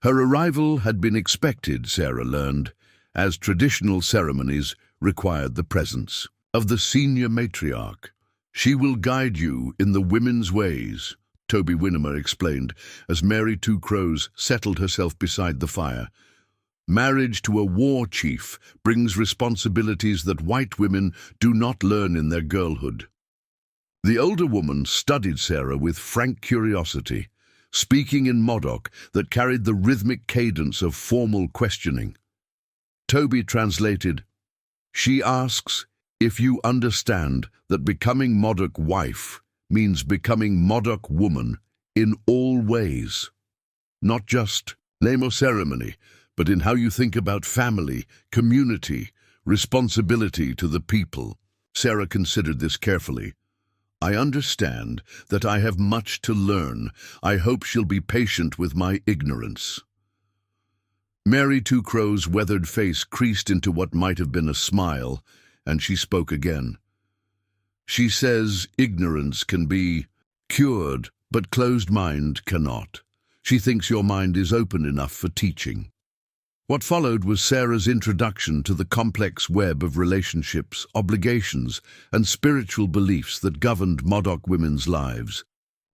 Her arrival had been expected, Sarah learned, as traditional ceremonies required the presence of the senior matriarch. "She will guide you in the women's ways," Toby Winnemer explained, as Mary Two Crows settled herself beside the fire. "Marriage to a war chief brings responsibilities that white women do not learn in their girlhood." The older woman studied Sarah with frank curiosity, speaking in Modoc that carried the rhythmic cadence of formal questioning. Toby translated, "She asks if you understand that becoming Modoc wife means becoming Modoc woman in all ways. Not just lamo ceremony, but in how you think about family, community, responsibility to the people." Sarah considered this carefully. "I understand that I have much to learn. I hope she'll be patient with my ignorance." Mary Two Crows' weathered face creased into what might have been a smile, and she spoke again. "She says ignorance can be cured, but closed mind cannot. She thinks your mind is open enough for teaching." What followed was Sarah's introduction to the complex web of relationships, obligations, and spiritual beliefs that governed Modoc women's lives.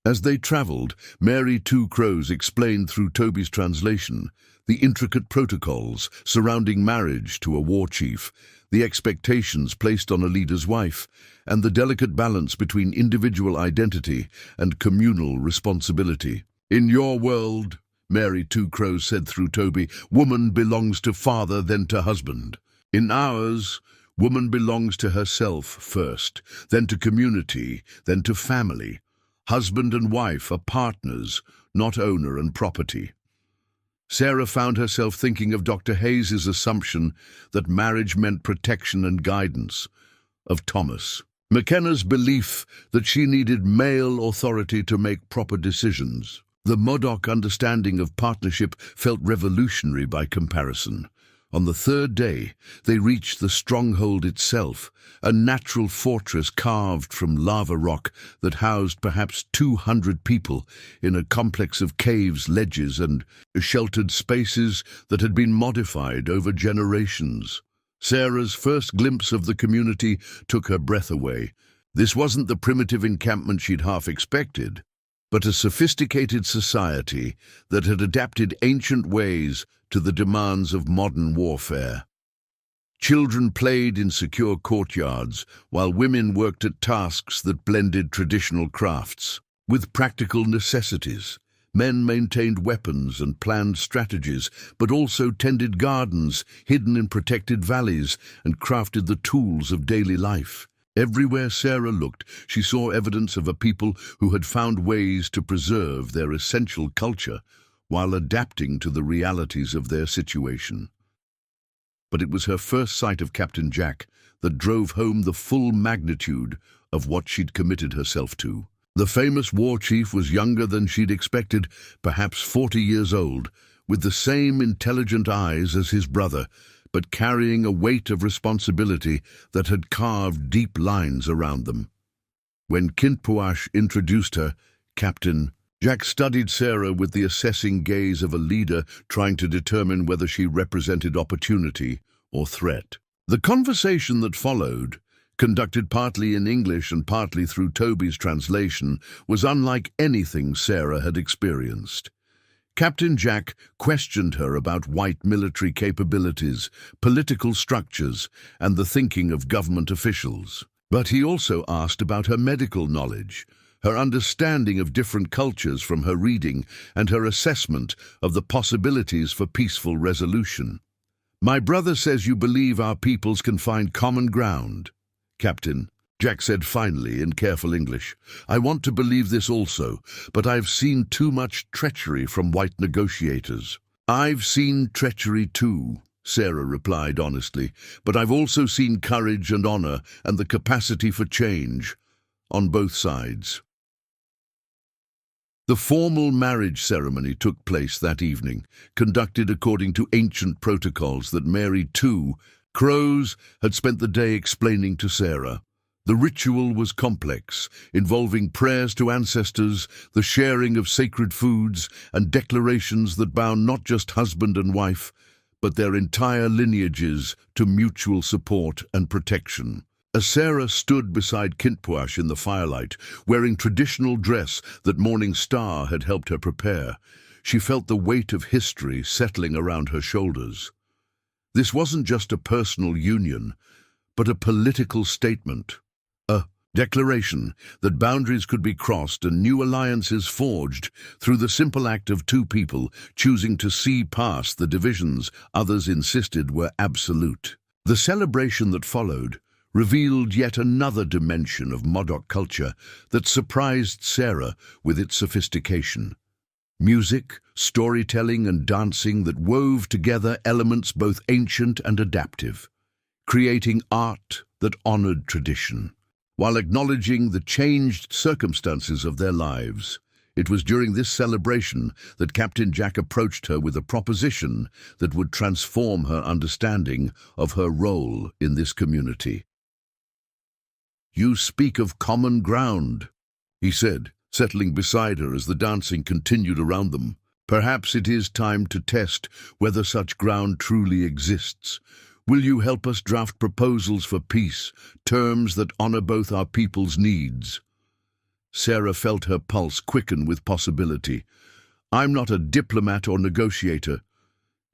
As they travelled, Mary Two Crows explained through Toby's translation the intricate protocols surrounding marriage to a war chief, the expectations placed on a leader's wife, and the delicate balance between individual identity and communal responsibility. "In your world," Mary Two Crows said through Toby, "woman belongs to father, then to husband. In ours, woman belongs to herself first, then to community, then to family. Husband and wife are partners, not owner and property." Sarah found herself thinking of Dr. Hayes's assumption that marriage meant protection and guidance, of Thomas McKenna's belief that she needed male authority to make proper decisions. The Modoc understanding of partnership felt revolutionary by comparison. On the third day, they reached the stronghold itself, a natural fortress carved from lava rock that housed perhaps 200 people in a complex of caves, ledges, and sheltered spaces that had been modified over generations. Sarah's first glimpse of the community took her breath away. This wasn't the primitive encampment she'd half expected, but a sophisticated society that had adapted ancient ways to the demands of modern warfare. Children played in secure courtyards, while women worked at tasks that blended traditional crafts with practical necessities. Men maintained weapons and planned strategies, but also tended gardens hidden in protected valleys and crafted the tools of daily life. Everywhere Sarah looked, she saw evidence of a people who had found ways to preserve their essential culture while adapting to the realities of their situation. But it was her first sight of Captain Jack that drove home the full magnitude of what she'd committed herself to. The famous war chief was younger than she'd expected, perhaps 40 years old, with the same intelligent eyes as his brother, but carrying a weight of responsibility that had carved deep lines around them. When Kintpuash introduced her, Captain Jack studied Sarah with the assessing gaze of a leader trying to determine whether she represented opportunity or threat. The conversation that followed, conducted partly in English and partly through Toby's translation, was unlike anything Sarah had experienced. Captain Jack questioned her about white military capabilities, political structures, and the thinking of government officials. But he also asked about her medical knowledge, her understanding of different cultures from her reading, and her assessment of the possibilities for peaceful resolution. "My brother says you believe our peoples can find common ground, Captain," Jack said finally in careful English. "I want to believe this also, but I've seen too much treachery from white negotiators." "I've seen treachery too," Sarah replied honestly, "but I've also seen courage and honor and the capacity for change on both sides." The formal marriage ceremony took place that evening, conducted according to ancient protocols that Mary Two Crows had spent the day explaining to Sarah. The ritual was complex, involving prayers to ancestors, the sharing of sacred foods, and declarations that bound not just husband and wife, but their entire lineages to mutual support and protection. As Sarah stood beside Kintpuash in the firelight, wearing traditional dress that Morning Star had helped her prepare, she felt the weight of history settling around her shoulders. This wasn't just a personal union, but a political statement, a declaration that boundaries could be crossed and new alliances forged through the simple act of two people choosing to see past the divisions others insisted were absolute. The celebration that followed revealed yet another dimension of Modoc culture that surprised Sarah with its sophistication. Music, storytelling, and dancing that wove together elements both ancient and adaptive, creating art that honored tradition, while acknowledging the changed circumstances of their lives. It was during this celebration that Captain Jack approached her with a proposition that would transform her understanding of her role in this community. "You speak of common ground," he said, settling beside her as the dancing continued around them. "Perhaps it is time to test whether such ground truly exists. Will you help us draft proposals for peace, terms that honor both our people's needs?" Sarah felt her pulse quicken with possibility. "I'm not a diplomat or negotiator.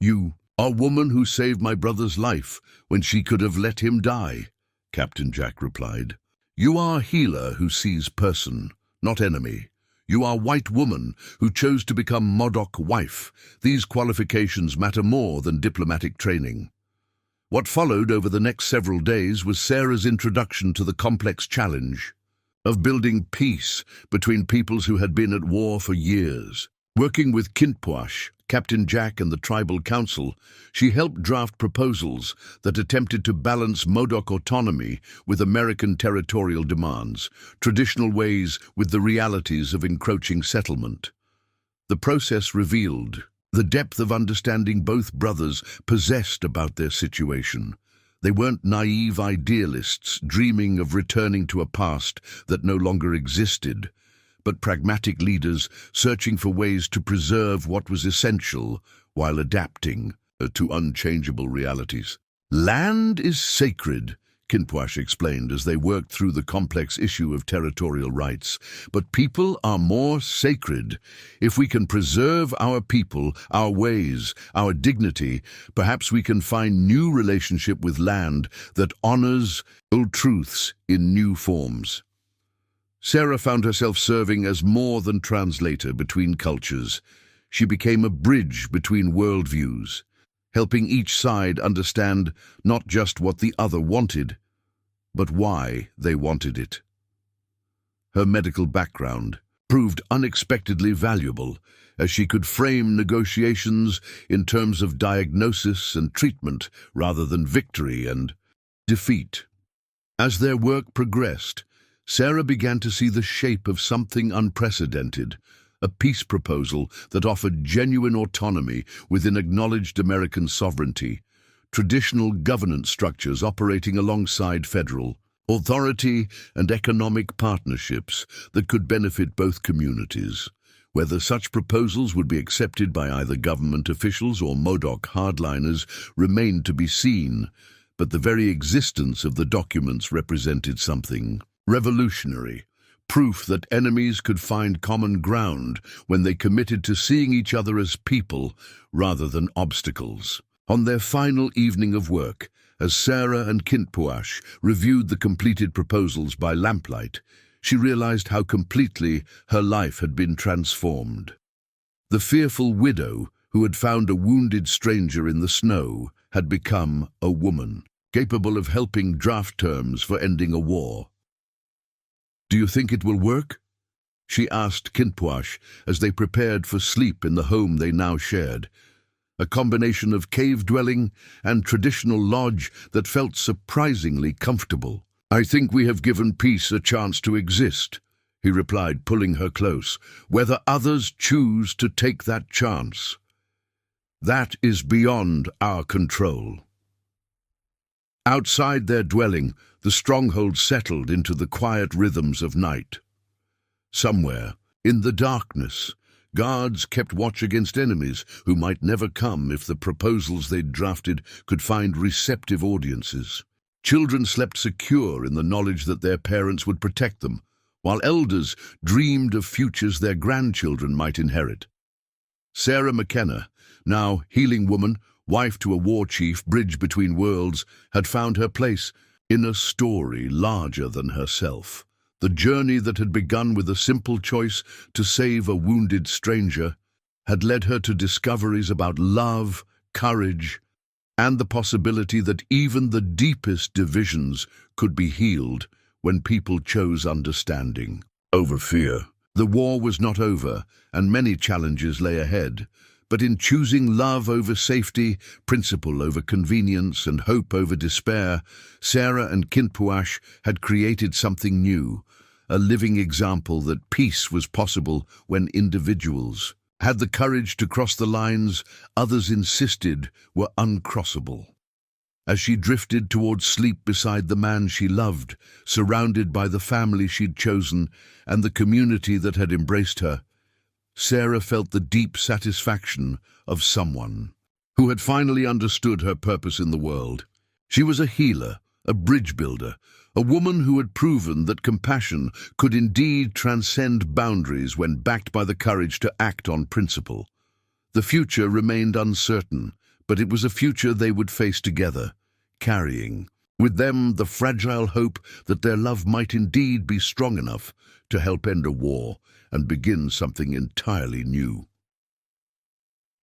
You are a woman who saved my brother's life when she could have let him die," Captain Jack replied. "You are a healer who sees person, not enemy. You are a white woman who chose to become Modoc wife. These qualifications matter more than diplomatic training." What followed over the next several days was Sarah's introduction to the complex challenge of building peace between peoples who had been at war for years. Working with Kintpuash, Captain Jack and the Tribal Council, she helped draft proposals that attempted to balance Modoc autonomy with American territorial demands, traditional ways with the realities of encroaching settlement. The process revealed the depth of understanding both brothers possessed about their situation. They weren't naive idealists dreaming of returning to a past that no longer existed, but pragmatic leaders searching for ways to preserve what was essential while adapting to unchangeable realities. "Land is sacred," Kintpuash explained as they worked through the complex issue of territorial rights. "But people are more sacred. If we can preserve our people, our ways, our dignity, perhaps we can find new relationship with land that honors old truths in new forms." Sarah found herself serving as more than translator between cultures. She became a bridge between worldviews, helping each side understand not just what the other wanted, but why they wanted it. Her medical background proved unexpectedly valuable, as she could frame negotiations in terms of diagnosis and treatment rather than victory and defeat. As their work progressed, Sarah began to see the shape of something unprecedented, a peace proposal that offered genuine autonomy within acknowledged American sovereignty, traditional governance structures operating alongside federal authority, and economic partnerships that could benefit both communities. Whether such proposals would be accepted by either government officials or Modoc hardliners remained to be seen, but the very existence of the documents represented something revolutionary, proof that enemies could find common ground when they committed to seeing each other as people rather than obstacles. On their final evening of work, as Sarah and Kintpuash reviewed the completed proposals by lamplight, she realized how completely her life had been transformed. The fearful widow who had found a wounded stranger in the snow had become a woman, capable of helping draft terms for ending a war. "Do you think it will work?" she asked Kintpuash as they prepared for sleep in the home they now shared, a combination of cave dwelling and traditional lodge that felt surprisingly comfortable. "I think we have given peace a chance to exist," he replied, pulling her close. "Whether others choose to take that chance, that is beyond our control." Outside their dwelling, the stronghold settled into the quiet rhythms of night. Somewhere, in the darkness, guards kept watch against enemies who might never come if the proposals they'd drafted could find receptive audiences. Children slept secure in the knowledge that their parents would protect them, while elders dreamed of futures their grandchildren might inherit. Sarah McKenna, now healing woman, wife to a war chief, bridge between worlds, had found her place in a story larger than herself. The journey that had begun with a simple choice to save a wounded stranger had led her to discoveries about love, courage, and the possibility that even the deepest divisions could be healed when people chose understanding over fear. The war was not over, and many challenges lay ahead. But in choosing love over safety, principle over convenience, and hope over despair, Sarah and Kintpuash had created something new, a living example that peace was possible when individuals had the courage to cross the lines others insisted were uncrossable. As she drifted towards sleep beside the man she loved, surrounded by the family she'd chosen and the community that had embraced her, Sarah felt the deep satisfaction of someone who had finally understood her purpose in the world. She was a healer, a bridge builder, A woman who had proven that compassion could indeed transcend boundaries when backed by the courage to act on principle. The future remained uncertain, but it was a future they would face together, carrying with them the fragile hope that their love might indeed be strong enough to help end a war and begin something entirely new.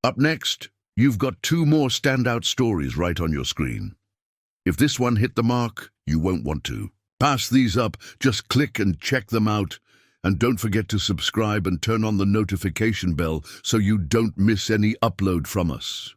Up next, you've got two more standout stories right on your screen. If this one hit the mark, you won't want to pass these up. Just click and check them out. And don't forget to subscribe and turn on the notification bell so you don't miss any upload from us.